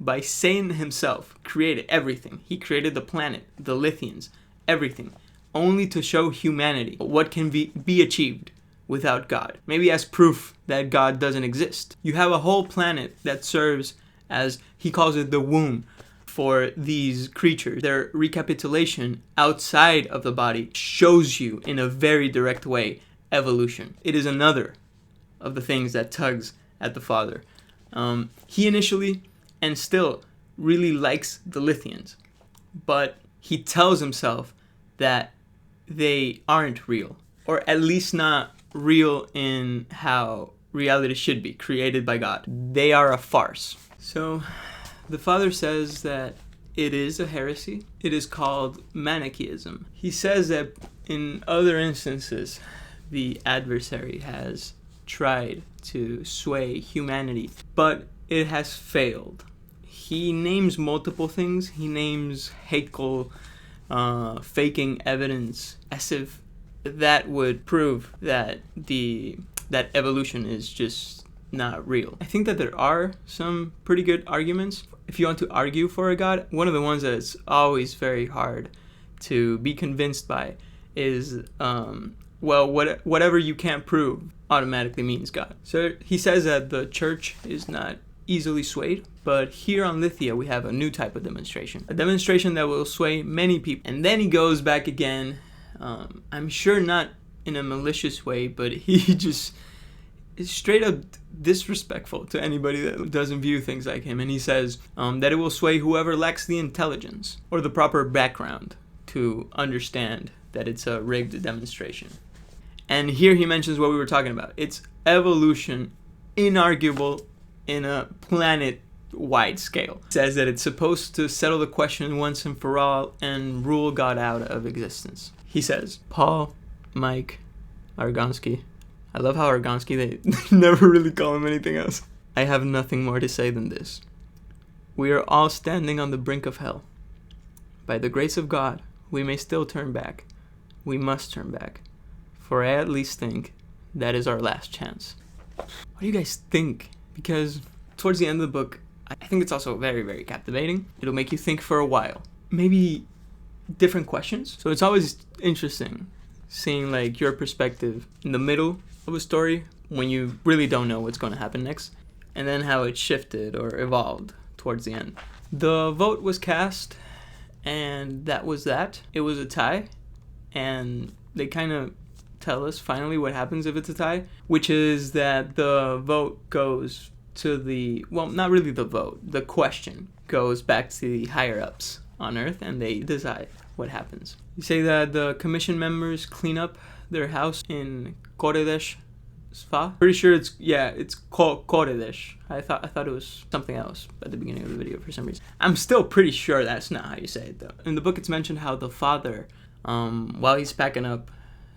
by Satan himself. Created everything. He created the planet, the Lithians, everything, only to show humanity what can be achieved without God. Maybe as proof that God doesn't exist. You have a whole planet that serves as, he calls it the womb, for these creatures. Their recapitulation outside of the body shows you in a very direct way evolution. It is another of the things that tugs at the Father. He initially and still really likes the Lithians, but he tells himself that they aren't real, or at least not real in how reality should be, created by God. They are a farce. So the Father says that it is a heresy. It is called Manichaeism. He says that in other instances, the adversary has tried to sway humanity, but it has failed. He names multiple things. He names hateful, faking evidence, as if that would prove that that evolution is just not real. I think that there are some pretty good arguments. If you want to argue for a God, one of the ones that's always very hard to be convinced by is, whatever you can't prove automatically means God. So he says that the church is not easily swayed, but here on Lithia we have a new type of demonstration. A demonstration that will sway many people. And then he goes back again, I'm sure not in a malicious way, but he just is straight up disrespectful to anybody that doesn't view things like him. And he says that it will sway whoever lacks the intelligence or the proper background to understand that it's a rigged demonstration. And here he mentions what we were talking about. It's evolution, inarguable in a planet-wide scale. It says that it's supposed to settle the question once and for all and rule God out of existence. He says, Paul, Mike, Argonsky. I love how Argonsky, they never really call him anything else. I have nothing more to say than this. We are all standing on the brink of hell. By the grace of God, we may still turn back. We must turn back. For I at least think that is our last chance. What do you guys think? Because towards the end of the book, I think it's also very, very captivating. It'll make you think for a while. Maybe different questions. So it's always interesting seeing like your perspective in the middle of a story when you really don't know what's going to happen next, and then how it shifted or evolved towards the end. The vote was cast, and that was that. It was a tie, and they kind of tell us finally what happens if it's a tie, which is that the vote goes to not really the vote, the question goes back to the higher ups on Earth, and they decide what happens. You say that the commission members clean up their house in Koredesh Sfa. Pretty sure it's Koredesh. I thought it was something else at the beginning of the video for some reason. I'm still pretty sure that's not how you say it though. In the book it's mentioned how the Father, while he's packing up,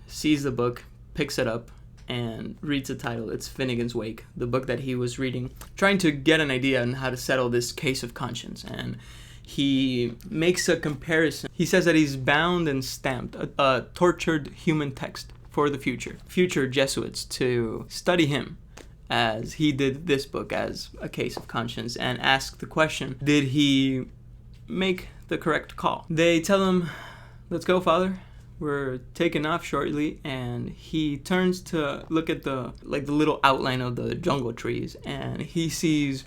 sees the book, picks it up, and reads the title. It's Finnegan's Wake, the book that he was reading, trying to get an idea on how to settle this case of conscience. And he makes a comparison. He says that he's bound and stamped a tortured human text for the future Jesuits to study him as he did this book as a case of conscience and ask the question, did he make the correct call? They tell him, let's go, Father. We're taking off shortly, and he turns to look at the little outline of the jungle trees, and he sees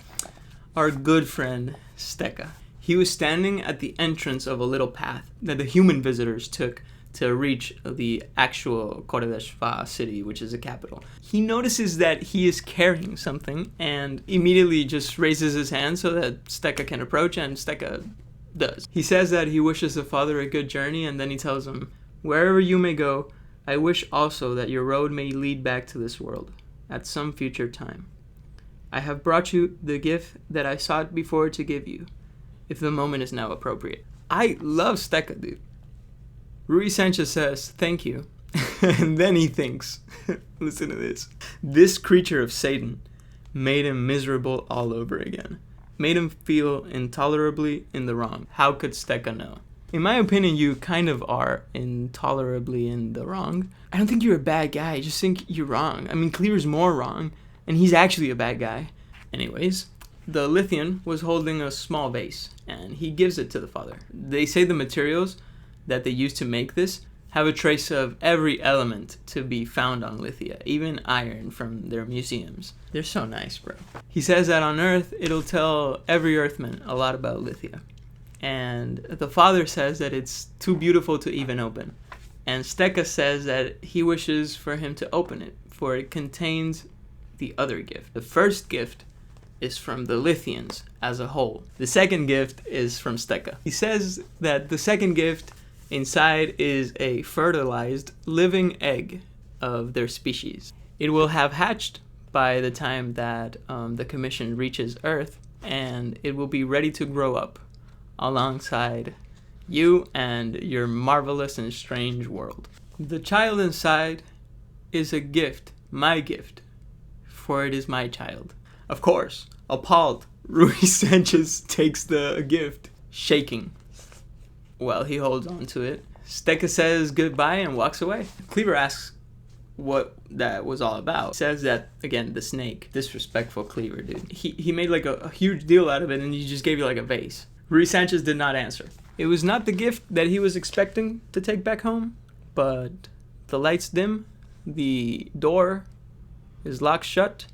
our good friend Steka. He was standing at the entrance of a little path that the human visitors took to reach the actual Koredeshva city, which is the capital. He notices that he is carrying something and immediately just raises his hand so that Steka can approach, and Steka does. He says that he wishes the Father a good journey, and then he tells him, wherever you may go, I wish also that your road may lead back to this world at some future time. I have brought you the gift that I sought before to give you, if the moment is now appropriate. I love Steka, dude. Rui Sanchez says, thank you. And then he thinks, listen to this. This creature of Satan made him miserable all over again. Made him feel intolerably in the wrong. How could Steka know? In my opinion, you kind of are intolerably in the wrong. I don't think you're a bad guy. I just think you're wrong. I mean, Clear's more wrong, and he's actually a bad guy. Anyways, the Lithian was holding a small vase, and he gives it to the Father. They say the materials that they used to make this have a trace of every element to be found on Lithia, even iron from their museums. They're so nice, bro. He says that on Earth, it'll tell every Earthman a lot about Lithia. And the father says that it's too beautiful to even open. And Stecca says that he wishes for him to open it, for it contains the other gift. The first gift is from the Lithians as a whole. The second gift is from Stecca. He says that the second gift inside is a fertilized living egg of their species. It will have hatched by the time that the commission reaches Earth, and it will be ready to grow up alongside you and your marvelous and strange world. The child inside is a gift, my gift, for it is my child. Of course, appalled, Rui Sanchez takes the gift, shaking. Well, he holds on to it. Stecca says goodbye and walks away. Cleaver asks what that was all about. Says that, again, the snake. Disrespectful Cleaver, dude. He made like a huge deal out of it, and he just gave you like a vase. Rui Sanchez did not answer. It was not the gift that he was expecting to take back home, but the lights dim, the door is locked shut,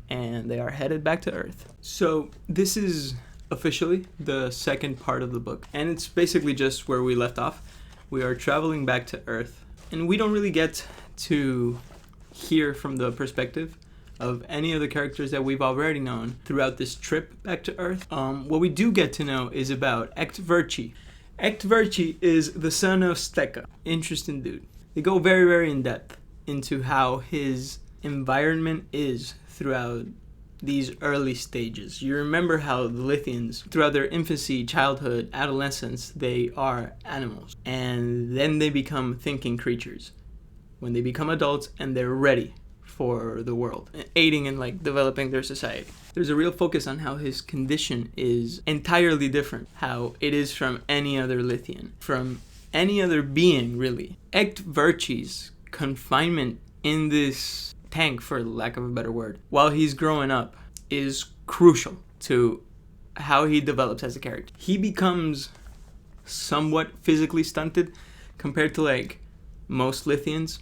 and they are headed back to Earth. So this is officially the second part of the book, and it's basically just where we left off. We are traveling back to Earth, and we don't really get to hear from the perspective of any of the characters that we've already known throughout this trip back to Earth. What we do get to know is about Echtverchi. Echtverchi is the son of Stecca. Interesting dude. They go very, very in depth into how his environment is throughout these early stages. You remember how the Lithians, throughout their infancy, childhood, adolescence, they are animals. And then they become thinking creatures when they become adults and they're ready for the world, aiding in like developing their society. There's a real focus on how his condition is entirely different, how it is from any other Lithian, from any other being really. Echtverchi's confinement in this tank, for lack of a better word, while he's growing up is crucial to how he develops as a character. He becomes somewhat physically stunted compared to like most Lithians.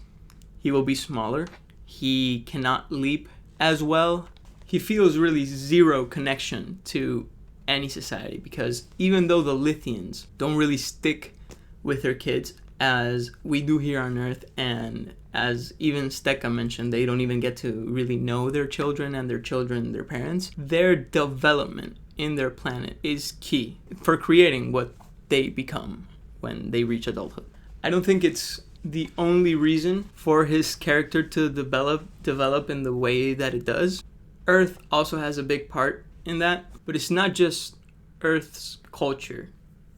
He will be smaller. He cannot leap as well. He feels really zero connection to any society, because even though the Lithians don't really stick with their kids as we do here on Earth, and as even Stecca mentioned, they don't even get to really know their children and their children their parents. Their development in their planet is key for creating what they become when they reach adulthood. I don't think it's the only reason for his character to develop in the way that it does. Earth also has a big part in that, but it's not just Earth's culture.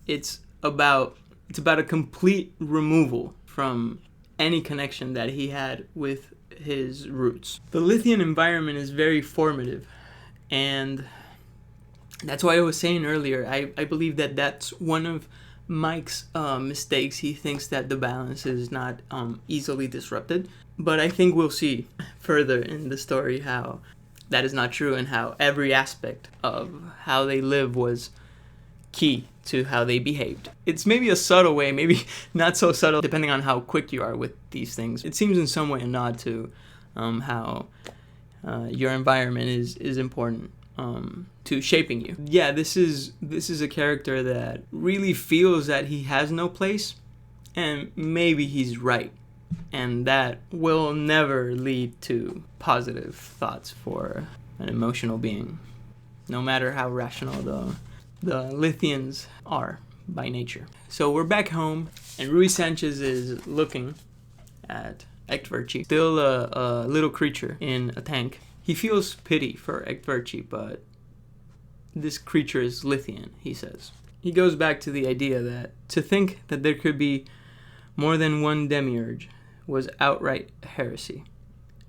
It's about a complete removal from any connection that he had with his roots. The Lithian environment is very formative, and that's why I was saying earlier, I believe that that's one of Mike's mistakes. He thinks that the balance is not easily disrupted, but I think we'll see further in the story how that is not true, and how every aspect of how they live was key to how they behaved. It's maybe a subtle way, maybe not so subtle, depending on how quick you are with these things. It seems in some way a nod to how your environment is important to shaping you. Yeah, this is a character that really feels that he has no place, and maybe he's right, and that will never lead to positive thoughts for an emotional being, no matter how rational the Lithians are by nature. So we're back home, and Rui Sanchez is looking at Echtverchi, still a little creature in a tank. He feels pity for Echtverchi, but this creature is Lithian, he says. He goes back to the idea that to think that there could be more than one demiurge was outright heresy,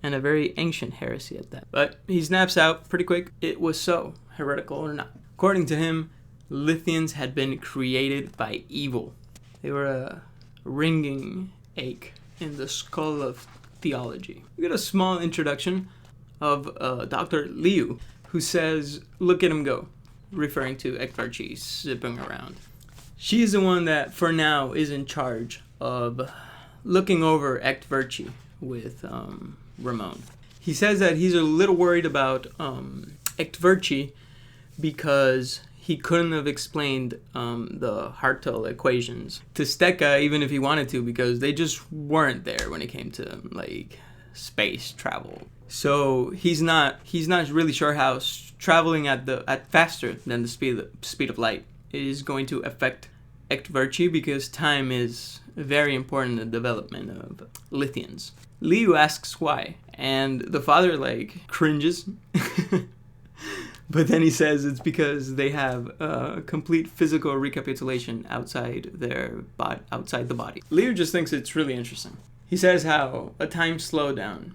and a very ancient heresy at that. But he snaps out pretty quick, it was so, heretical or not. According to him, Lithians had been created by evil. They were a ringing ache in the skull of theology. We get a small introduction of Dr. Liu, who says, "Look at him go," referring to Echtverchi zipping around. She's the one that, for now, is in charge of looking over Echtverchi with Ramon. He says that he's a little worried about Echtverchi because he couldn't have explained the Hartel equations to Stecca, even if he wanted to, because they just weren't there when it came to like space travel. So he's not really sure how traveling at faster than the speed of light is going to affect Echtverchi, because time is very important in the development of Lithians. Liu asks why, and the father like cringes. But then he says it's because they have a complete physical recapitulation outside the body. Liu just thinks it's really interesting. He says how a time slowdown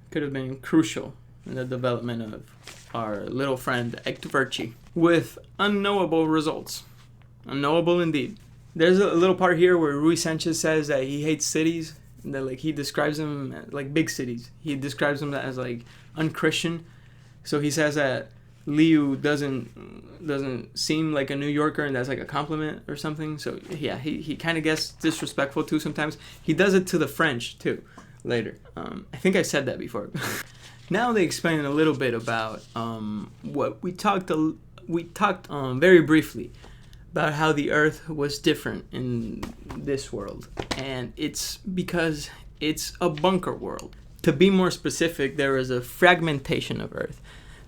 could have been crucial in the development of our little friend Echtverchi, with unknowable results. Unknowable indeed. There's a little part here where Rui Sanchez says that he hates cities, and that like he describes them as, like, big cities. He describes them as like unchristian. So he says that Liu doesn't seem like a New Yorker, and that's like a compliment or something. So yeah, he kind of gets disrespectful too sometimes. He does it to the French too later. I think I said that before. Now they explain a little bit about what we talked very briefly about how the Earth was different in this world, and it's because it's a bunker world. To be more specific, there is a fragmentation of Earth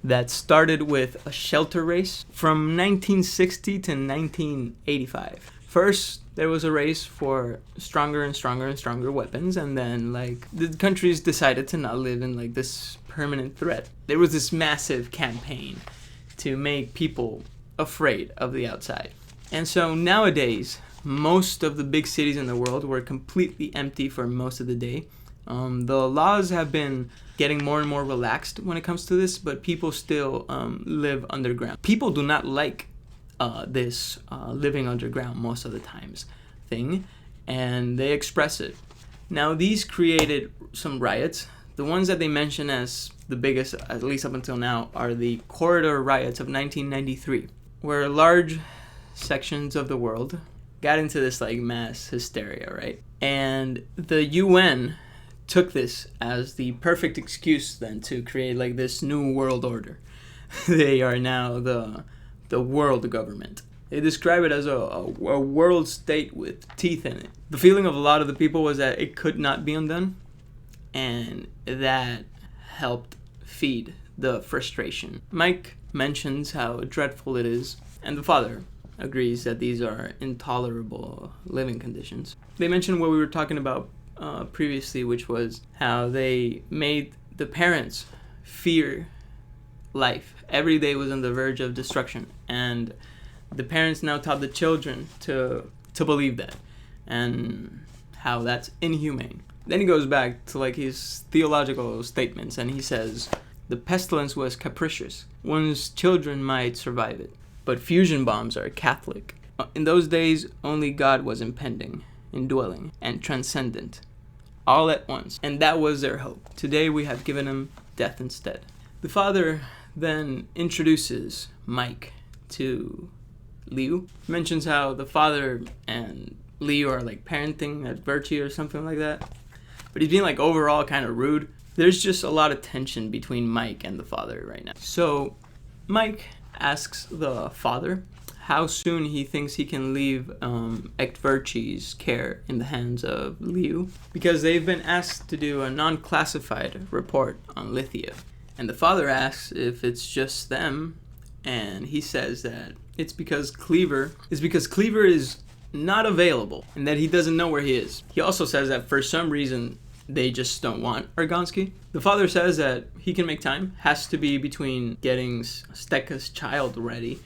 that started with a shelter race from 1960 to 1985. First, there was a race for stronger and stronger and stronger weapons, and then like the countries decided to not live in like this permanent threat. There was this massive campaign to make people afraid of the outside. And so nowadays, most of the big cities in the world were completely empty for most of the day. The laws have been getting more and more relaxed when it comes to this, but people still live underground. People do not like this living underground most of the times thing, and they express it. Now, these created some riots. The ones that they mention as the biggest, at least up until now, are the corridor riots of 1993, where large sections of the world got into this like mass hysteria, right? And the UN took this as the perfect excuse then to create like this new world order. They are now the world government. They describe it as a world state with teeth in it. The feeling of a lot of the people was that it could not be undone, and that helped feed the frustration. Mike mentions how dreadful it is, and the father agrees that these are intolerable living conditions. They mention what we were talking about previously, which was how they made the parents fear life. Every day was on the verge of destruction, and the parents now taught the children to believe that, and how that's inhumane. Then he goes back to like his theological statements, and he says the pestilence was capricious. One's children might survive it, but fusion bombs are Catholic. In those days, only God was impending, indwelling, and transcendent, all at once, and that was their hope. Today we have given him death instead. The father then introduces Mike to Liu, mentions how the father and Liu are like parenting at Verchi or something like that, but he's being like overall kind of rude. There's just a lot of tension between Mike and the father right now. So Mike asks the father how soon he thinks he can leave Echtverchi's care in the hands of Liu, because they've been asked to do a non-classified report on Lithia. And the father asks if it's just them, and he says that it's because Cleaver is not available, and that he doesn't know where he is. He also says that for some reason they just don't want Argonsky. The father says that he can make time, has to be between getting Stecca's child ready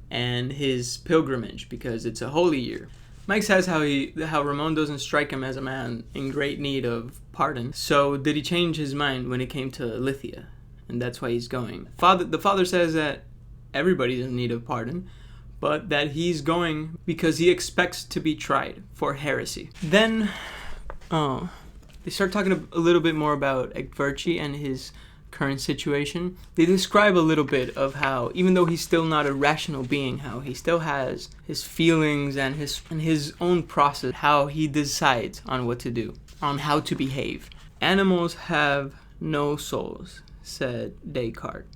and his pilgrimage, because it's a holy year. Mike says how Ramon doesn't strike him as a man in great need of pardon. So did he change his mind when it came to Lithia? And that's why he's going. The father says that everybody's in need of pardon, but that he's going because he expects to be tried for heresy. Then they start talking a little bit more about Echtverchi and his current situation. They describe a little bit of how, even though he's still not a rational being, how he still has his feelings and his own process, how he decides on what to do, on how to behave. Animals have no souls, said Descartes,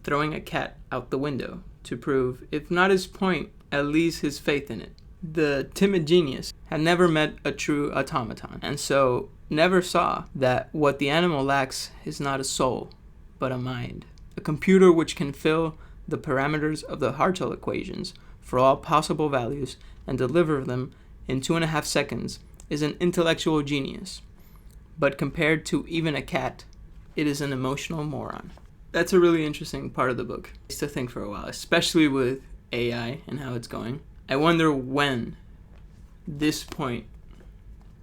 throwing a cat out the window to prove, if not his point, at least his faith in it. The timid genius had never met a true automaton, and so never saw that what the animal lacks is not a soul, but a mind. A computer which can fill the parameters of the Hartel equations for all possible values and deliver them in 2.5 seconds is an intellectual genius. But compared to even a cat, it is an emotional moron. That's a really interesting part of the book to think for a while, especially with AI and how it's going. I wonder when this point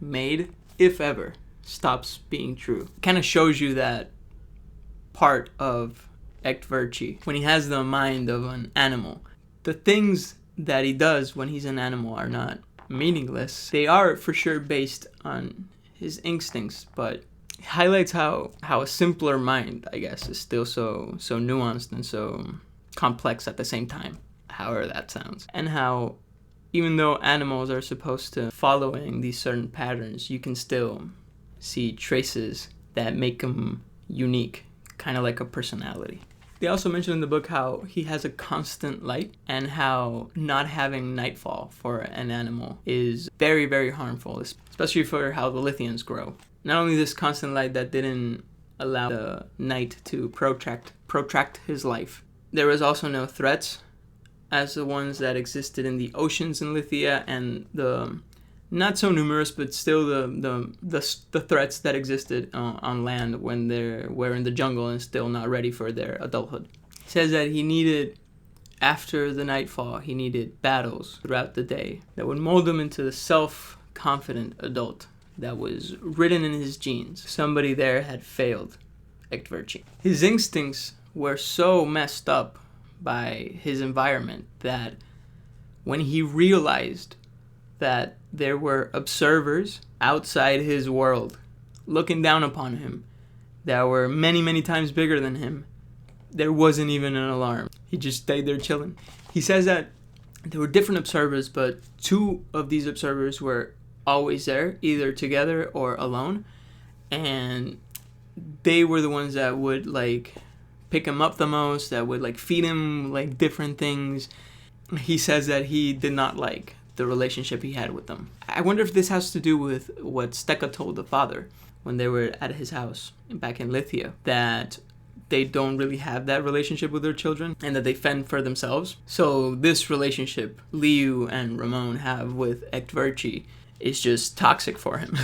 made, if ever, stops being true. It kind of shows you that part of Echtverchi, when he has the mind of an animal. The things that he does when he's an animal are not meaningless. They are for sure based on his instincts, but it highlights how a simpler mind, I guess, is still so nuanced and so complex at the same time, however that sounds. And how even though animals are supposed to following these certain patterns, you can still see traces that make them unique, kind of like a personality. They also mention in the book how he has a constant light and how not having nightfall for an animal is very, very harmful, especially for how the Lithians grow. Not only this constant light that didn't allow the night to protract his life. There was also no threats as the ones that existed in the oceans in Lithia, and the not so numerous, but still the threats that existed on land when they were in the jungle and still not ready for their adulthood. He says that he needed, after the nightfall, he needed battles throughout the day that would mold him into the self-confident adult that was written in his genes. Somebody there had failed Echtverchi. His instincts were so messed up by his environment that when he realized that there were observers outside his world looking down upon him that were many, many times bigger than him, there wasn't even an alarm. He just stayed there chilling. He says that there were different observers, but 2 of these observers were always there, either together or alone, and they were the ones that would pick him up the most, that would feed him different things. He says that he did not like the relationship he had with them. I wonder if this has to do with what Steka told the father when they were at his house back in Lithia, that they don't really have that relationship with their children and that they fend for themselves. So this relationship Liu and Ramon have with Echtverchi is just toxic for him.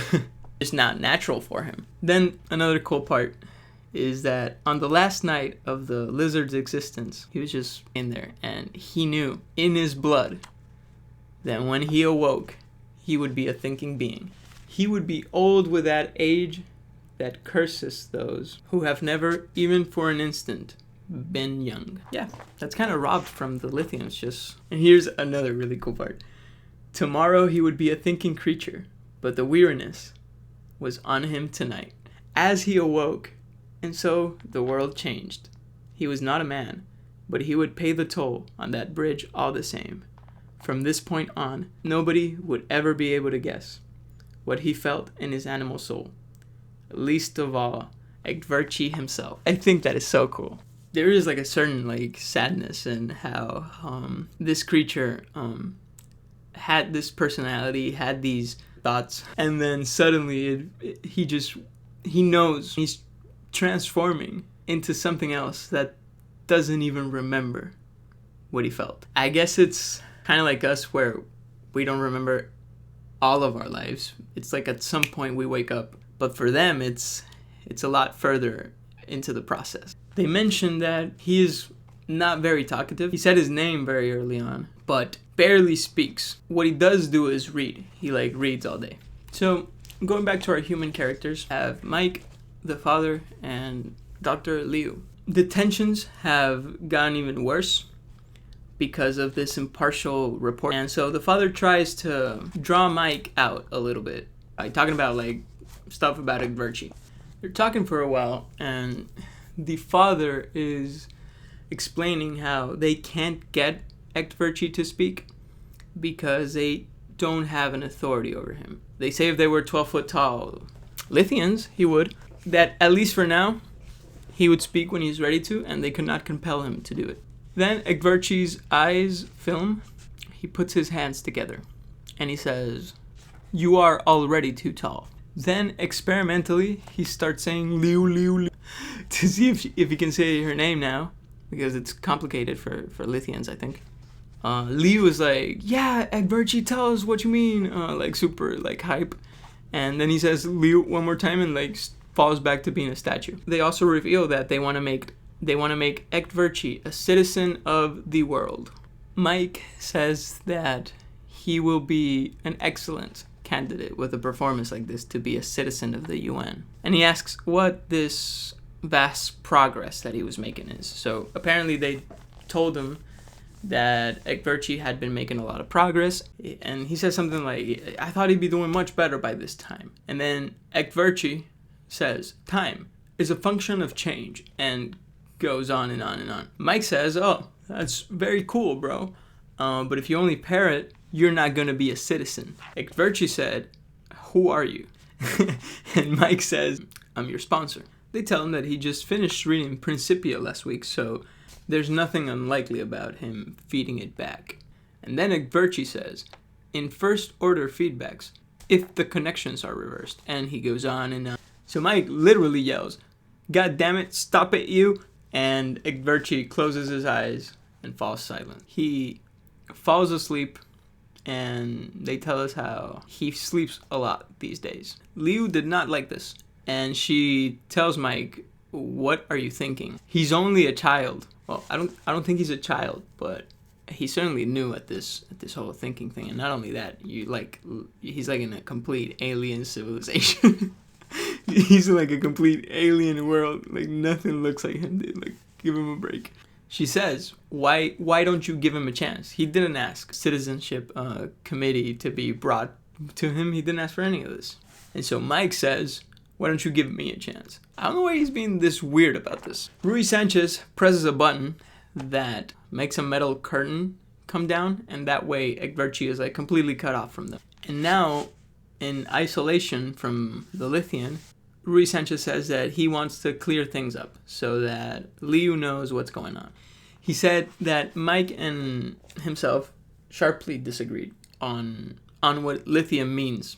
It's not natural for him. Then another cool part is that on the last night of the lizard's existence, he was just in there, and he knew in his blood that when he awoke, he would be a thinking being. He would be old with that age that curses those who have never, even for an instant, been young. Yeah, that's kind of robbed from the Lithians just. And here's another really cool part. Tomorrow he would be a thinking creature, but the weariness was on him tonight. As he awoke, and so the world changed. He was not a man, but he would pay the toll on that bridge all the same. From this point on, nobody would ever be able to guess what he felt in his animal soul. Least of all, Echtverchi himself. I think that is so cool. There is a certain sadness in how this creature had this personality, had these thoughts, and then suddenly he knows he's transforming into something else that doesn't even remember what he felt. I guess it's kind of like us, where we don't remember all of our lives. It's at some point we wake up, but for them it's a lot further into the process. They mentioned that he is not very talkative. He said his name very early on, but barely speaks. What he does do is read. He reads all day. So going back to our human characters, have Mike, the father, and Dr. Liu. The tensions have gotten even worse because of this impartial report. And so the father tries to draw Mike out a little bit by talking about stuff about Echtverchi. They're talking for a while, and the father is explaining how they can't get Echtverchi to speak because they don't have an authority over him. They say if they were 12 foot tall Lithians, he would. That at least for now, he would speak when he's ready to, and they could not compel him to do it. Then Ekverchi's eyes film. He puts his hands together and he says, "You are already too tall." Then experimentally, he starts saying Liu, Liu, Liu to see if he can say her name now, because it's complicated for Lithians, I think. Liu is like, "Yeah, Ekverchi, tell us what you mean," like super like hype. And then he says Liu one more time and like falls back to being a statue. They also reveal that they want to make Ekverchi a citizen of the world. Mike says that he will be an excellent candidate with a performance like this to be a citizen of the UN. And he asks what this vast progress that he was making is. So apparently they told him that Ekverchi had been making a lot of progress, and he says something like, "I thought he'd be doing much better by this time." And then Ekverchi says, "Time is a function of change," and goes on and on and on. Mike says, "Oh, that's very cool, bro. But if you only parrot, you're not going to be a citizen." Ekverchi said, "Who are you?" And Mike says, "I'm your sponsor." They tell him that he just finished reading Principia last week, so there's nothing unlikely about him feeding it back. And then Ekverchi says, "In first order feedbacks, if the connections are reversed." And he goes on and on. So Mike literally yells, "God damn it, stop it, you!" And Ekverchi closes his eyes and falls silent. He falls asleep, and they tell us how he sleeps a lot these days. Liu did not like this, and she tells Mike, "What are you thinking? He's only a child." Well, I don't think he's a child, but he certainly knew at this whole thinking thing. And not only that, he's like in a complete alien civilization. He's like a complete alien world. Like nothing looks like him, dude. Like give him a break. She says, why don't you give him a chance? He didn't ask citizenship committee to be brought to him. He didn't ask for any of this. And so Mike says, "Why don't you give me a chance?" I don't know why he's being this weird about this. Rui Sanchez presses a button that makes a metal curtain come down, and that way Ekverchi is like completely cut off from them. And now, in isolation from the Lithian, Rui Sanchez says that he wants to clear things up so that Liu knows what's going on. He said that Mike and himself sharply disagreed on what lithium means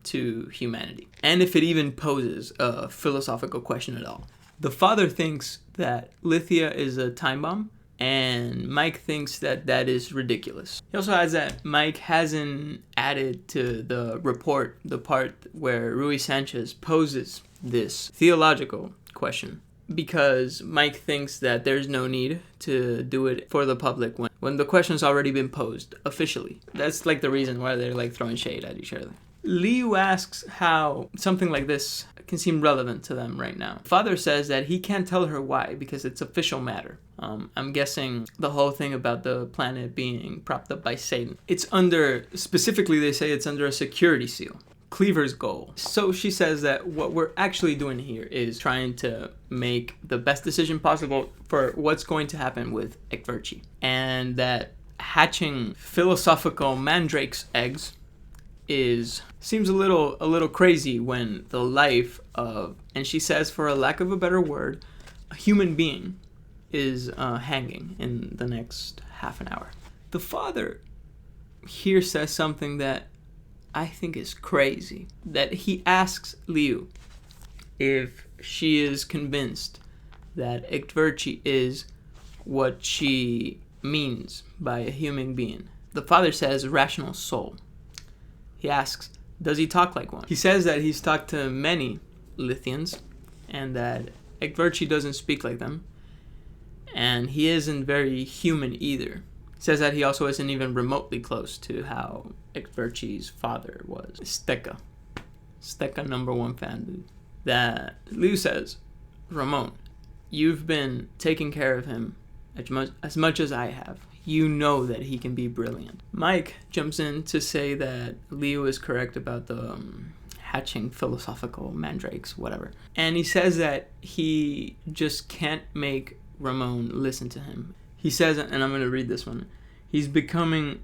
to humanity, and if it even poses a philosophical question at all. The father thinks that Lithia is a time bomb, and Mike thinks that that is ridiculous. He also adds that Mike hasn't added to the report the part where Rui Sanchez poses this theological question, because Mike thinks that there's no need to do it for the public when the question's already been posed officially. That's like the reason why they're like throwing shade at each other. Liu asks how something like this can seem relevant to them right now. Father says that he can't tell her why because it's official matter. I'm guessing the whole thing about the planet being propped up by Satan. It's under, specifically they say it's under a security seal. Cleaver's goal. So she says that what we're actually doing here is trying to make the best decision possible for what's going to happen with Ekverchi. And that hatching philosophical mandrake's eggs seems a little crazy when the life of, and she says for a lack of a better word, a human being is hanging in the next half an hour. The father here says something that I think is crazy, that he asks Liu if she is convinced that Ekverchi is what she means by a human being. The father says rational soul. He asks, does he talk like one? He says that he's talked to many Lithians and that Ekverchi doesn't speak like them, and he isn't very human either. He says that he also isn't even remotely close to how Ekverchi's father was. Steka #1 fan, dude. That Liu says, Ramon, you've been taking care of him as much as I have. You know that he can be brilliant. Mike jumps in to say that Liu is correct about the hatching philosophical mandrakes, whatever. And he says that he just can't make Ramon listen to him. He says, and I'm going to read this one, he's becoming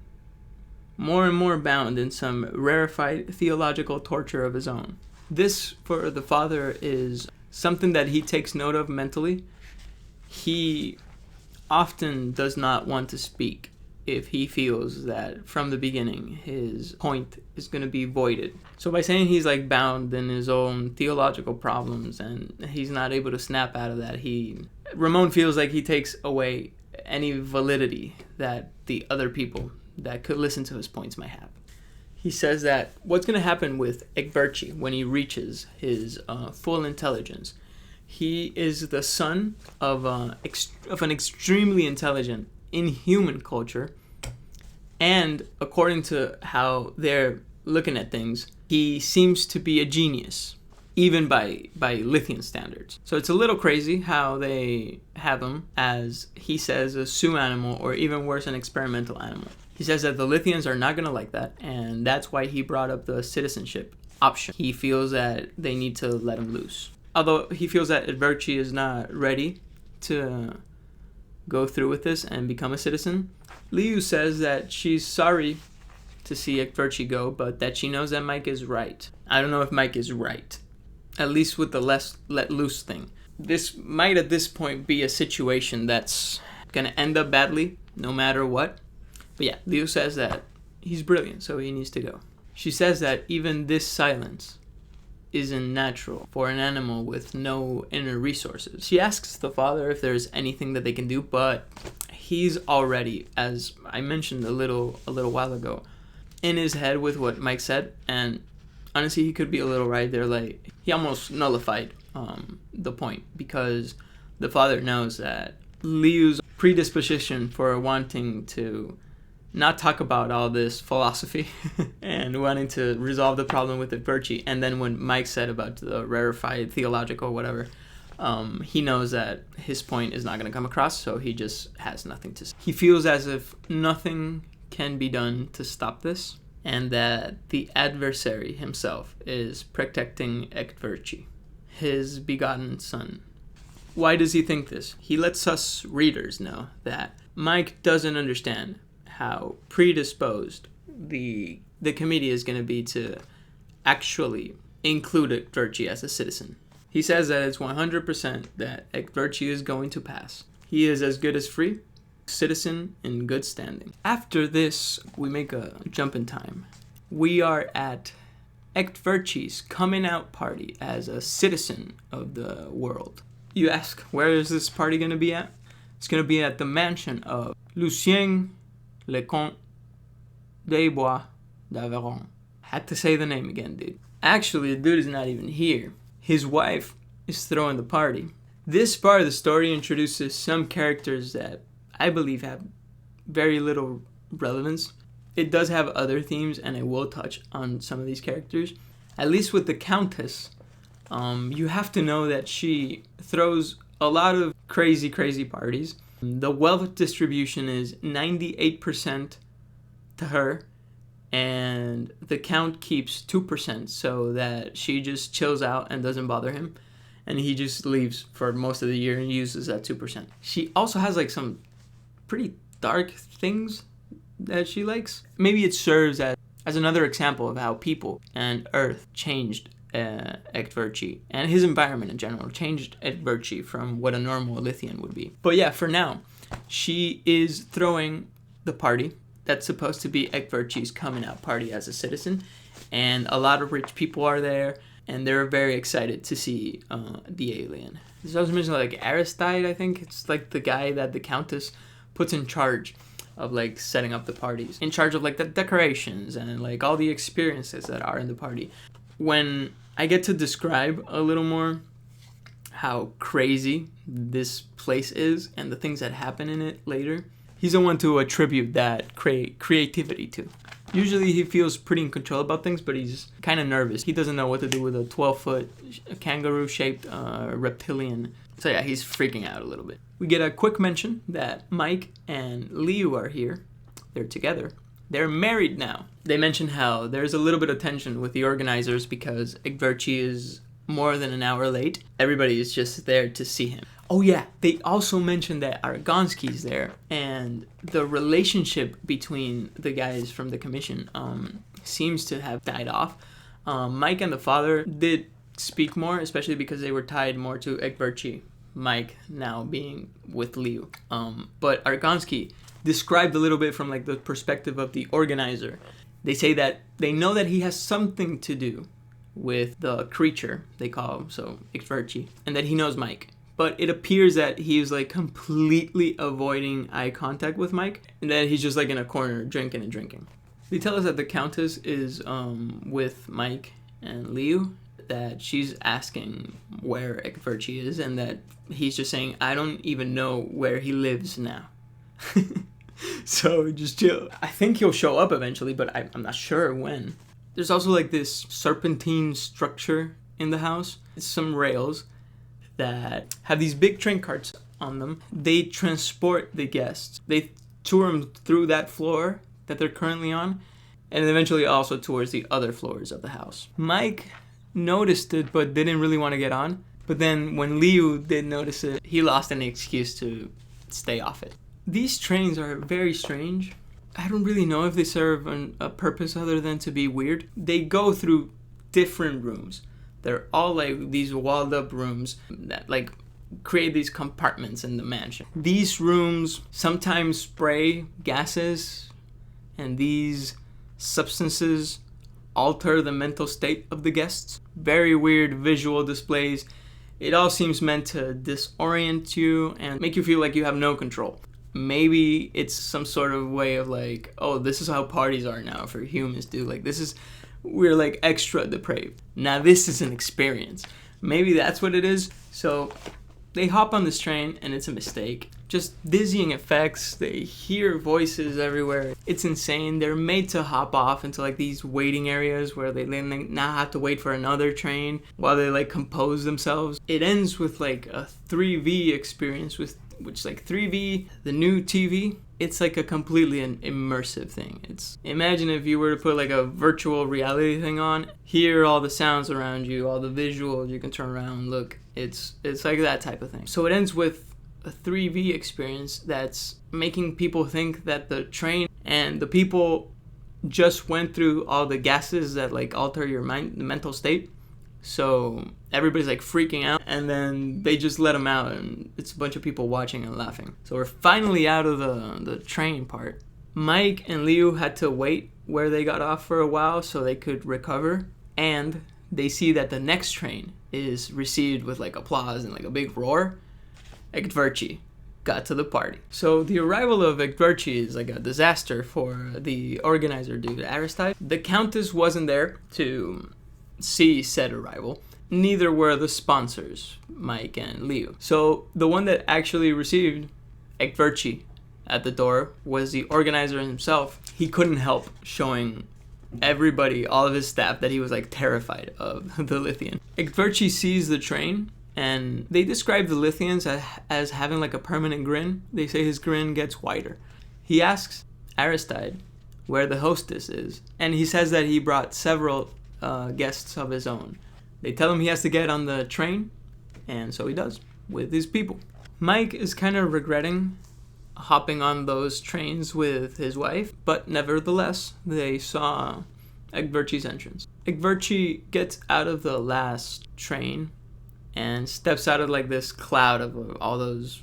more and more bound in some rarefied theological torture of his own. This, for the father, is something that he takes note of mentally. He often does not want to speak if he feels that from the beginning his point is going to be voided. So by saying he's like bound in his own theological problems and he's not able to snap out of that, Ramon feels like he takes away any validity that the other people that could listen to his points might have. He says that what's going to happen with Ekverci when he reaches his full intelligence, he is the son of an extremely intelligent inhuman culture, and according to how they're looking at things, he seems to be a genius, even by Lithian standards. So it's a little crazy how they have him as, he says, a zoo animal, or even worse, an experimental animal. He says that the Lithians are not going to like that, and that's why he brought up the citizenship option. He feels that they need to let him loose. Although he feels that Ekverci is not ready to go through with this and become a citizen, Liu says that she's sorry to see Ekverci go, but that she knows that Mike is right. I don't know if Mike is right, at least with the less let loose thing. This might at this point be a situation that's going to end up badly no matter what. But yeah, Liu says that he's brilliant, so he needs to go. She says that even this silence isn't natural for an animal with no inner resources. She asks the father if there's anything that they can do, but he's already, as I mentioned a little while ago, in his head with what Mike said, and honestly, he could be a little right there. Like, he almost nullified the point, because the father knows that Liu's predisposition for wanting to not talk about all this philosophy and wanting to resolve the problem with Ekverci, and then when Mike said about the rarefied theological whatever, he knows that his point is not going to come across, so he just has nothing to say. He feels as if nothing can be done to stop this, and that the adversary himself is protecting Ekverci, his begotten son. Why does he think this? He lets us readers know that Mike doesn't understand how predisposed the committee is going to be to actually include Ekverci as a citizen. He says that it's 100% that Ekverci is going to pass. He is as good as free, citizen in good standing. After this, we make a jump in time. We are at Ekverci's coming out party as a citizen of the world. You ask, where is this party going to be at? It's going to be at the mansion of Lucien Le Comte des Bois d'Aveyron. Had to say the name again, dude. Actually, the dude is not even here. His wife is throwing the party. This part of the story introduces some characters that I believe have very little relevance. It does have other themes, and I will touch on some of these characters. At least with the Countess, you have to know that she throws a lot of crazy parties. The wealth distribution is 98% to her, and the Count keeps 2%, so that she just chills out and doesn't bother him, and he just leaves for most of the year and uses that 2%. She also has like some pretty dark things that she likes. Maybe it serves as another example of how people and Earth changed Ekverci, and his environment in general changed Ekverci from what a normal Lithian would be. But yeah, for now, she is throwing the party that's supposed to be Ekverci's coming out party as a citizen, and a lot of rich people are there, and they're very excited to see the alien. There's also mentioned like Aristide, I think. It's like the guy that the Countess puts in charge of like setting up the parties, in charge of like the decorations and like all the experiences that are in the party. When I get to describe a little more how crazy this place is and the things that happen in it later, he's the one to attribute that creativity to. Usually he feels pretty in control about things, but he's kind of nervous. He doesn't know what to do with a 12-foot kangaroo-shaped reptilian. So yeah, he's freaking out a little bit. We get a quick mention that Mike and Liu are here. They're together. They're married now. They mention how there's a little bit of tension with the organizers because Ekverci is more than an hour late. Everybody is just there to see him. Oh yeah, they also mentioned that Argonsky's there, and the relationship between the guys from the commission seems to have died off. Mike and the father did speak more, especially because they were tied more to Ekverci Mike now being with Liu. But Argonsky described a little bit from like the perspective of the organizer. They say that they know that he has something to do with the creature they call him, so Ichtverchi, and that he knows Mike. But it appears that he's like completely avoiding eye contact with Mike, and that he's just like in a corner drinking and drinking. They tell us that the Countess is with Mike and Liu, that she's asking where Ichtverchi is, and that he's just saying, I don't even know where he lives now. So just chill. I think he'll show up eventually, but I'm not sure when. There's also like this serpentine structure in the house. It's some rails that have these big train carts on them. They transport the guests. They tour them through that floor that they're currently on, and eventually also towards the other floors of the house. Mike noticed it but didn't really want to get on. But then when Liu did notice it, he lost any excuse to stay off it. These trains are very strange. I don't really know if they serve a purpose other than to be weird. They go through different rooms. They're all like these walled up rooms that like create these compartments in the mansion. These rooms sometimes spray gases, and these substances alter the mental state of the guests. Very weird visual displays. It all seems meant to disorient you and make you feel like you have no control. Maybe it's some sort of way of like, oh, this is how parties are now for humans, dude. Like, we're like extra depraved. Now this is an experience. Maybe that's what it is. So they hop on this train and it's a mistake. Just dizzying effects. They hear voices everywhere. It's insane. They're made to hop off into like these waiting areas where they now have to wait for another train while they like compose themselves. It ends with like a 3V experience, which like 3V, the new TV. It's like a completely immersive thing. Imagine if you were to put like a virtual reality thing on, hear all the sounds around you, all the visuals, you can turn around and look. It's like that type of thing. So it ends with a 3V experience that's making people think that the train and the people just went through all the gases that like alter your mind, the mental state. So everybody's like freaking out, and then they just let them out, and it's a bunch of people watching and laughing. So we're finally out of the train part. Mike and Liu had to wait where they got off for a while so they could recover, and they see that the next train is received with like applause and like a big roar. Ichtverchi got to the party. So the arrival of Ichtverchi is like a disaster for the organizer dude, Aristide. The Countess wasn't there to see said arrival. Neither were the sponsors, Mike and Liu. So the one that actually received Ichtverchi at the door was the organizer himself. He couldn't help showing everybody, all of his staff, that he was like terrified of the Lithian. Ichtverchi sees the train, and they describe the Lithians as having like a permanent grin. They say his grin gets wider. He asks Aristide where the hostess is, and he says that he brought several guests of his own. They tell him he has to get on the train, and so he does, with his people. Mike is kind of regretting hopping on those trains with his wife, but nevertheless, they saw Ichtverchi's entrance. Ichtverchi gets out of the last train and steps out of like this cloud of all those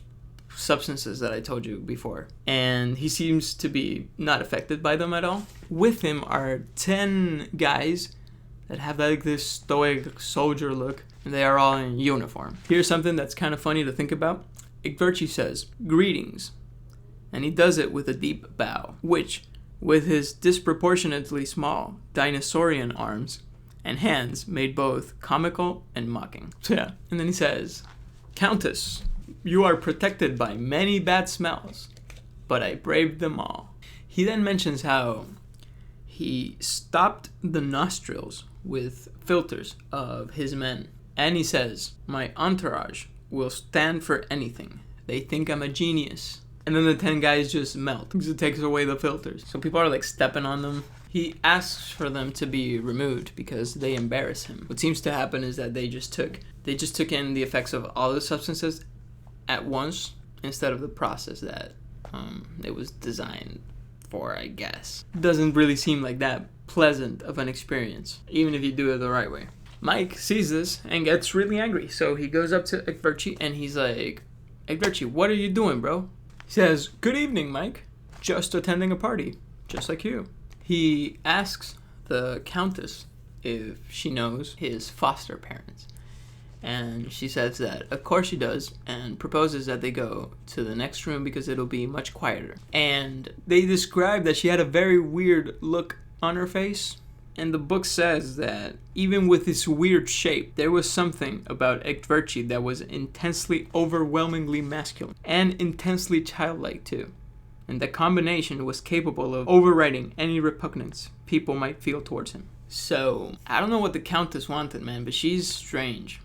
substances that I told you before. And he seems to be not affected by them at all. With him are 10 guys that have like this stoic soldier look, and they are all in uniform. Here's something that's kind of funny to think about. Ichtverchi says, "Greetings," and he does it with a deep bow, which, with his disproportionately small dinosaurian arms and hands, made both comical and mocking. So yeah, and then he says, "Countess, you are protected by many bad smells, but I braved them all." He then mentions how he stopped the nostrils with filters of his men. And he says, "My entourage will stand for anything. They think I'm a genius." And then the 10 guys just melt because it takes away the filters. So people are like stepping on them. He asks for them to be removed because they embarrass him. What seems to happen is that they just took in the effects of all the substances at once instead of the process that it was designed for, I guess. Doesn't really seem like that pleasant of an experience, even if you do it the right way. Mike sees this and gets really angry. So he goes up to Ekverchi and he's like, Ekverchi, what are you doing, bro? He says, good evening, Mike. Just attending a party, just like you. He asks the Countess if she knows his foster parents. And she says that, of course she does, and proposes that they go to the next room because it'll be much quieter. And they describe that she had a very weird look on her face. And the book says that even with this weird shape, there was something about Ekverchi that was intensely, overwhelmingly masculine and intensely childlike too. And the combination was capable of overriding any repugnance people might feel towards him. So, I don't know what the Countess wanted, man, but she's strange.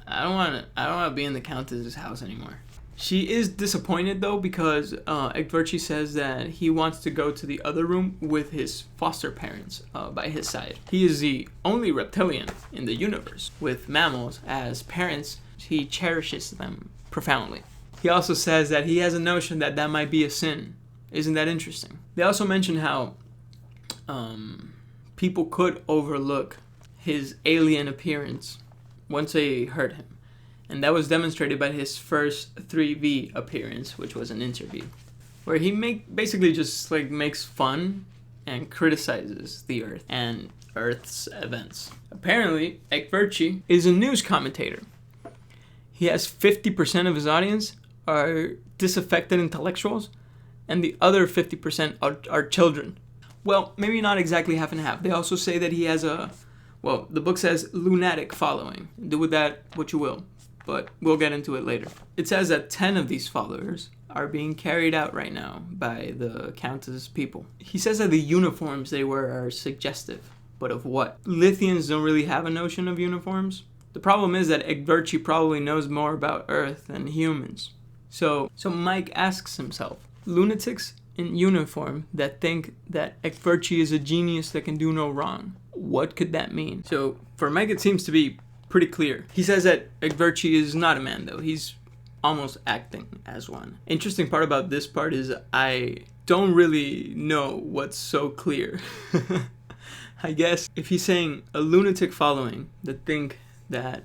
I don't want to be in the Countess's house anymore. She is disappointed though because Ekverchi says that he wants to go to the other room with his foster parents by his side. He is the only reptilian in the universe with mammals as parents. He cherishes them profoundly. He also says that he has a notion that that might be a sin. Isn't that interesting? They also mention how people could overlook his alien appearance once they heard him. And that was demonstrated by his first 3V appearance, which was an interview, where he basically just like makes fun and criticizes the Earth and Earth's events. Apparently, Ekverchi is a news commentator. He has 50% of his audience are disaffected intellectuals, and the other 50% are children. Well, maybe not exactly half and half. They also say that he has the book says lunatic following. Do with that what you will, but we'll get into it later. It says that 10 of these followers are being carried out right now by the Countess people. He says that the uniforms they wear are suggestive, but of what? Lithians don't really have a notion of uniforms. The problem is that Ekverchi probably knows more about Earth than humans. So Mike asks himself, lunatics in uniform that think that Ekverchi is a genius that can do no wrong. What could that mean? So for Mike it seems to be pretty clear. He says that Ekverchi is not a man though. He's almost acting as one. Interesting part about this part is I don't really know what's so clear. I guess if he's saying a lunatic following that think that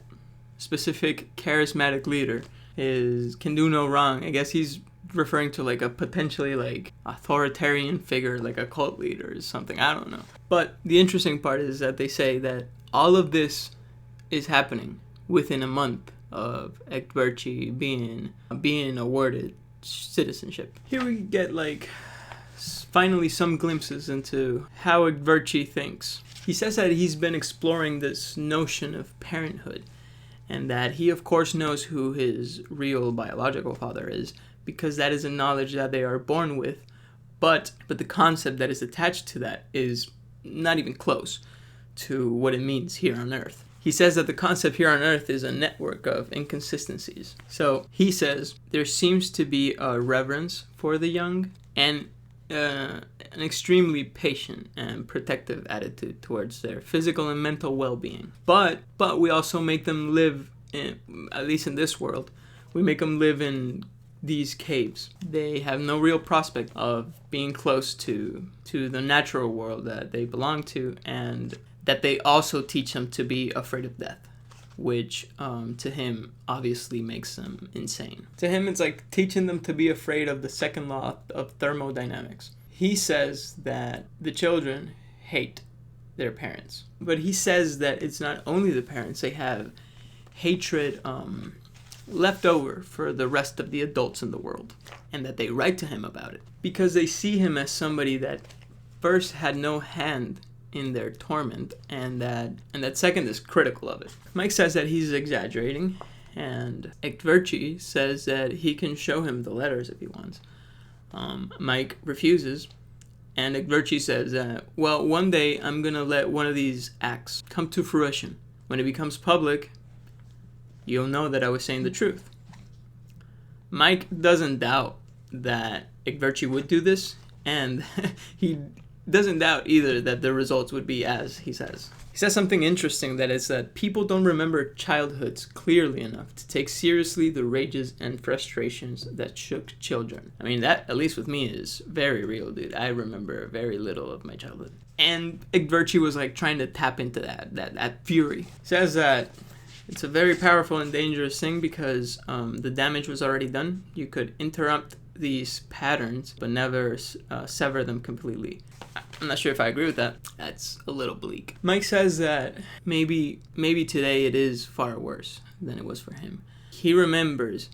specific charismatic leader can do no wrong, I guess he's referring to like a potentially like authoritarian figure, like a cult leader or something. I don't know. But the interesting part is that they say that all of this is happening within a month of Ekverchi being awarded citizenship. Here we get like finally some glimpses into how Ekverchi thinks. He says that he's been exploring this notion of parenthood, and that he of course knows who his real biological father is, because that is a knowledge that they are born with, but the concept that is attached to that is not even close to what it means here on Earth. He says that the concept here on Earth is a network of inconsistencies. So he says there seems to be a reverence for the young and an extremely patient and protective attitude towards their physical and mental well-being. But we also make them live, at least in this world, we make them live in these caves. They have no real prospect of being close to the natural world that they belong to, and that they also teach them to be afraid of death, which to him obviously makes them insane. To him, it's like teaching them to be afraid of the second law of thermodynamics. He says that the children hate their parents, but he says that it's not only the parents, they have hatred left over for the rest of the adults in the world, and that they write to him about it because they see him as somebody that first had no hand in their torment, and that second is critical of it. Mike says that he's exaggerating, and Ekverchi says that he can show him the letters if he wants. Mike refuses, and Ekverchi says that, well, one day I'm gonna let one of these acts come to fruition. When it becomes public, you'll know that I was saying the truth. Mike doesn't doubt that Ekverchi would do this, and he doesn't doubt either that the results would be as he says. He says something interesting, that is that people don't remember childhoods clearly enough to take seriously the rages and frustrations that shook children. I mean, that, at least with me, is very real, dude. I remember very little of my childhood. And Ekverchi was like trying to tap into that fury. He says that it's a very powerful and dangerous thing because the damage was already done. You could interrupt these patterns but never sever them completely. I'm not sure if I agree with that. That's a little bleak. Mike says that maybe today it is far worse than it was for him. He remembers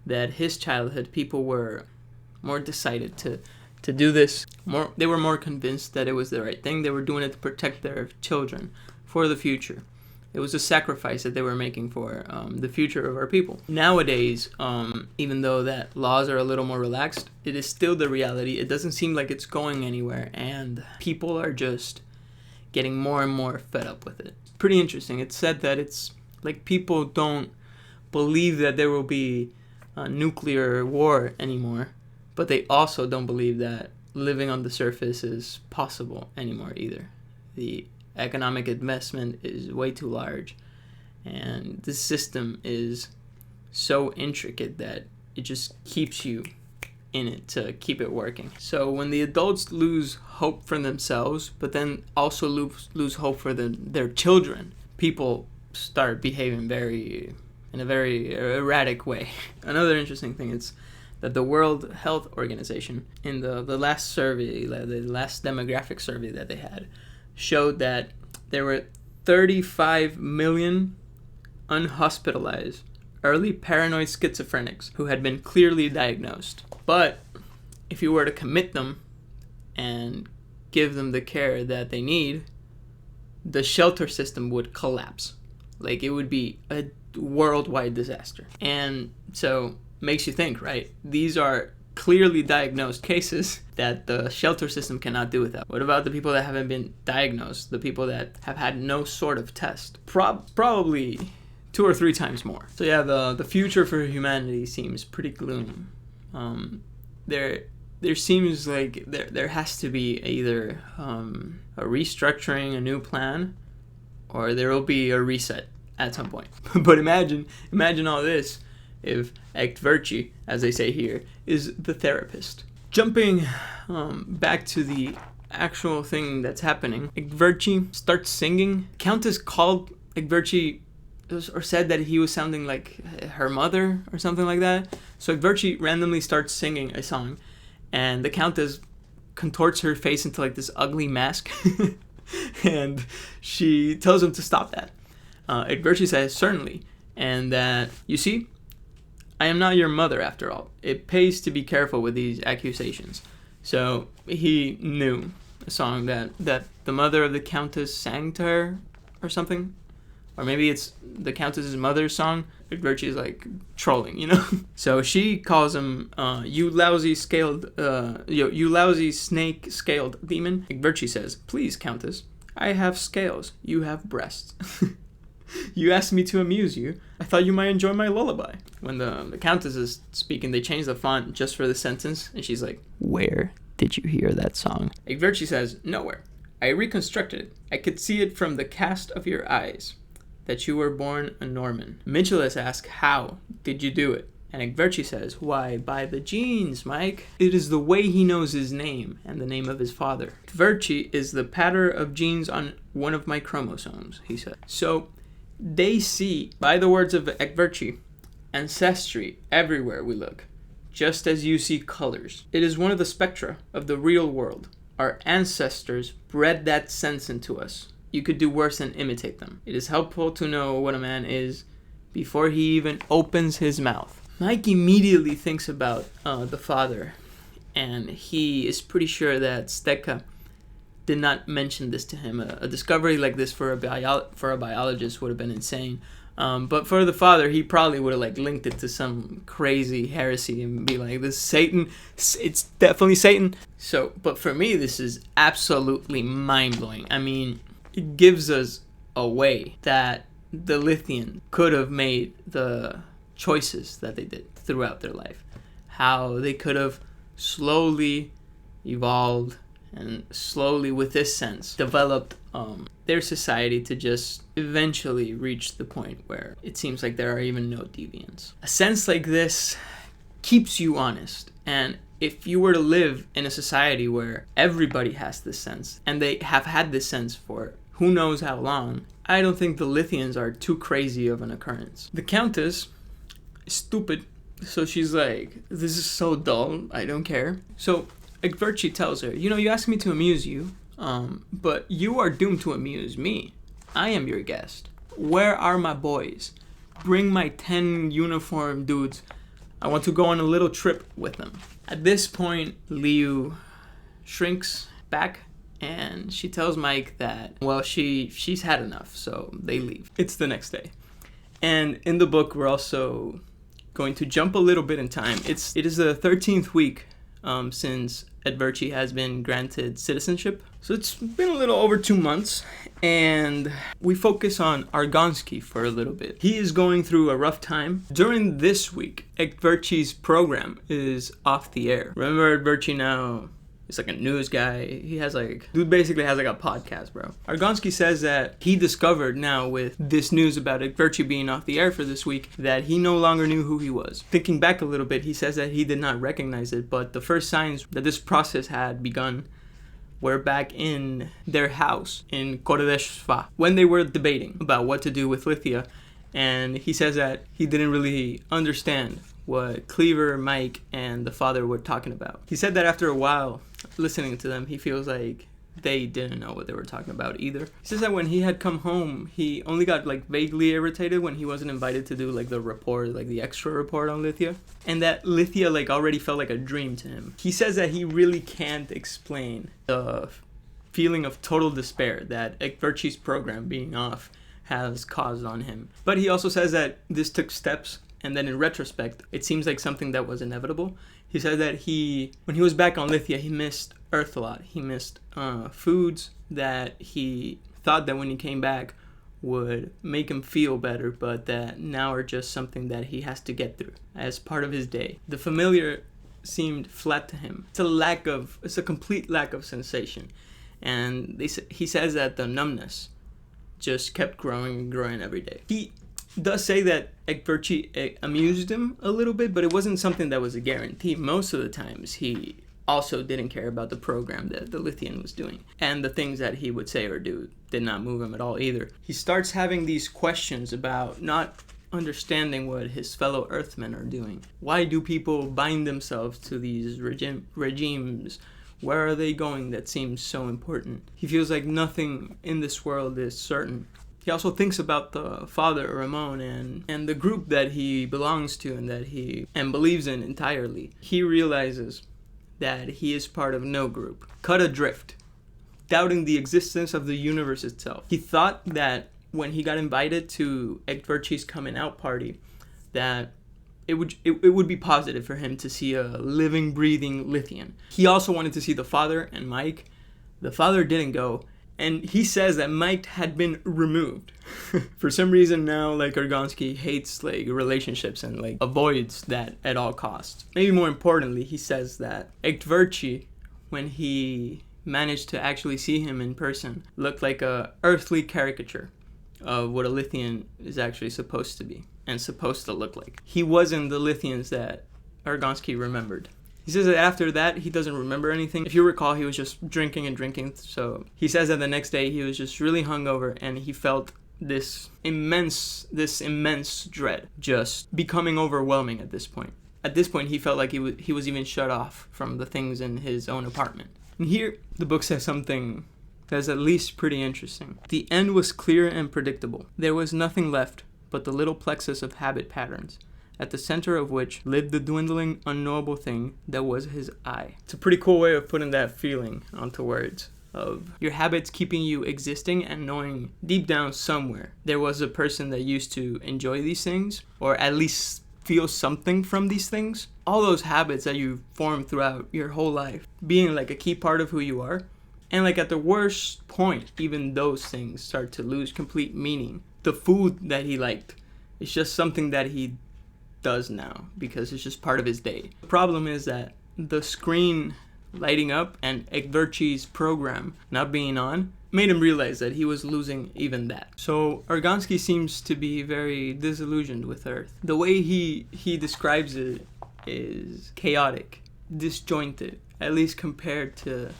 that his childhood, people were more decided to do this. They were more convinced that it was the right thing. They were doing it to protect their children for the future. It was a sacrifice that they were making for the future of our people. Nowadays, even though that laws are a little more relaxed, it is still the reality. It doesn't seem like it's going anywhere, and people are just getting more and more fed up with it. Pretty interesting. It's said that it's like people don't believe that there will be a nuclear war anymore, but they also don't believe that living on the surface is possible anymore either. The economic investment is way too large, and the system is so intricate that it just keeps you in it to keep it working. So when the adults lose hope for themselves, but then also lose hope for their children, people start behaving in a very erratic way. Another interesting thing is that the World Health Organization, in the last survey, the last demographic survey that they had, showed that there were 35 million unhospitalized early paranoid schizophrenics who had been clearly diagnosed. But if you were to commit them and give them the care that they need, the shelter system would collapse. Like, it would be a worldwide disaster. And so makes you think, right? These are clearly diagnosed cases that the shelter system cannot do without. What about the people that haven't been diagnosed? The people that have had no sort of test? Probably 2 or 3 times more. So yeah, the future for humanity seems pretty gloomy. There seems like there has to be either a restructuring, a new plan, or there will be a reset at some point. But imagine all this if Ekverchi, as they say here, is the therapist. Jumping back to the actual thing that's happening, Ekverchi starts singing. Countess called Ekverchi or said that he was sounding like her mother or something like that. So Ekverchi randomly starts singing a song, and the Countess contorts her face into like this ugly mask and she tells him to stop that. Ekverchi says, certainly, and that, you see, I am not your mother after all. It pays to be careful with these accusations. So he knew a song that the mother of the Countess sang to her or something. Or maybe it's the Countess's mother's song. Ekverchi is like trolling, you know? So she calls him, you lousy snake-scaled demon. Ekverchi says, please, Countess, I have scales. You have breasts. You asked me to amuse you. I thought you might enjoy my lullaby. When the Countess is speaking, they change the font just for the sentence, and she's like, where did you hear that song? Ekverchi says, nowhere. I reconstructed it. I could see it from the cast of your eyes, that you were born a Norman. Mitchellus asks, how did you do it? And Ekverchi says, why, by the genes, Mike. It is the way he knows his name and the name of his father. Ekverchi is the pattern of genes on one of my chromosomes, he said. So they see, by the words of Ekverchi, ancestry everywhere we look, just as you see colors. It is one of the spectra of the real world. Our ancestors bred that sense into us. You could do worse than imitate them. It is helpful to know what a man is before he even opens his mouth. Mike immediately thinks about the father, and he is pretty sure that Stecca did not mention this to him. A discovery like this for a biologist would have been insane. But for the father, he probably would have like linked it to some crazy heresy and be like, this is Satan. It's definitely Satan. So, but for me, this is absolutely mind-blowing. I mean, it gives us a way that the Lithian could have made the choices that they did throughout their life. How they could have slowly evolved and slowly with this sense developed their society to just eventually reach the point where it seems like there are even no deviants. A sense like this keeps you honest, and if you were to live in a society where everybody has this sense, and they have had this sense for who knows how long, I don't think the Lithians are too crazy of an occurrence. The Countess is stupid, so she's like, this is so dull, I don't care. So Egverci tells her, you asked me to amuse you, but you are doomed to amuse me. I am your guest. Where are my boys? Bring my 10 uniformed dudes. I want to go on a little trip with them. At this point, Liu shrinks back and she tells Mike that, well, she's had enough, so they leave. It's the next day. And in the book, we're also going to jump a little bit in time. It is the 13th week since Egverci has been granted citizenship. So it's been a little over 2 months, and we focus on Argonsky for a little bit. He is going through a rough time. During this week, Egverci's program is off the air. Remember, Egverci now is like a news guy. Dude basically has like a podcast, bro. Argonsky says that he discovered now with this news about Egverci being off the air for this week that he no longer knew who he was. Thinking back a little bit, he says that he did not recognize it, but the first signs that this process had begun were back in their house in Korodeshva when they were debating about what to do with Lithia, and he says that he didn't really understand what Cleaver, Mike, and the father were talking about. He said that after a while listening to them, he feels like they didn't know what they were talking about either. He says that when he had come home, he only got like vaguely irritated when he wasn't invited to do like the report, like the extra report on Lithia, and that Lithia like already felt like a dream to him. He says that he really can't explain the feeling of total despair that Egverci's program being off has caused on him. But he also says that this took steps, and then in retrospect, it seems like something that was inevitable. He said that when he was back on Lithia, he missed Earth a lot. He missed foods that he thought that when he came back would make him feel better, but that now are just something that he has to get through as part of his day. The familiar seemed flat to him. It's a complete lack of sensation. And he says that the numbness just kept growing and growing every day. He does say that Egverci amused him a little bit, but it wasn't something that was a guarantee. Most of the times he also didn't care about the program that the Lithian was doing, and the things that he would say or do did not move him at all either. He starts having these questions about not understanding what his fellow Earthmen are doing. Why do people bind themselves to these regimes? Where are they going that seems so important? He feels like nothing in this world is certain. He also thinks about the father, Ramon, and the group that he belongs to and believes in entirely. He realizes that he is part of no group. Cut adrift, doubting the existence of the universe itself. He thought that when he got invited to Egverci's coming out party, that it would be positive for him to see a living, breathing Lithian. He also wanted to see the father and Mike. The father didn't go. And he says that Mike had been removed. For some reason now, like, Argonsky hates, like, relationships and, like, avoids that at all costs. Maybe more importantly, he says that Egverci, when he managed to actually see him in person, looked like a earthly caricature of what a Lithian is actually supposed to be and supposed to look like. He wasn't the Lithians that Argonsky remembered. He says that after that, he doesn't remember anything. If you recall, he was just drinking and drinking. So he says that the next day he was just really hungover and he felt this immense dread just becoming overwhelming at this point. At this point, he felt like he was even shut off from the things in his own apartment. And here, the book says something that's at least pretty interesting. The end was clear and predictable. There was nothing left but the little plexus of habit patterns, at the center of which lived the dwindling, unknowable thing that was his eye. It's a pretty cool way of putting that feeling onto words, of your habits keeping you existing and knowing deep down somewhere there was a person that used to enjoy these things, or at least feel something from these things. All those habits that you formed throughout your whole life being like a key part of who you are. And like at the worst point, even those things start to lose complete meaning. The food that he liked, it's just something that he does now because it's just part of his day. The problem is that the screen lighting up and Ekverchi's program not being on made him realize that he was losing even that. So Argansky seems to be very disillusioned with Earth. The way he describes it is chaotic, disjointed, at least compared to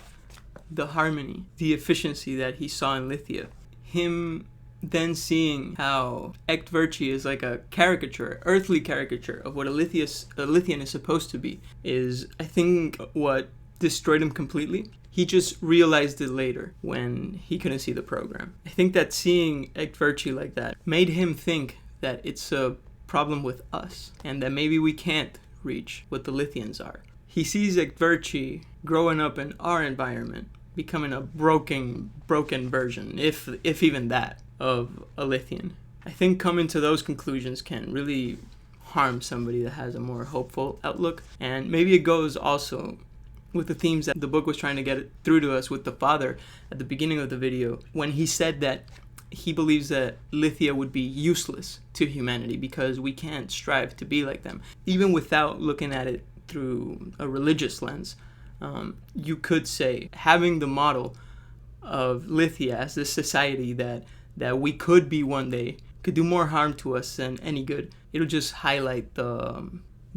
the harmony, the efficiency that he saw in Lithia. Him then seeing how Ekverchi is like a caricature, earthly caricature of what a Lithian is supposed to be, is, I think, what destroyed him completely. He just realized it later when he couldn't see the program. I think that seeing Ekverchi like that made him think that it's a problem with us and that maybe we can't reach what the Lithians are. He sees Ekverchi growing up in our environment, becoming a broken version, if even that, of a Lithian. I think coming to those conclusions can really harm somebody that has a more hopeful outlook. And maybe it goes also with the themes that the book was trying to get through to us with the father at the beginning of the video, when he said that he believes that Lithia would be useless to humanity because we can't strive to be like them. Even without looking at it through a religious lens, you could say having the model of Lithia as this society that we could be one day could do more harm to us than any good. It'll just highlight the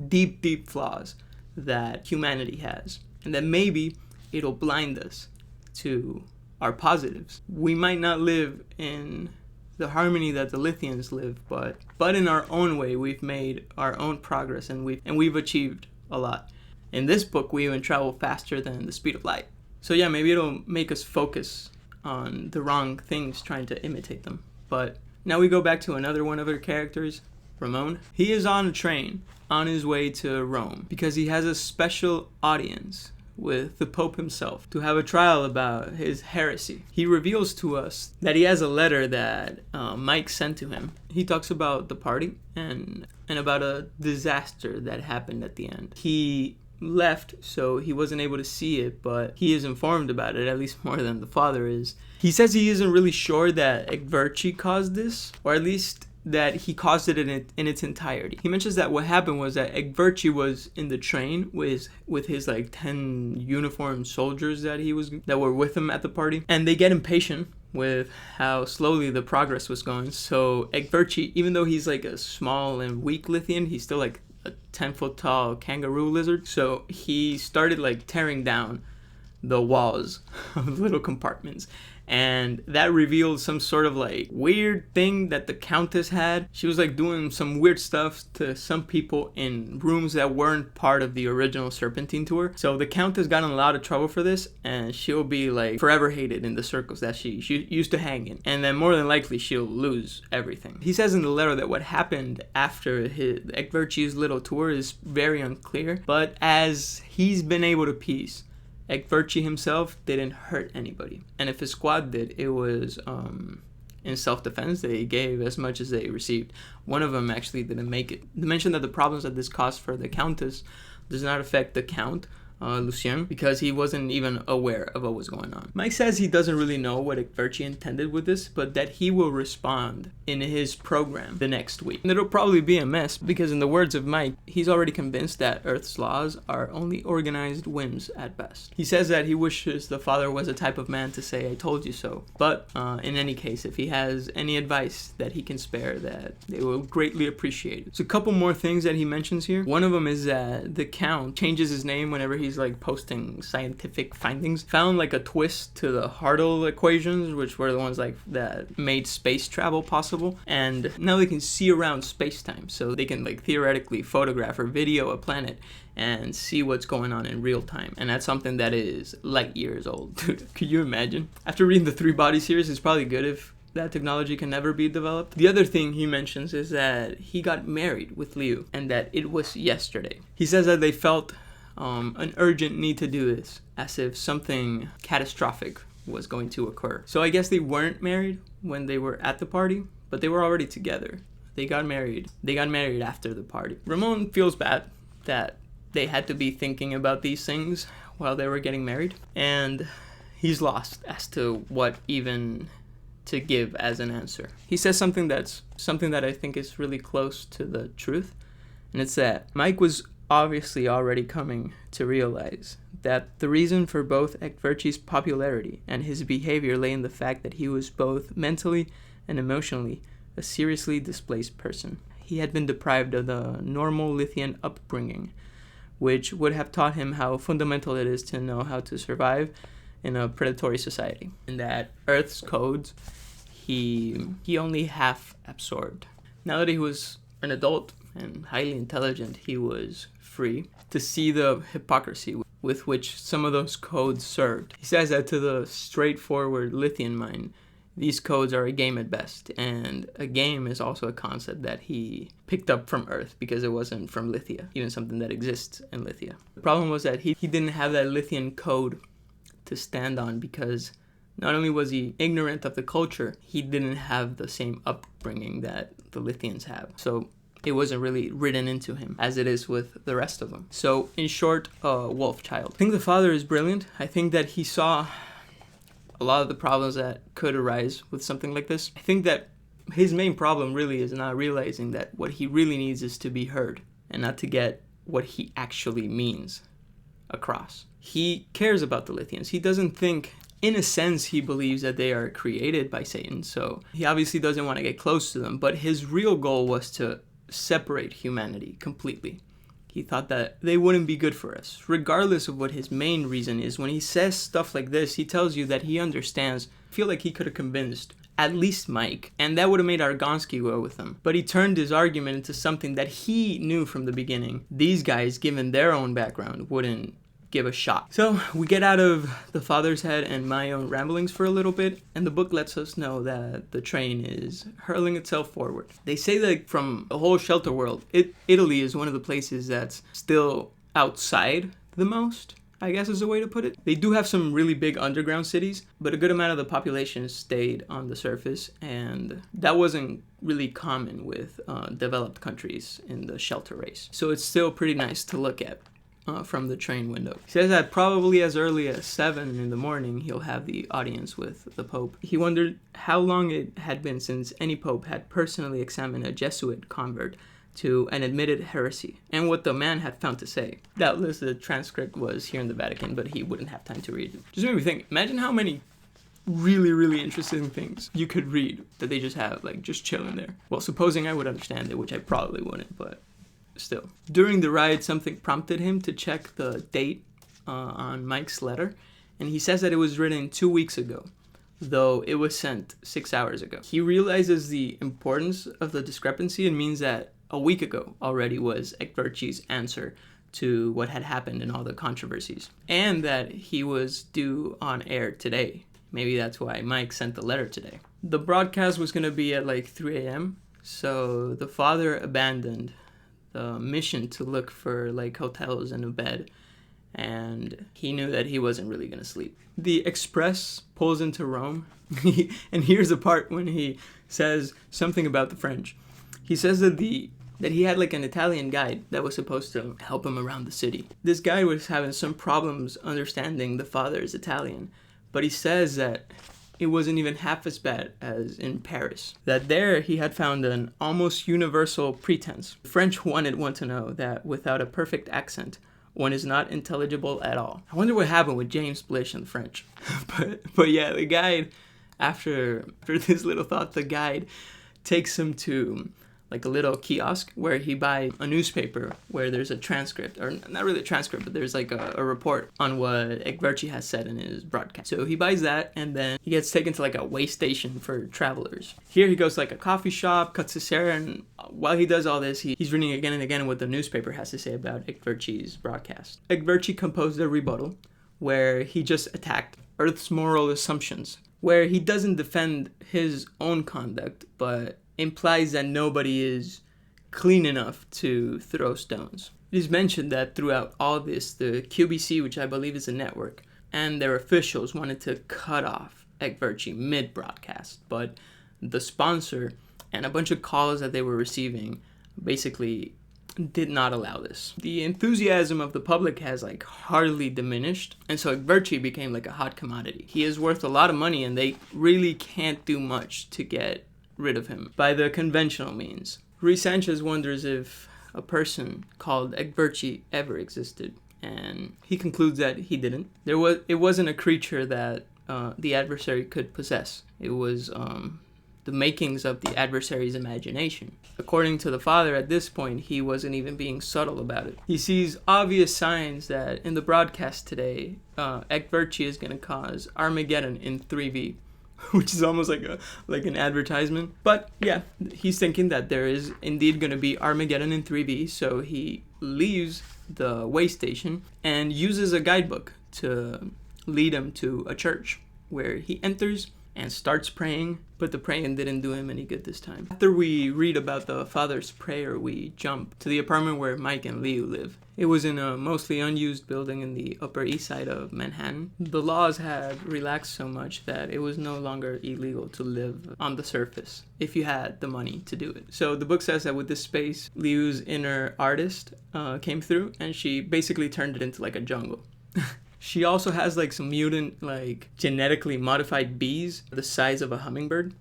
deep flaws that humanity has, and that maybe it'll blind us to our positives. We might not live in the harmony that the Lithians live, but in our own way, we've made our own progress, and we've achieved a lot. In this book, we even travel faster than the speed of light. So yeah, maybe it'll make us focus on the wrong things, trying to imitate them. But now we go back to another one of our characters, Ramon. He is on a train on his way to Rome because he has a special audience with the Pope himself to have a trial about his heresy. He reveals to us that he has a letter that Mike sent to him. He talks about the party and about a disaster that happened at the end. He left, so he wasn't able to see it, but he is informed about it, at least more than the father is. He says he isn't really sure that Ekverchi caused this, or at least that he caused it in its entirety. He mentions that what happened was that Ekverchi was in the train with his like 10 uniformed soldiers that were with him at the party, and they get impatient with how slowly the progress was going. So Ekverchi, even though he's like a small and weak Lithian, he's still like a 10-foot tall kangaroo lizard. So he started like tearing down the walls of little compartments, and that revealed some sort of like weird thing that the Countess had. She was like doing some weird stuff to some people in rooms that weren't part of the original Serpentine tour. So the Countess got in a lot of trouble for this, and she'll be like forever hated in the circles that she used to hang in, and then more than likely she'll lose everything. He says in the letter that what happened after Ekverchi's little tour is very unclear, but as he's been able to piece, Ekverchi himself didn't hurt anybody, and if his squad did, it was in self-defense. They gave as much as they received. One of them actually didn't make it. They mentioned that the problems that this caused for the Countess does not affect the Count, Lucien, because he wasn't even aware of what was going on. Mike says he doesn't really know what Ekverchi intended with this, but that he will respond in his program the next week. And it'll probably be a mess, because in the words of Mike, he's already convinced that Earth's laws are only organized whims at best. He says that he wishes the father was a type of man to say, "I told you so." But in any case, if he has any advice that he can spare, that they will greatly appreciate it. So a couple more things that he mentions here. One of them is that the Count changes his name whenever he's like posting scientific findings. Found like a twist to the Hartle equations, which were the ones like that made space travel possible, and now they can see around space-time, so they can like theoretically photograph or video a planet and see what's going on in real time. And that's something that is light years old. Could you imagine? After reading the 3 Body series, it's probably good if that technology can never be developed. The other thing he mentions is that he got married with Liu, and that it was yesterday. He says that they felt an urgent need to do this, as if something catastrophic was going to occur. So I guess they weren't married when they were at the party, but they were already together. They got married after the party. Ramon feels bad that they had to be thinking about these things while they were getting married, and he's lost as to what even to give as an answer. He says something that I think is really close to the truth, and it's that Mike was obviously already coming to realize that the reason for both Ekverci's popularity and his behavior lay in the fact that he was both mentally and emotionally a seriously displaced person. He had been deprived of the normal Lithian upbringing, which would have taught him how fundamental it is to know how to survive in a predatory society, and that Earth's codes he only half absorbed. Now that he was an adult and highly intelligent, he was free to see the hypocrisy with which some of those codes served. He says that to the straightforward Lithian mind, these codes are a game at best, and a game is also a concept that he picked up from Earth because it wasn't from Lithia, even something that exists in Lithia. The problem was that he didn't have that Lithian code to stand on because not only was he ignorant of the culture, he didn't have the same upbringing that the Lithians have. So it wasn't really written into him as it is with the rest of them. So in short, a wolf child. I think the father is brilliant. I think that he saw a lot of the problems that could arise with something like this. I think that his main problem really is not realizing that what he really needs is to be heard and not to get what he actually means across. He cares about the Lithians. He doesn't think, in a sense, he believes that they are created by Satan, so he obviously doesn't want to get close to them, but his real goal was to separate humanity completely. He thought that they wouldn't be good for us, regardless of what his main reason is. When he says stuff like this, he tells you that he understands. I feel like he could have convinced at least Mike, and that would have made Argonsky go with him. But he turned his argument into something that he knew from the beginning these guys, given their own background, wouldn't give a shot. So we get out of the father's head and my own ramblings for a little bit, and the book lets us know that the train is hurling itself forward. They say that from the whole shelter world, Italy is one of the places that's still outside the most, I guess is a way to put it. They do have some really big underground cities, but a good amount of the population stayed on the surface, and that wasn't really common with developed countries in the shelter race. So it's still pretty nice to look at from the train window. He says that probably as early as 7 in the morning he'll have the audience with the Pope. He wondered how long it had been since any Pope had personally examined a Jesuit convert to an admitted heresy, and what the man had found to say. Doubtless the transcript was here in the Vatican, but he wouldn't have time to read it. Just made me think, imagine how many really, really interesting things you could read that they just have, like, just chilling there. Well, supposing I would understand it, which I probably wouldn't, but still. During the ride, something prompted him to check the date on Mike's letter, and he says that it was written 2 weeks ago, though it was sent 6 hours ago. He realizes the importance of the discrepancy and means that a week ago already was Ekverci's answer to what had happened and all the controversies, and that he was due on air today. Maybe that's why Mike sent the letter today. The broadcast was going to be at like 3 a.m., so the father abandoned the mission to look for like hotels and a bed, and he knew that he wasn't really going to sleep. The express pulls into Rome, and here's the part when he says something about the French. He says that he had like an Italian guide that was supposed to help him around the city. This guy was having some problems understanding the father's Italian, but he says that it wasn't even half as bad as in Paris. That there he had found an almost universal pretense. The French wanted one to know that without a perfect accent, one is not intelligible at all. I wonder what happened with James Blish and the French. but yeah, the guide, after this little thought, the guide takes him to like a little kiosk where he buys a newspaper where there's a transcript, or not really a transcript, but there's like a report on what Ekverci has said in his broadcast. So he buys that, and then he gets taken to like a way station for travelers. Here he goes to like a coffee shop, cuts his hair, and while he does all this, he's reading again and again what the newspaper has to say about Ekverci's broadcast. Ekverci composed a rebuttal where he just attacked Earth's moral assumptions, where he doesn't defend his own conduct, but implies that nobody is clean enough to throw stones. It is mentioned that throughout all this, the QBC, which I believe is a network, and their officials wanted to cut off Ekverci mid-broadcast, but the sponsor and a bunch of calls that they were receiving basically did not allow this. The enthusiasm of the public has like hardly diminished, and so Ekverci became like a hot commodity. He is worth a lot of money, and they really can't do much to get rid of him by the conventional means. Ruiz Sanchez wonders if a person called Ekverci ever existed, and he concludes that he didn't. It wasn't a creature that the adversary could possess. It was the makings of the adversary's imagination. According to the father, at this point, he wasn't even being subtle about it. He sees obvious signs that in the broadcast today, Ekverchi is going to cause Armageddon in 3V, which is almost like an advertisement. But yeah, he's thinking that there is indeed going to be Armageddon in 3V, so he leaves the way station and uses a guidebook to lead him to a church, where he enters and starts praying, but the praying didn't do him any good this time. After we read about the father's prayer, we jump to the apartment where Mike and Liu live. It was in a mostly unused building in the Upper East Side of Manhattan. The laws had relaxed so much that it was no longer illegal to live on the surface if you had the money to do it. So the book says that with this space, Liu's inner artist came through, and she basically turned it into like a jungle. She also has like some mutant, like genetically modified bees the size of a hummingbird.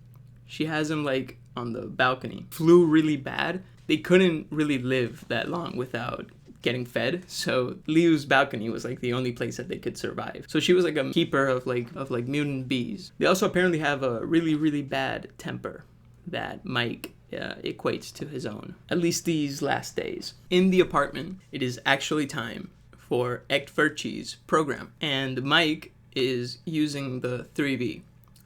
She has them like on the balcony. Flew really bad. They couldn't really live that long without getting fed. So Liu's balcony was like the only place that they could survive. So she was like a keeper of mutant bees. They also apparently have a really, really bad temper that Mike equates to his own, at least these last days. In the apartment, it is actually time for Ekverchi's program, and Mike is using the 3V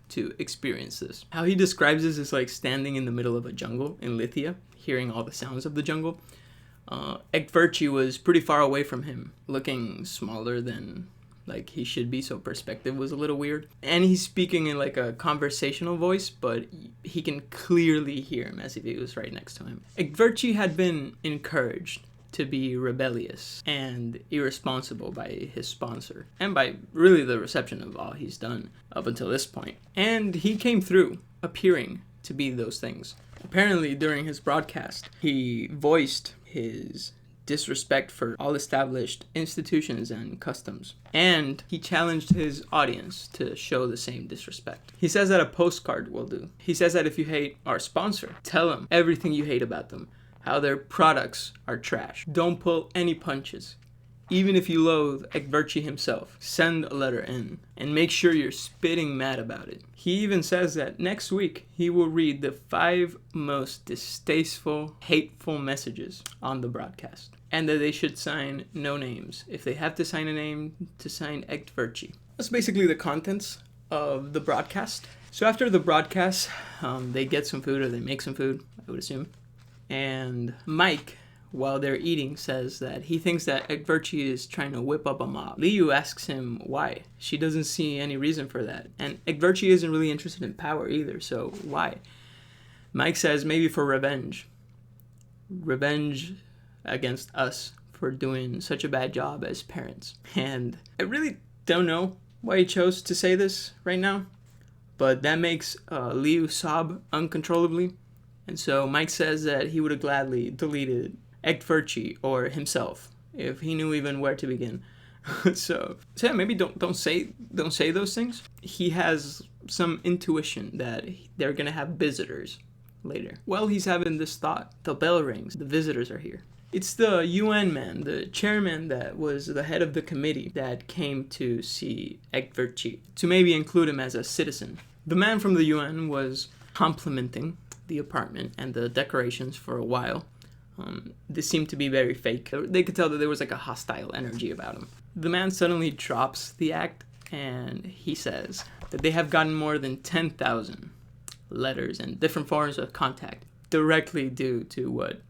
to experience this. How he describes this is like standing in the middle of a jungle in Lithia, hearing all the sounds of the jungle. Ekverchi was pretty far away from him, looking smaller than like he should be, so perspective was a little weird. And he's speaking in like a conversational voice, but he can clearly hear him as if he was right next to him. Ekverchi had been encouraged to be rebellious and irresponsible by his sponsor, and by really the reception of all he's done up until this point. And he came through, appearing to be those things. Apparently, during his broadcast, he voiced his disrespect for all established institutions and customs, and he challenged his audience to show the same disrespect. He says that a postcard will do. He says that if you hate our sponsor, tell them everything you hate about them, how their products are trash. Don't pull any punches. Even if you loathe Ekverchi himself, send a letter in and make sure you're spitting mad about it. He even says that next week he will read the 5 most distasteful, hateful messages on the broadcast, and that they should sign no names. If they have to sign a name, to sign Ekverchi. That's basically the contents of the broadcast. So after the broadcast, they get some food, or they make some food, I would assume. And Mike, while they're eating, says that he thinks that Ekverchi is trying to whip up a mob. Liu asks him why. She doesn't see any reason for that. And Ekverchi isn't really interested in power either, so why? Mike says maybe for revenge. Revenge against us for doing such a bad job as parents. And I really don't know why he chose to say this right now, but that makes Liu sob uncontrollably. And so Mike says that he would have gladly deleted Ekverchi or himself if he knew even where to begin. so yeah, maybe don't say those things. He has some intuition that they're gonna have visitors later. While he's having this thought, the bell rings. The visitors are here. It's the UN man, the chairman that was the head of the committee that came to see Ekverchi, to maybe include him as a citizen. The man from the UN was complimenting the apartment and the decorations for a while. This seemed to be very fake. They could tell that there was like a hostile energy about him. The man suddenly drops the act, and he says that they have gotten more than 10,000 letters and different forms of contact directly due to what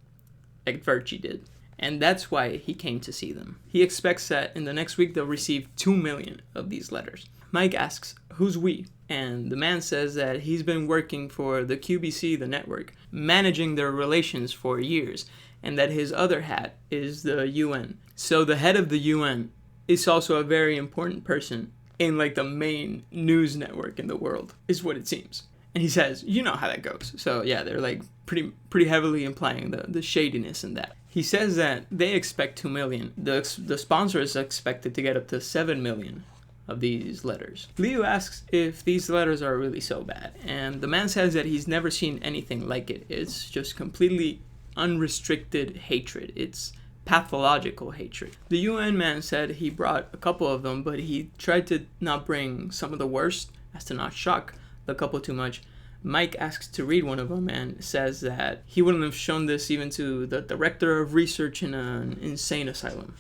Ekverchi did. And that's why he came to see them. He expects that in the next week they'll receive 2 million of these letters. Mike asks, who's we? And the man says that he's been working for the QBC, the network, managing their relations for years, and that his other hat is the UN. So the head of the UN is also a very important person in like the main news network in the world, is what it seems. And he says, you know how that goes. So yeah, they're like pretty heavily implying the shadiness in that. He says that they expect 2 million. The sponsor is expected to get up to 7 million of these letters. Liu asks if these letters are really so bad, and the man says that he's never seen anything like it. It's just completely unrestricted hatred. It's pathological hatred. The UN man said he brought a couple of them, but he tried to not bring some of the worst as to not shock the couple too much. Mike asks to read one of them and says that he wouldn't have shown this even to the director of research in an insane asylum.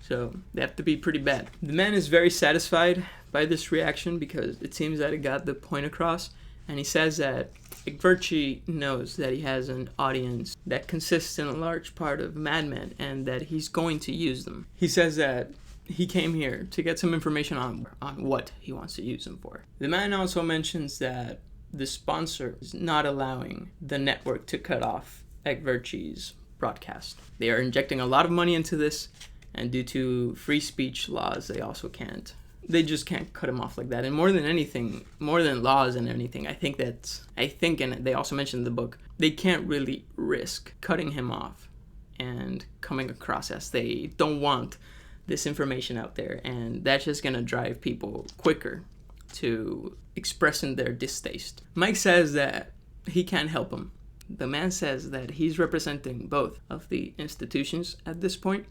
So they have to be pretty bad. The man is very satisfied by this reaction because it seems that it got the point across. And he says that Egberty knows that he has an audience that consists in a large part of madmen and that he's going to use them. He says that he came here to get some information on what he wants to use them for. The man also mentions that the sponsor is not allowing the network to cut off Egberty's broadcast. They are injecting a lot of money into this, and due to free speech laws, they just can't cut him off like that. And more than anything, more than laws and anything, I think, and they also mentioned in the book, they can't really risk cutting him off and coming across as they don't want this information out there. And that's just gonna drive people quicker to expressing their distaste. Mike says that he can't help him. The man says that he's representing both of the institutions at this point.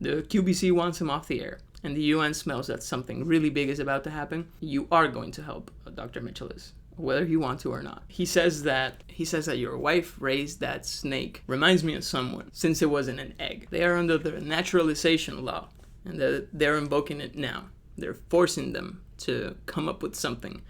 The QBC wants him off the air, and the UN smells that something really big is about to happen. You are going to help Dr. Mitchell is, whether you want to or not. He says that your wife raised that snake reminds me of someone, since it wasn't an egg. They are under the naturalization law, and they're invoking it now. They're forcing them to come up with something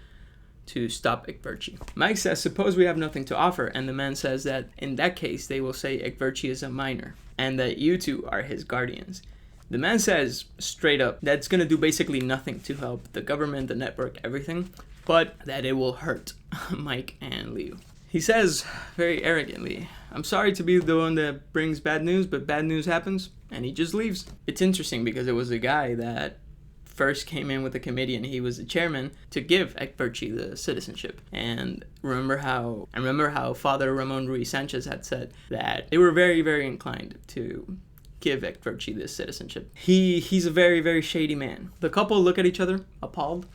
to stop Egberty. Mike says, suppose we have nothing to offer, and the man says that in that case they will say Egberty is a minor and that you two are his guardians. The man says straight up that's going to do basically nothing to help the government, the network, everything, but that it will hurt Mike and Liu. He says very arrogantly, I'm sorry to be the one that brings bad news, but bad news happens, and he just leaves. It's interesting because it was a guy that first came in with a committee and he was the chairman to give Egberty the citizenship. And remember how Father Ramon Ruiz Sanchez had said that they were very, very inclined to give Egberty this citizenship. He's a very, very shady man. The couple look at each other, appalled,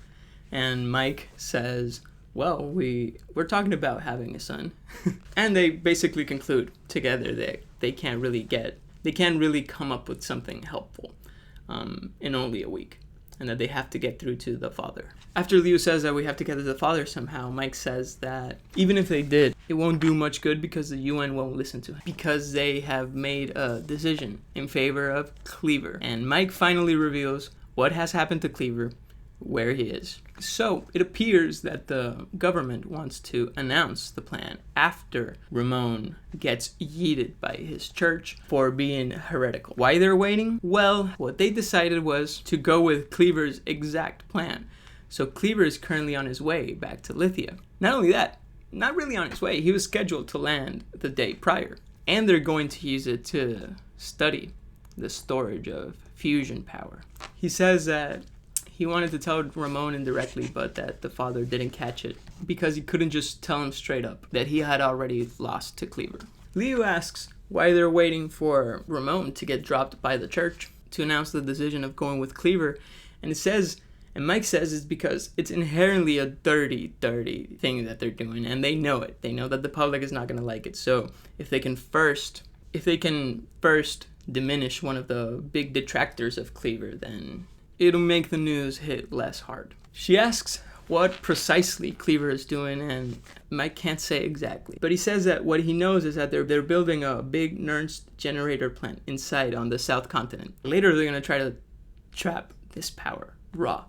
and Mike says, well, we're talking about having a son. And they basically conclude together that they can't really come up with something helpful in only a week, and that they have to get through to the father. After Liu says that we have to get to the father somehow, Mike says that even if they did, it won't do much good because the UN won't listen to him, because they have made a decision in favor of Cleaver. And Mike finally reveals what has happened to Cleaver, where he is. So it appears that the government wants to announce the plan after Ramon gets yeeted by his church for being heretical. Why they're waiting? Well, what they decided was to go with Cleaver's exact plan. So Cleaver is currently on his way back to Lithia. Not only that, not really on his way, he was scheduled to land the day prior. And they're going to use it to study the storage of fusion power. He says that he wanted to tell Ramon indirectly, but that the father didn't catch it because he couldn't just tell him straight up that he had already lost to Cleaver. Liu asks why they're waiting for Ramon to get dropped by the church to announce the decision of going with Cleaver, and Mike says it's because it's inherently a dirty thing that they're doing, and they know it. They know that the public is not going to like it. So if they can first diminish one of the big detractors of Cleaver, then it'll make the news hit less hard. She asks what precisely Cleaver is doing, and Mike can't say exactly. But he says that what he knows is that they're building a big Nernst generator plant inside on the South Continent. Later, they're going to try to trap this power raw,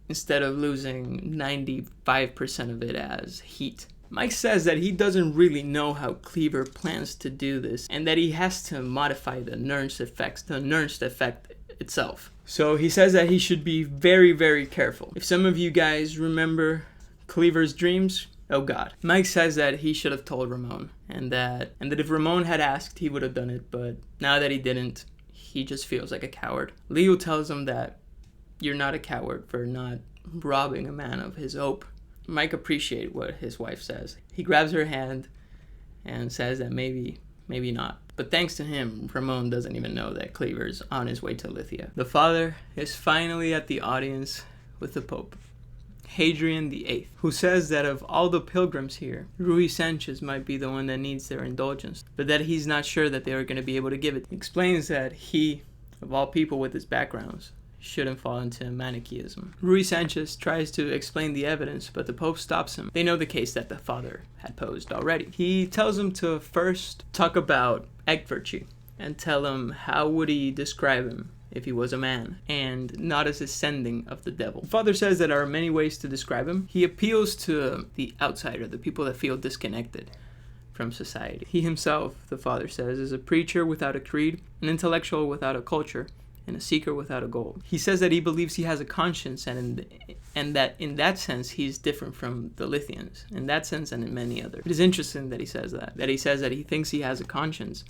instead of losing 95% of it as heat. Mike says that he doesn't really know how Cleaver plans to do this, and that he has to modify the Nernst effect itself. So he says that he should be very, very careful. If some of you guys remember Cleaver's dreams, oh god. Mike says that he should have told Ramon, and that if Ramon had asked, he would have done it, but now that he didn't, he just feels like a coward. Leo tells him that you're not a coward for not robbing a man of his hope. Mike appreciates what his wife says. He grabs her hand and says that maybe not. But thanks to him, Ramon doesn't even know that Cleaver's on his way to Lithia. The father is finally at the audience with the Pope. Hadrian VIII, who says that of all the pilgrims here, Rui Sanchez might be the one that needs their indulgence, but that he's not sure that they are going to be able to give it. He explains that he, of all people with his backgrounds, shouldn't fall into Manichaeism. Rui Sanchez tries to explain the evidence, but the Pope stops him. They know the case that the father had posed already. He tells him to first talk about Echtvirtue and tell him how would he describe him if he was a man, and not as a sending of the devil. The father says that there are many ways to describe him. He appeals to the outsider, the people that feel disconnected from society. He himself, the father says, is a preacher without a creed, an intellectual without a culture, and a seeker without a goal. He says that he believes he has a conscience, and that in that sense he's different from the Lithians, in that sense and in many others. It is interesting that he says that he says that he thinks he has a conscience,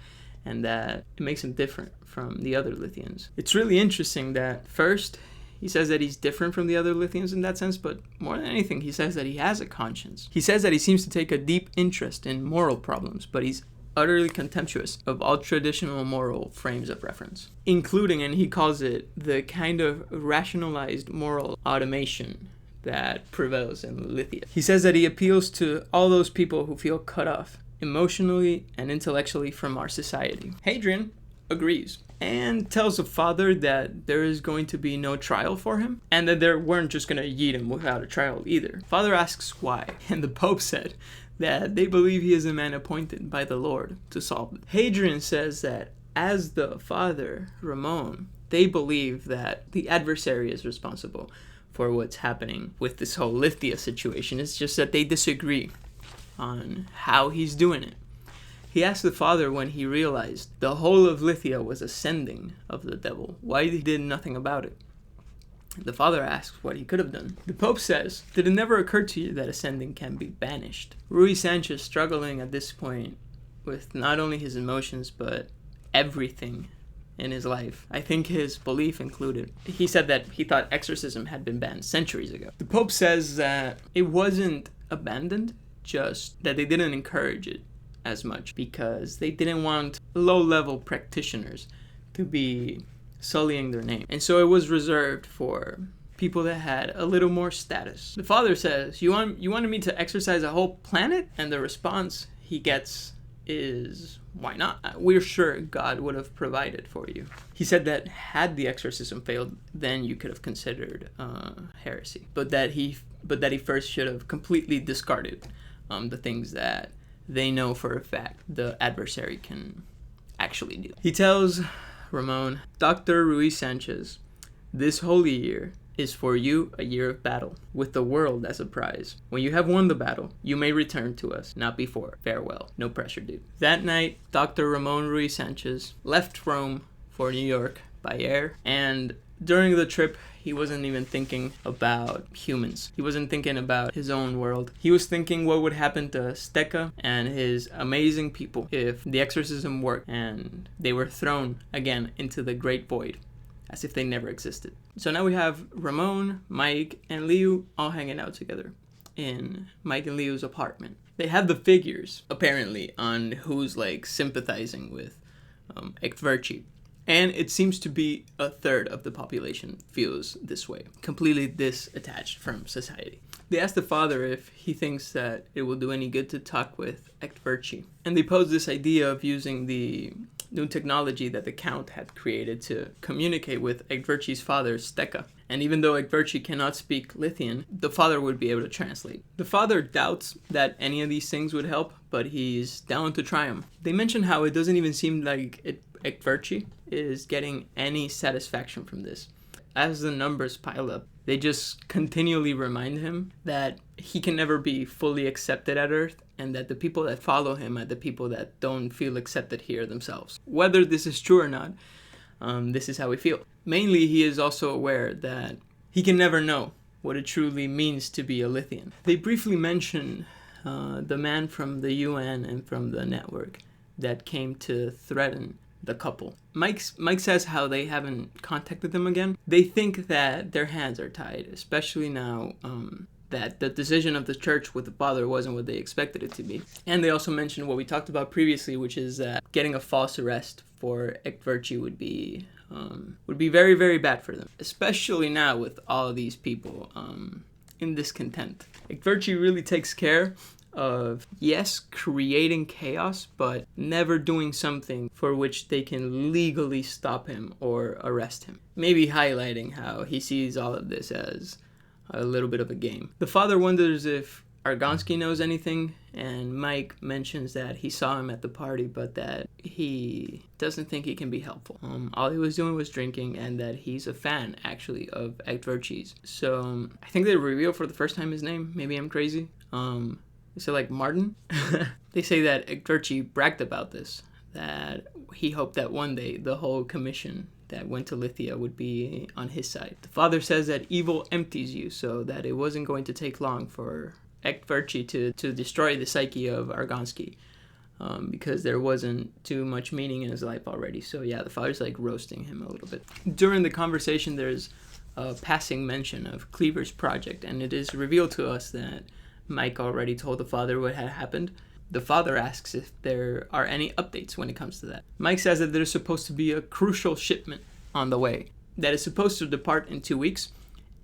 and that it makes him different from the other Lithians. It's really interesting that first he says that he's different from the other Lithians in that sense, but more than anything, he says that he has a conscience. He says that he seems to take a deep interest in moral problems, but he's utterly contemptuous of all traditional moral frames of reference, including, and he calls it, the kind of rationalized moral automation that prevails in Lithia. He says that he appeals to all those people who feel cut off emotionally and intellectually from our society. Hadrian agrees and tells the father that there is going to be no trial for him, and that they weren't just going to yeet him without a trial either. Father asks why, and the Pope said that they believe he is a man appointed by the Lord to solve it. Hadrian says that as the father, Ramon, they believe that the adversary is responsible for what's happening with this whole Lithia situation. It's just that they disagree on how he's doing it. He asked the father when he realized the whole of Lithia was a sending of the devil, why he did nothing about it. The father asks what he could have done. The Pope says, did it never occur to you that a sending can be banished? Rui Sanchez, struggling at this point with not only his emotions, but everything in his life, I think his belief included. He said that he thought exorcism had been banned centuries ago. The Pope says that it wasn't abandoned, just that they didn't encourage it as much because they didn't want low-level practitioners to be sullying their name. And so it was reserved for people that had a little more status. The father says, you wanted me to exorcise a whole planet? And the response he gets is, why not? We're sure God would have provided for you. He said that had the exorcism failed, then you could have considered heresy. But that he first should have completely discarded the things that they know for a fact the adversary can actually do. He tells Ramon, Dr. Rui Sanchez, this holy year is for you a year of battle, with the world as a prize. When you have won the battle, you may return to us, not before. Farewell. No pressure, dude. That night, Dr. Ramon Rui Sanchez left Rome for New York by air, and during the trip, he wasn't even thinking about humans. He wasn't thinking about his own world. He was thinking what would happen to Stecca and his amazing people if the exorcism worked and they were thrown again into the great void, as if they never existed. So now we have Ramon, Mike, and Liu all hanging out together in Mike and Liu's apartment. They have the figures, apparently, on who's sympathizing with Echtvirtue. And it seems to be a third of the population feels this way, completely disattached from society. They ask the father if he thinks that it will do any good to talk with Echtvirtue. And they pose this idea of using the new technology that the Count had created to communicate with Echtvirtue's father, Stecca. And even though Echtvirtue cannot speak Lithian, the father would be able to translate. The father doubts that any of these things would help, but he's down to try them. They mention how it doesn't even seem like Echtvirtue is getting any satisfaction from this. As the numbers pile up, they just continually remind him that he can never be fully accepted at Earth, and that the people that follow him are the people that don't feel accepted here themselves. Whether this is true or not, this is how we feel. Mainly, he is also aware that he can never know what it truly means to be a Lithian. They briefly mention the man from the UN and from the network that came to threaten the couple. Mike says how they haven't contacted them again. They think that their hands are tied, especially now that the decision of the church with the father wasn't what they expected it to be. And they also mentioned what we talked about previously, which is that getting a false arrest for Echtvirtue would be very, very bad for them, especially now with all of these people in discontent. Ekverchi really takes care of, yes, creating chaos, but never doing something for which they can legally stop him or arrest him. Maybe highlighting how he sees all of this as a little bit of a game. The father wonders if Argonsky knows anything, and Mike mentions that he saw him at the party, but that he doesn't think he can be helpful. All he was doing was drinking, and that he's a fan, actually, of Ekverchi's. So I think they reveal for the first time his name. Maybe I'm crazy. Is it like Martin? They say that Ekverchi bragged about this, that he hoped that one day the whole commission that went to Lithia would be on his side. The father says that evil empties you, so that it wasn't going to take long for Ekverchi to destroy the psyche of Argonsky, because there wasn't too much meaning in his life already. So yeah, the father's like roasting him a little bit. During the conversation, there's a passing mention of Cleaver's project, and it is revealed to us that Mike already told the father what had happened. The father asks if there are any updates when it comes to that. Mike says that there's supposed to be a crucial shipment on the way that is supposed to depart in 2 weeks,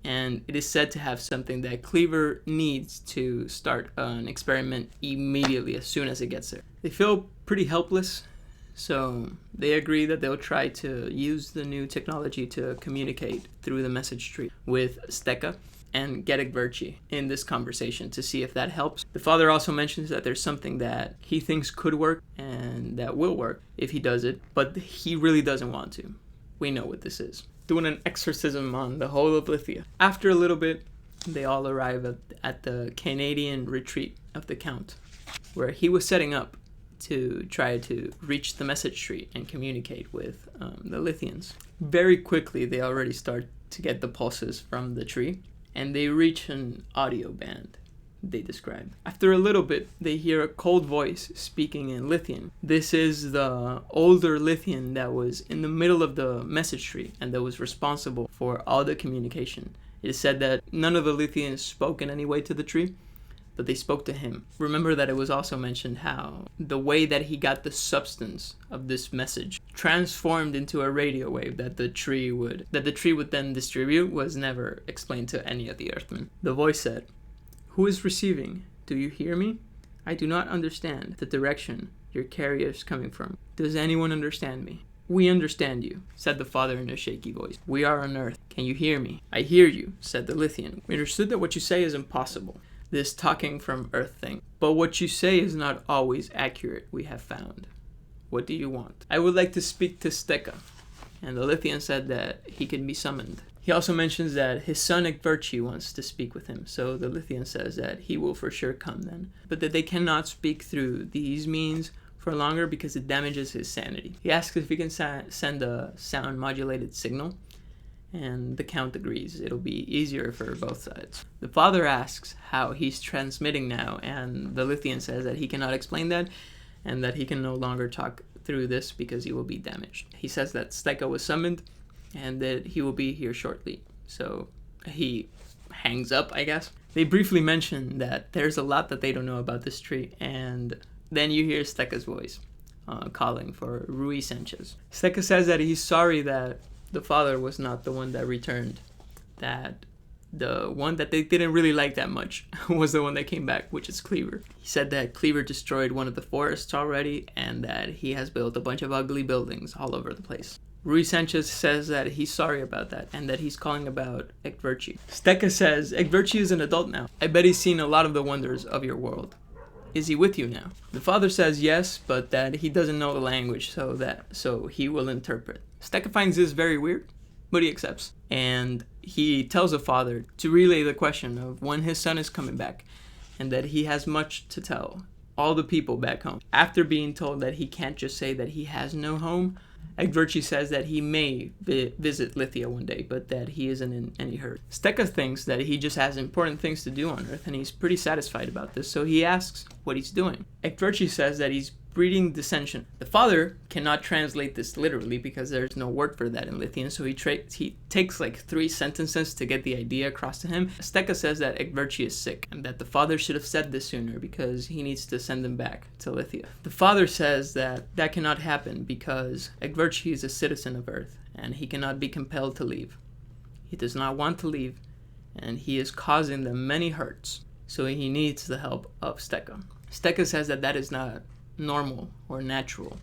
and it is said to have something that Cleaver needs to start an experiment immediately as soon as it gets there. They feel pretty helpless, so they agree that they'll try to use the new technology to communicate through the message tree with Steka and get Ekverchi in this conversation to see if that helps. The father also mentions that there's something that he thinks could work and that will work if he does it, but he really doesn't want to. We know what this is. Doing an exorcism on the whole of Lithia. After a little bit, they all arrive at the Canadian retreat of the Count, where he was setting up to try to reach the message tree and communicate with the Lithians. Very quickly, they already start to get the pulses from the tree, and they reach an audio band, they describe. After a little bit, they hear a cold voice speaking in Lithian. This is the older Lithian that was in the middle of the message tree and that was responsible for all the communication. It is said that none of the Lithians spoke in any way to the tree, but they spoke to him. Remember that it was also mentioned how the way that he got the substance of this message transformed into a radio wave that the tree would then distribute was never explained to any of the Earthmen. The voice said, "Who is receiving? Do you hear me? I do not understand the direction your carrier is coming from. Does anyone understand me?" "We understand you," said the father in a shaky voice. "We are on Earth. Can you hear me?" "I hear you," said the Lithian. "We understood that what you say is impossible, this talking from Earth thing. But what you say is not always accurate, we have found. What do you want?" "I would like to speak to Steka." And the Lithian said that he can be summoned. He also mentions that his son Ekverchi wants to speak with him, so the Lithian says that he will for sure come then, but that they cannot speak through these means for longer because it damages his sanity. He asks if he can send a sound modulated signal, and the Count agrees. It'll be easier for both sides. The father asks how he's transmitting now, and the Lithian says that he cannot explain that, and that he can no longer talk through this because he will be damaged. He says that Steka was summoned, and that he will be here shortly. So he hangs up, I guess. They briefly mention that there's a lot that they don't know about this tree, and then you hear Steka's voice calling for Rui Sanchez. Steka says that he's sorry that the father was not the one that returned, that the one that they didn't really like that much was the one that came back, which is Cleaver. He said that Cleaver destroyed one of the forests already, and that he has built a bunch of ugly buildings all over the place. Rui Sanchez says that he's sorry about that, and that he's calling about Ekverchi. Steka says, "Ekverchi is an adult now. I bet he's seen a lot of the wonders of your world. Is he with you now?" The father says yes, but that he doesn't know the language, so he will interpret. Steka finds this very weird, but he accepts. And he tells the father to relay the question of when his son is coming back, and that he has much to tell all the people back home. After being told that he can't just say that he has no home, Ekverchi says that he may visit Lithia one day, but that he isn't in any hurry. Steka thinks that he just has important things to do on Earth, and he's pretty satisfied about this, so he asks what he's doing. Ekverchi says that he's breeding dissension. The father cannot translate this literally because there's no word for that in Lithian, so he takes like 3 sentences to get the idea across to him. Steka says that Ekverchi is sick, and that the father should have said this sooner because he needs to send him back to Lithia. The father says that that cannot happen because Ekverchi is a citizen of Earth, and he cannot be compelled to leave. He does not want to leave, and he is causing them many hurts. So he needs the help of Steka. Steka says that that is not normal or natural,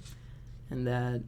and that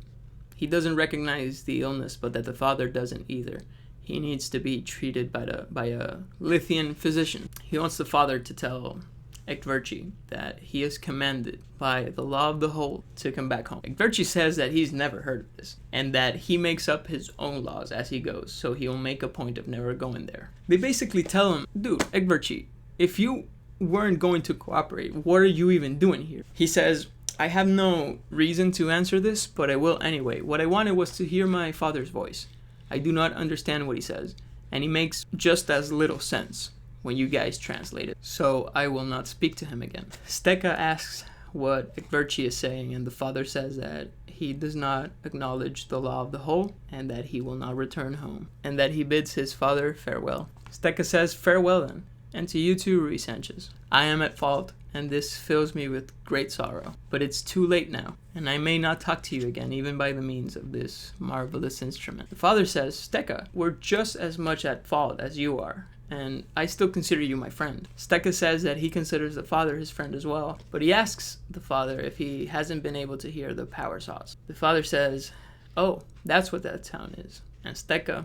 he doesn't recognize the illness, but that the father doesn't either. He needs to be treated by a Lithian physician. He wants the father to tell Ekverchi that he is commanded by the law of the whole to come back home. Ekverchi says that he's never heard of this, and that he makes up his own laws as he goes, so he'll make a point of never going there. They basically tell him, dude, Ekverchi, if you weren't going to cooperate, what are you even doing here? He says, I have no reason to answer this, but I will anyway. What I wanted was to hear my father's voice. I do not understand what he says, and he makes just as little sense when you guys translate it, so I will not speak to him again. Steka asks what Ekverchi is saying, and the father says that he does not acknowledge the law of the whole, and that he will not return home, and that he bids his father farewell. Steka says, farewell then, and to you too, Rui Sanchez. I am at fault, and this fills me with great sorrow, but it's too late now, and I may not talk to you again, even by the means of this marvelous instrument. The father says, Steka, we're just as much at fault as you are, and I still consider you my friend. Steka says that he considers the father his friend as well, but he asks the father if he hasn't been able to hear the power saws. The father says, oh, that's what that sound is. And Steka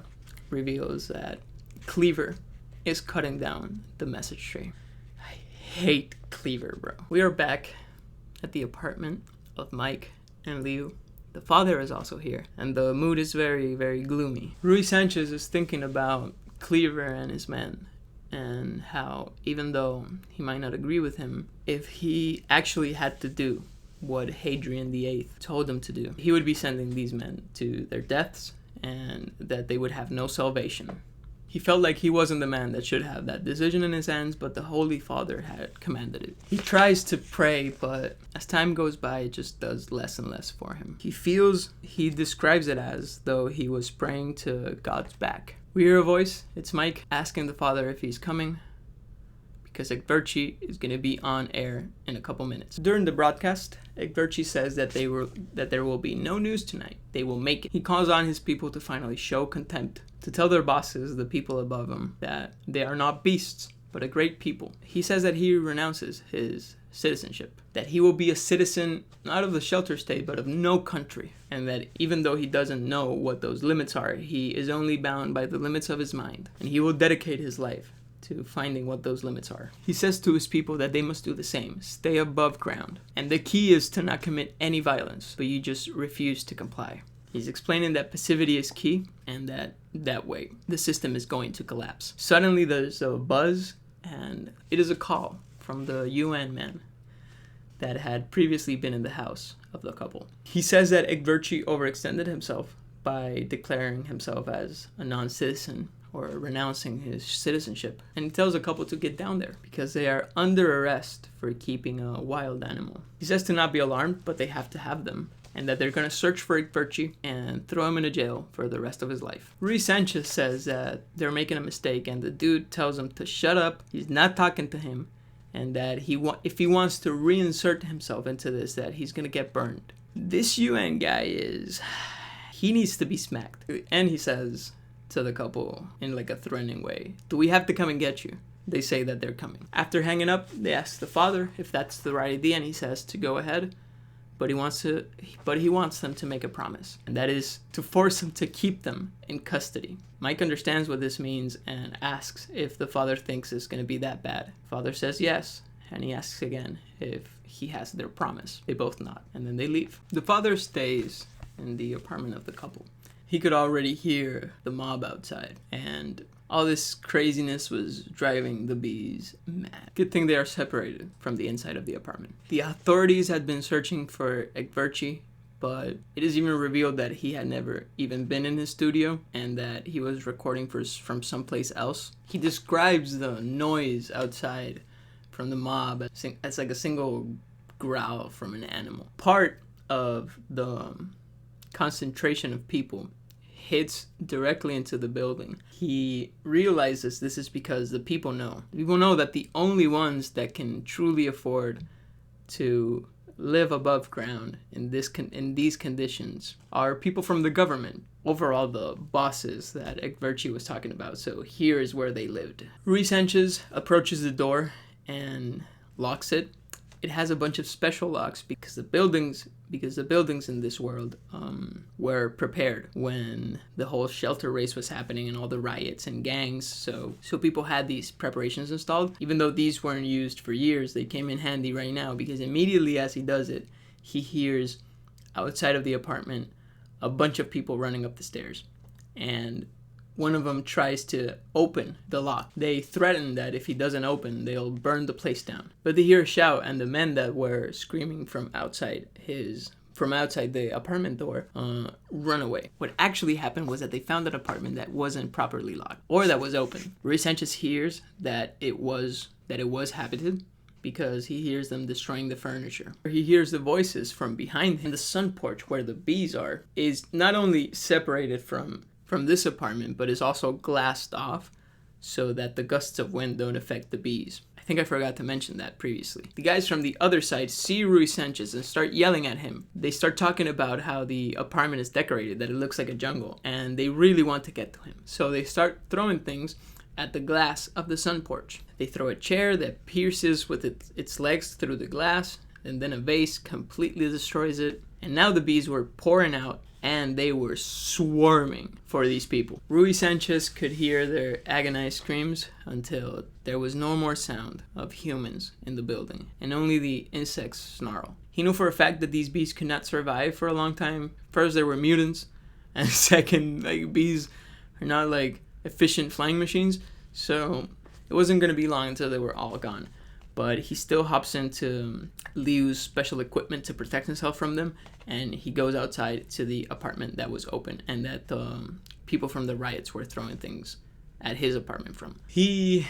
reveals that Cleaver is cutting down the message tree. I hate Cleaver, bro. We are back at the apartment of Mike and Liu. The father is also here, and the mood is very, very gloomy. Rui Sanchez is thinking about Cleaver and his men, and how even though he might not agree with him, if he actually had to do what Hadrian VIII told him to do, he would be sending these men to their deaths, and that they would have no salvation. He felt like he wasn't the man that should have that decision in his hands, but the Holy Father had commanded it. He tries to pray, but as time goes by, it just does less and less for him. He describes it as though he was praying to God's back. We hear a voice. It's Mike asking the father if he's coming, because Ekverchi is going to be on air in a couple minutes. During the broadcast, Ekverchi says that there will be no news tonight. They will make it. He calls on his people to finally show contempt, to tell their bosses, the people above him, that they are not beasts, but a great people. He says that he renounces his citizenship, that he will be a citizen not of the shelter state, but of no country, and that even though he doesn't know what those limits are, he is only bound by the limits of his mind, and he will dedicate his life to finding what those limits are. He says to his people that they must do the same, stay above ground, and the key is to not commit any violence, but you just refuse to comply. He's explaining that passivity is key, and that way the system is going to collapse. Suddenly there's a buzz, and it is a call from the UN man that had previously been in the house of the couple. He says that Ekverchi overextended himself by declaring himself as a non-citizen, or renouncing his citizenship, and he tells the couple to get down there because they are under arrest for keeping a wild animal. He says to not be alarmed, but they have to have them, and that they're going to search for Ekverchi and throw him in a jail for the rest of his life. Rui Sanchez says that they're making a mistake, and the dude tells him to shut up, he's not talking to him, and that if he wants to reinsert himself into this, that he's going to get burned. This UN guy he needs to be smacked. And he says to the couple in like a threatening way, do we have to come and get you? They say that they're coming. After hanging up, they ask the father if that's the right idea, and he says to go ahead, but he wants them to make a promise, and that is to force them to keep them in custody. Mike understands what this means and asks if the father thinks it's going to be that bad. Father says yes, and he asks again if he has their promise. They both nod, and then they leave. The father stays in the apartment of the couple. He could already hear the mob outside, and all this craziness was driving the bees mad. Good thing they are separated from the inside of the apartment. The authorities had been searching for Ekverchi, but it is even revealed that he had never even been in his studio and that he was recording from someplace else. He describes the noise outside from the mob as like a single growl from an animal. Part of the concentration of people hits directly into the building. He realizes this is because the people know. People know that the only ones that can truly afford to live above ground in these conditions are people from the government, overall the bosses that Ekverchi was talking about. So here is where they lived. Rui Sanchez approaches the door and locks it. It has a bunch of special locks because the buildings in this world were prepared when the whole shelter race was happening and all the riots and gangs. So people had these preparations installed. Even though these weren't used for years, they came in handy right now, because immediately as he does it, he hears outside of the apartment a bunch of people running up the stairs. And one of them tries to open the lock. They threaten that if he doesn't open, they'll burn the place down. But they hear a shout, and the men that were screaming from outside the apartment door run away. What actually happened was that they found an apartment that wasn't properly locked, or that was open. Rui Sanchez hears that it was habited, because he hears them destroying the furniture. He hears the voices from behind him. The sun porch where the bees are is not only separated from this apartment, but is also glassed off so that the gusts of wind don't affect the bees. I think I forgot to mention that previously. The guys from the other side see Rui Sanchez and start yelling at him. They start talking about how the apartment is decorated, that it looks like a jungle, and they really want to get to him. So they start throwing things at the glass of the sun porch. They throw a chair that pierces with its legs through the glass, and then a vase completely destroys it. And now the bees were pouring out, and they were swarming for these people. Rui Sanchez could hear their agonized screams until there was no more sound of humans in the building, and only the insects snarl. He knew for a fact that these bees could not survive for a long time. First, they were mutants, and second, bees are not efficient flying machines, so it wasn't going to be long until they were all gone. But he still hops into Liu's special equipment to protect himself from them, and he goes outside to the apartment that was open and that the people from the riots were throwing things at his apartment from. He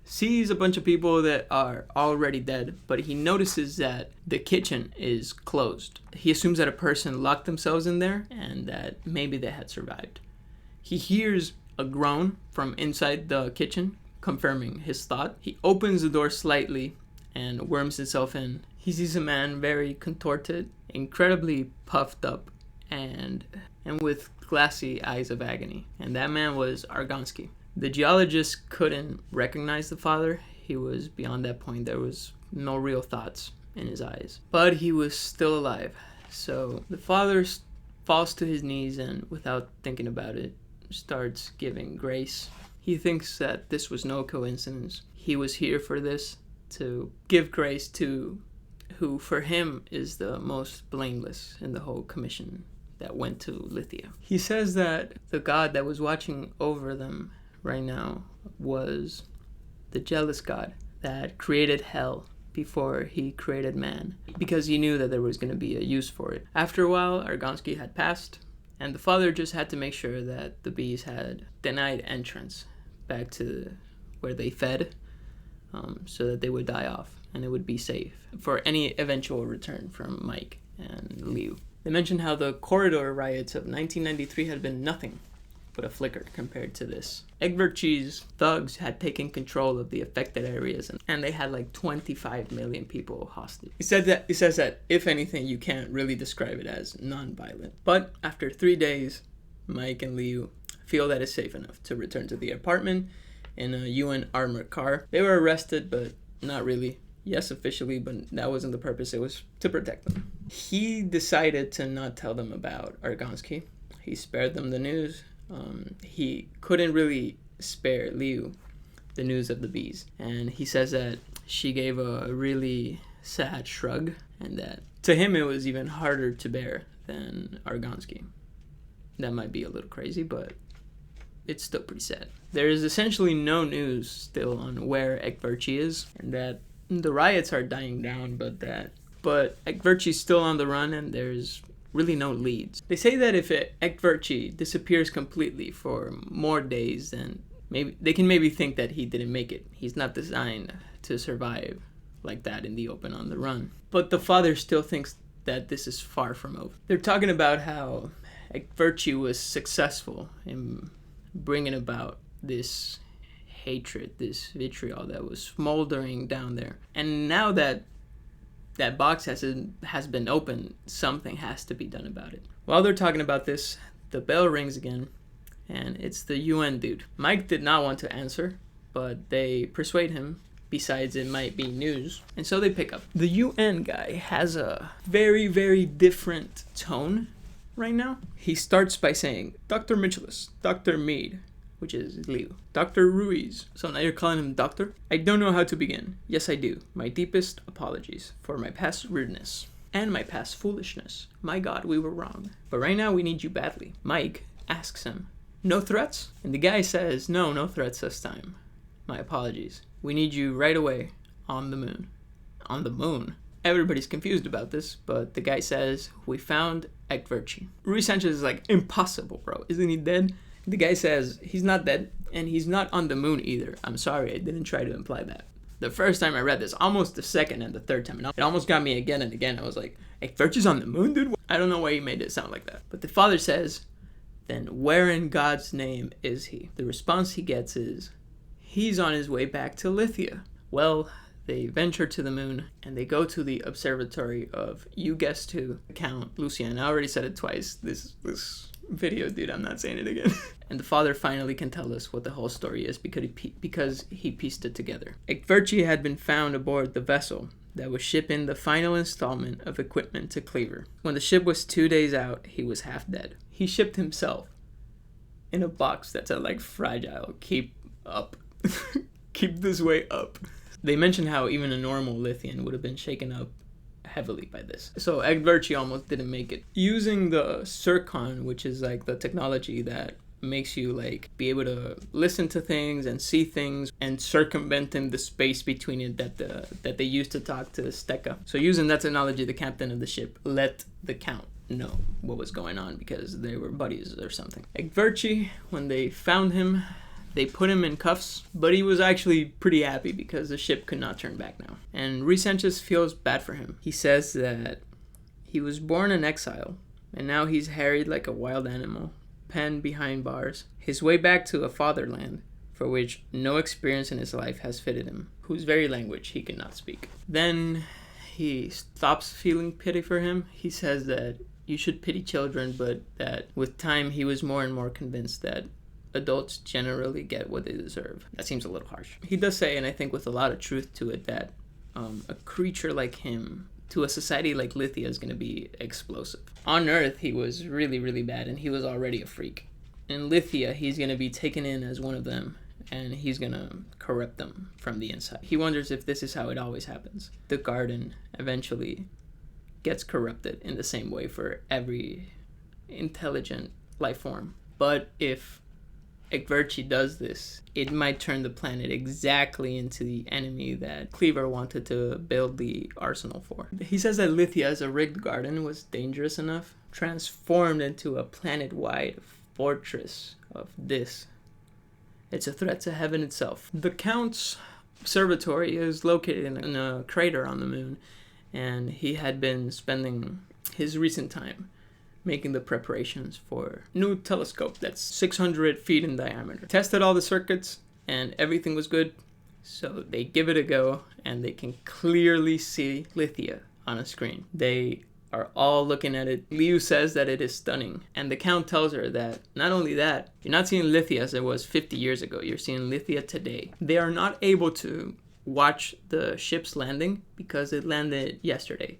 sees a bunch of people that are already dead, but he notices that the kitchen is closed. He assumes that a person locked themselves in there and that maybe they had survived. He hears a groan from inside the kitchen, confirming his thought. He opens the door slightly and worms himself in. He sees a man very contorted, incredibly puffed up, and with glassy eyes of agony. And that man was Argansky. The geologist couldn't recognize the father. He was beyond that point. There was no real thoughts in his eyes. But he was still alive. So the father falls to his knees and, without thinking about it, starts giving grace. He thinks that this was no coincidence. He was here for this, to give grace to who for him is the most blameless in the whole commission that went to Lithia. He says that the God that was watching over them right now was the jealous God that created hell before he created man, because he knew that there was going to be a use for it. After a while, Argansky had passed, and the father just had to make sure that the bees had denied entrance back to where they fed, so that they would die off and it would be safe for any eventual return from Mike and Liu. They mentioned how the corridor riots of 1993 had been nothing but a flicker compared to this. Ekverchi's thugs had taken control of the affected areas, and they had 25 million people hostage. He says that if anything, you can't really describe it as non-violent. But after 3 days, Mike and Liu feel that it's safe enough to return to the apartment in a UN armored car. They were arrested, but not really. Yes, officially, but that wasn't the purpose. It was to protect them. He decided to not tell them about Argansky. He spared them the news. He couldn't really spare Liu the news of the bees. And he says that she gave a really sad shrug, and that to him it was even harder to bear than Argansky. That might be a little crazy, but it's still pretty sad. There is essentially no news still on where Ekverchi is, and that the riots are dying down, but Ekverchi's still on the run, and there's really no leads. They say that if Ekverchi disappears completely for more days, then they can maybe think that he didn't make it. He's not designed to survive like that in the open on the run. But the father still thinks that this is far from over. They're talking about how Ekverchi was successful in bringing about this hatred, this vitriol that was smoldering down there. And now that that box has been opened, something has to be done about it. While they're talking about this, the bell rings again, and it's the UN dude. Mike did not want to answer, but they persuade him. Besides, it might be news. And so they pick up. The UN guy has a very, very different tone right now. He starts by saying, Dr. Michelis, Dr. Mead, which is Leo, Dr. Ruiz. So now you're calling him doctor? I don't know how to begin. Yes, I do. My deepest apologies for my past rudeness and my past foolishness. My God, we were wrong. But right now we need you badly. Mike asks him, no threats? And the guy says, no threats this time. My apologies. We need you right away on the moon. On the moon? Everybody's confused about this, but the guy says, we found Ekverchi. Rui Sanchez is like, impossible, bro. Isn't he dead? The guy says, he's not dead, and he's not on the moon either. I'm sorry, I didn't try to imply that. The first time I read this, almost the second and the third time, it almost got me again and again. I was like, Ekverchi's on the moon, dude? I don't know why he made it sound like that. But the father says, then where in God's name is he? The response he gets is, he's on his way back to Lithia. Well, they venture to the moon, and they go to the observatory of, you guessed who, Count Lucien. I already said it twice, this video, dude, I'm not saying it again. And the father finally can tell us what the whole story is because he pieced it together. Ekverchi had been found aboard the vessel that was shipping the final installment of equipment to Cleaver. When the ship was 2 days out, he was half dead. He shipped himself in a box that said, like, fragile, keep up. Keep this way up. They mentioned how even a normal Lithian would have been shaken up heavily by this. So Ekverchi almost didn't make it. Using the Circon, which is like the technology that makes you like be able to listen to things and see things and circumventing the space between it that they used to talk to Steka. So using that technology, the captain of the ship let the Count know what was going on because they were buddies or something. Ekverchi, when they found him, they put him in cuffs, but he was actually pretty happy because the ship could not turn back now. And Rui Sanchez feels bad for him. He says that he was born in exile, and now he's harried like a wild animal, penned behind bars, his way back to a fatherland for which no experience in his life has fitted him, whose very language he cannot speak. Then he stops feeling pity for him. He says that you should pity children, but that with time he was more and more convinced that adults generally get what they deserve. That seems a little harsh. He does say, and I think with a lot of truth to it, that a creature like him to a society like Lithia is going to be explosive. On Earth, he was really, really bad, and he was already a freak. In Lithia, he's going to be taken in as one of them, and he's going to corrupt them from the inside. He wonders if this is how it always happens. The garden eventually gets corrupted in the same way for every intelligent life form. But if Ekverchi does this, it might turn the planet exactly into the enemy that Cleaver wanted to build the arsenal for. He says that Lithia as a rigged garden was dangerous enough, transformed into a planet-wide fortress of this. It's a threat to heaven itself. The Count's observatory is located in a crater on the moon, and he had been spending his recent time making the preparations for a new telescope that's 600 feet in diameter. Tested all the circuits and everything was good, so they give it a go and they can clearly see Lithia on a screen. They are all looking at it. Liu says that it is stunning, and the Count tells her that not only that, you're not seeing Lithia as it was 50 years ago, you're seeing Lithia today. They are not able to watch the ship's landing because it landed yesterday.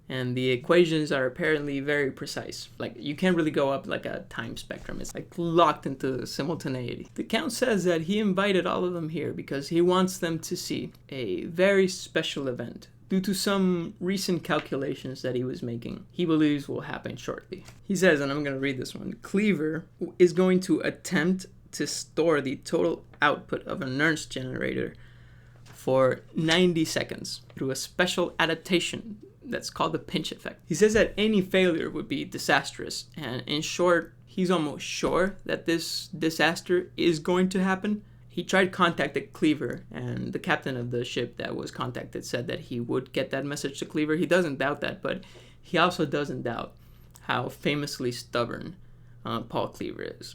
And the equations are apparently very precise. Like, you can't really go up like a time spectrum. It's like locked into simultaneity. The Count says that he invited all of them here because he wants them to see a very special event due to some recent calculations that he was making. He believes will happen shortly. He says, and I'm going to read this one, Cleaver is going to attempt to store the total output of a Nernst generator for 90 seconds through a special adaptation that's called the pinch effect. He says that any failure would be disastrous, and in short, he's almost sure that this disaster is going to happen. He tried contacting Cleaver, and the captain of the ship that was contacted said that he would get that message to Cleaver. He doesn't doubt that, but he also doesn't doubt how famously stubborn Paul Cleaver is.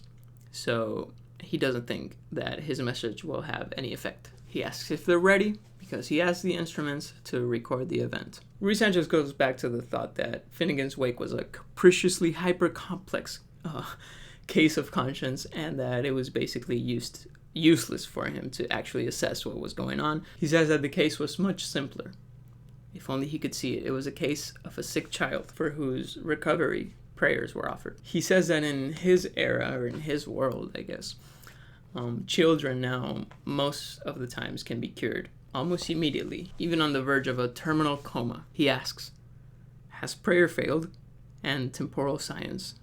So he doesn't think that his message will have any effect. He asks if they're ready, because he has the instruments to record the event. Rui Sanchez goes back to the thought that Finnegan's Wake was a capriciously hyper-complex case of conscience, and that it was basically useless for him to actually assess what was going on. He says that the case was much simpler. If only he could see it. It was a case of a sick child for whose recovery prayers were offered. He says that in his era, or in his world, I guess, children now, most of the times, can be cured almost immediately, even on the verge of a terminal coma. He asks, has prayer failed and temporal science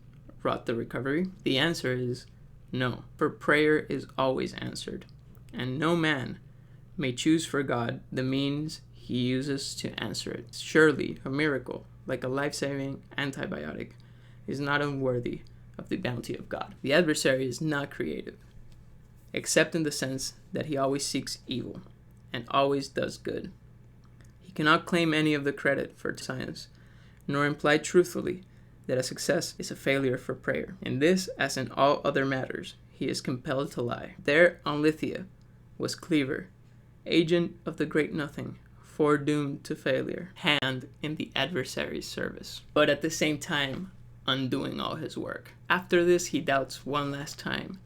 wrought the recovery? The answer is no, for prayer is always answered, and no man may choose for God the means he uses to answer it. Surely a miracle, like a life-saving antibiotic, is not unworthy of the bounty of God. The adversary is not creative, except in the sense that he always seeks evil and always does good. He cannot claim any of the credit for science, nor imply truthfully that a success is a failure for prayer. In this, as in all other matters, he is compelled to lie. There on Lithia was Cleaver, agent of the great nothing, foredoomed to failure, hand in the adversary's service, but at the same time undoing all his work. After this, he doubts one last time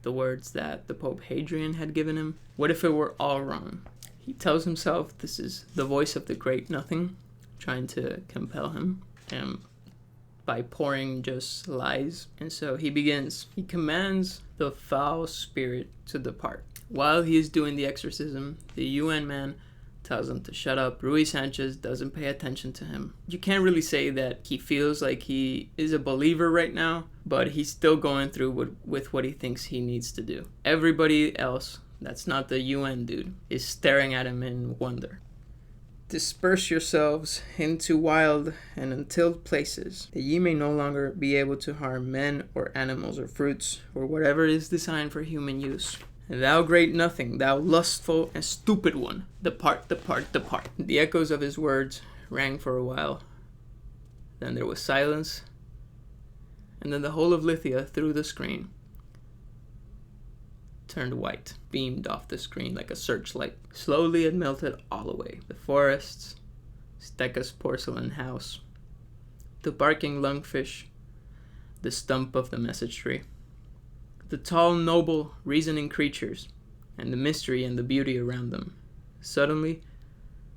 the words that the Pope Hadrian had given him. What if it were all wrong? He tells himself this is the voice of the great nothing trying to compel him, and by pouring just lies. And so he begins. He commands the foul spirit to depart. While he is doing the exorcism, the UN man tells him to shut up. Rui Sanchez doesn't pay attention to him. You can't really say that he feels like he is a believer right now, but he's still going through with what he thinks he needs to do. Everybody else, that's not the UN dude, is staring at him in wonder. Disperse yourselves into wild and untilled places, that ye may no longer be able to harm men or animals or fruits, or whatever is designed for human use. Thou great nothing, thou lustful and stupid one, depart, depart, depart. The echoes of his words rang for a while. Then there was silence, and then the whole of Lithia through the screen turned white, beamed off the screen like a searchlight. Slowly it melted all away. The forests, Stecca's porcelain house, the barking lungfish, the stump of the message tree, the tall, noble, reasoning creatures, and the mystery and the beauty around them. Suddenly,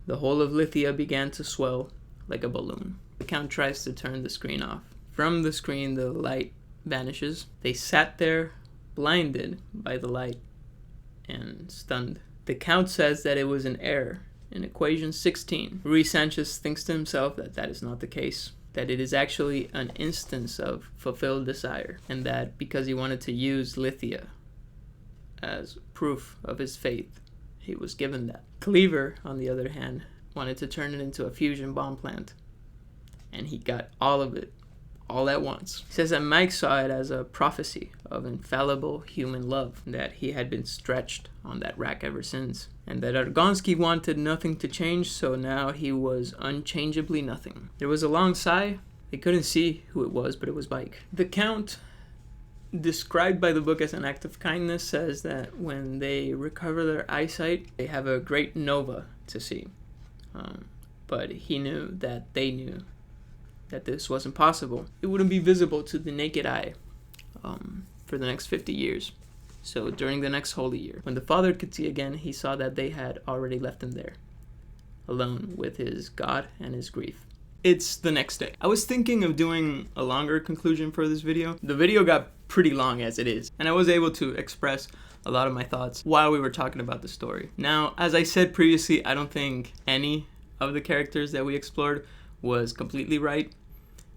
the whole of Lithia began to swell like a balloon. The Count tries to turn the screen off. From the screen, the light vanishes. They sat there, blinded by the light and stunned. The Count says that it was an error in equation 16. Rui Sanchez thinks to himself that that is not the case, that it is actually an instance of fulfilled desire, and that because he wanted to use Lithia as proof of his faith, he was given that. Cleaver, on the other hand, wanted to turn it into a fusion bomb plant, and he got all of it, all at once. He says that Mike saw it as a prophecy of infallible human love, that he had been stretched on that rack ever since, and that Argonsky wanted nothing to change, so now he was unchangeably nothing. There was a long sigh. They couldn't see who it was, but it was Mike. The Count, described by the book as an act of kindness, says that when they recover their eyesight, they have a great nova to see. But he knew that they knew that this wasn't possible. It wouldn't be visible to the naked eye for the next 50 years. So during the next holy year, when the father could see again, he saw that they had already left him there, alone with his God and his grief. It's the next day. I was thinking of doing a longer conclusion for this video. The video got pretty long as it is, and I was able to express a lot of my thoughts while we were talking about the story. Now, as I said previously, I don't think any of the characters that we explored was completely right.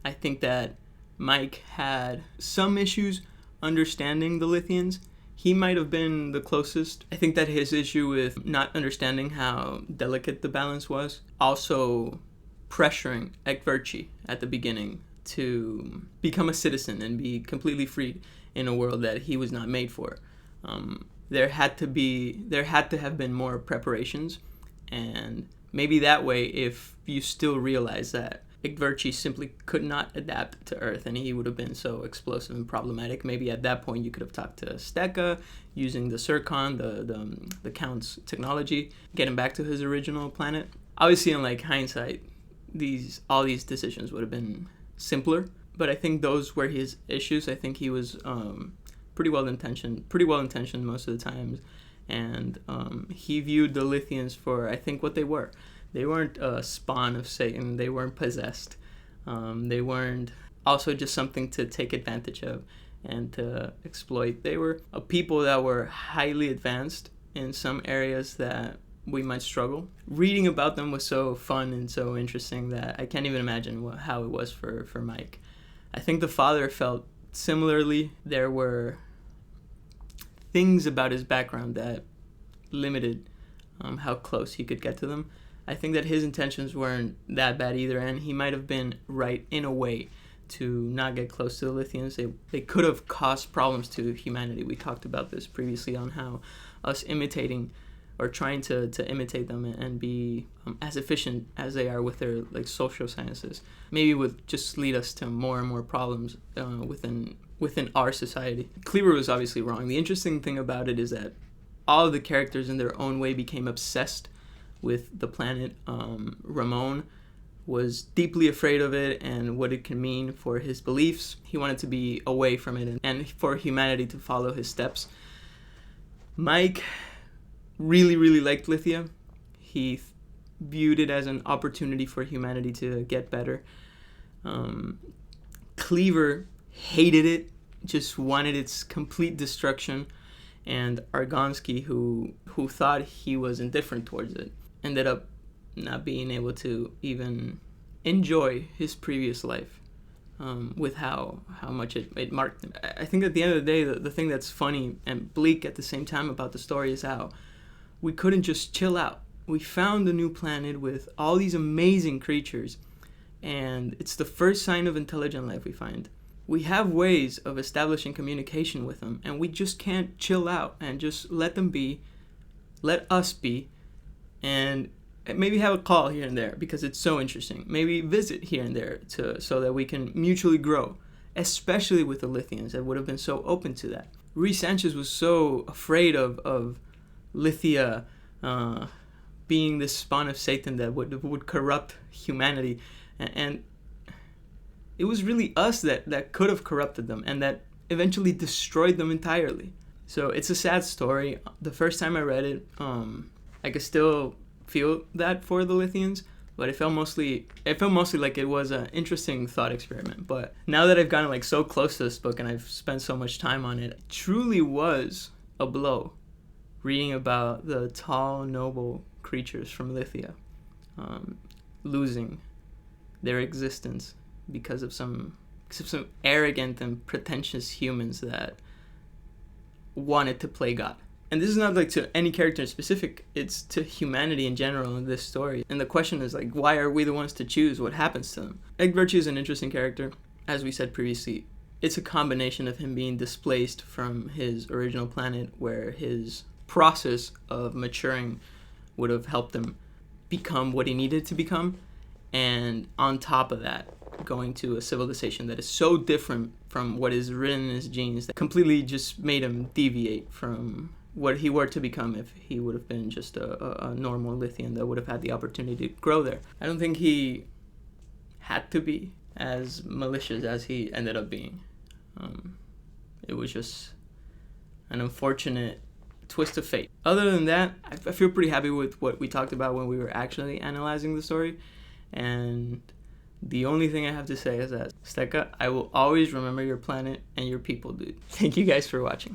I think that Mike had some issues understanding the Lithians. He might have been the closest. I think that his issue with not understanding how delicate the balance was, also pressuring Ekverchi at the beginning to become a citizen and be completely freed in a world that he was not made for. There had to have been more preparations, and maybe that way, if you still realize that Igverchi simply could not adapt to Earth, and he would have been so explosive and problematic. Maybe at that point you could have talked to Steka using the Circon, the Count's technology, get him back to his original planet. Obviously, in like hindsight, all these decisions would have been simpler. But I think those were his issues. I think he was pretty well intentioned most of the times, and he viewed the Lithians for, I think, what they were. They weren't a spawn of Satan. They weren't possessed. They weren't also just something to take advantage of and to exploit. They were a people that were highly advanced in some areas that we might struggle. Reading about them was so fun and so interesting that I can't even imagine how it was for Mike. I think the father felt similarly. There were things about his background that limited how close he could get to them. I think that his intentions weren't that bad either, and he might have been right in a way to not get close to the Lithians. They could have caused problems to humanity. We talked about this previously on how us imitating or trying to imitate them and be as efficient as they are with their like social sciences maybe would just lead us to more and more problems within our society. Kleber was obviously wrong. The interesting thing about it is that all of the characters in their own way became obsessed with the planet. Ramon was deeply afraid of it and what it can mean for his beliefs. He wanted to be away from it and for humanity to follow his steps. Mike really, really liked Lithia. He viewed it as an opportunity for humanity to get better. Cleaver hated it, just wanted its complete destruction. And Argonsky, who thought he was indifferent towards it, ended up not being able to even enjoy his previous life with how much it marked him. I think at the end of the day, the thing that's funny and bleak at the same time about the story is how we couldn't just chill out. We found a new planet with all these amazing creatures, and it's the first sign of intelligent life we find. We have ways of establishing communication with them, and we just can't chill out and just let them be, let us be, and maybe have a call here and there because it's so interesting. Maybe visit here and there so that we can mutually grow, especially with the Lithians that would have been so open to that. Rhys Sanchez was so afraid of Lithia being this spawn of Satan that would corrupt humanity, and it was really us that could have corrupted them and that eventually destroyed them entirely. So it's a sad story. The first time I read it, I could still feel that for the Lithians, but it felt mostly like it was an interesting thought experiment. But now that I've gotten like so close to this book and I've spent so much time on it truly was a blow reading about the tall, noble creatures from Lithia losing their existence because of some arrogant and pretentious humans that wanted to play God. And this is not like to any character in specific, it's to humanity in general in this story. And the question is like, why are we the ones to choose what happens to them? Igverchi is an interesting character. As we said previously, it's a combination of him being displaced from his original planet where his process of maturing would have helped him become what he needed to become, and on top of that going to a civilization that is so different from what is written in his genes that completely just made him deviate from what he were to become if he would have been just a normal Lithian that would have had the opportunity to grow there. I don't think he had to be as malicious as he ended up being. It was just an unfortunate twist of fate. Other than that, I feel pretty happy with what we talked about when we were actually analyzing the story. And the only thing I have to say is that, Steka, I will always remember your planet and your people, dude. Thank you guys for watching.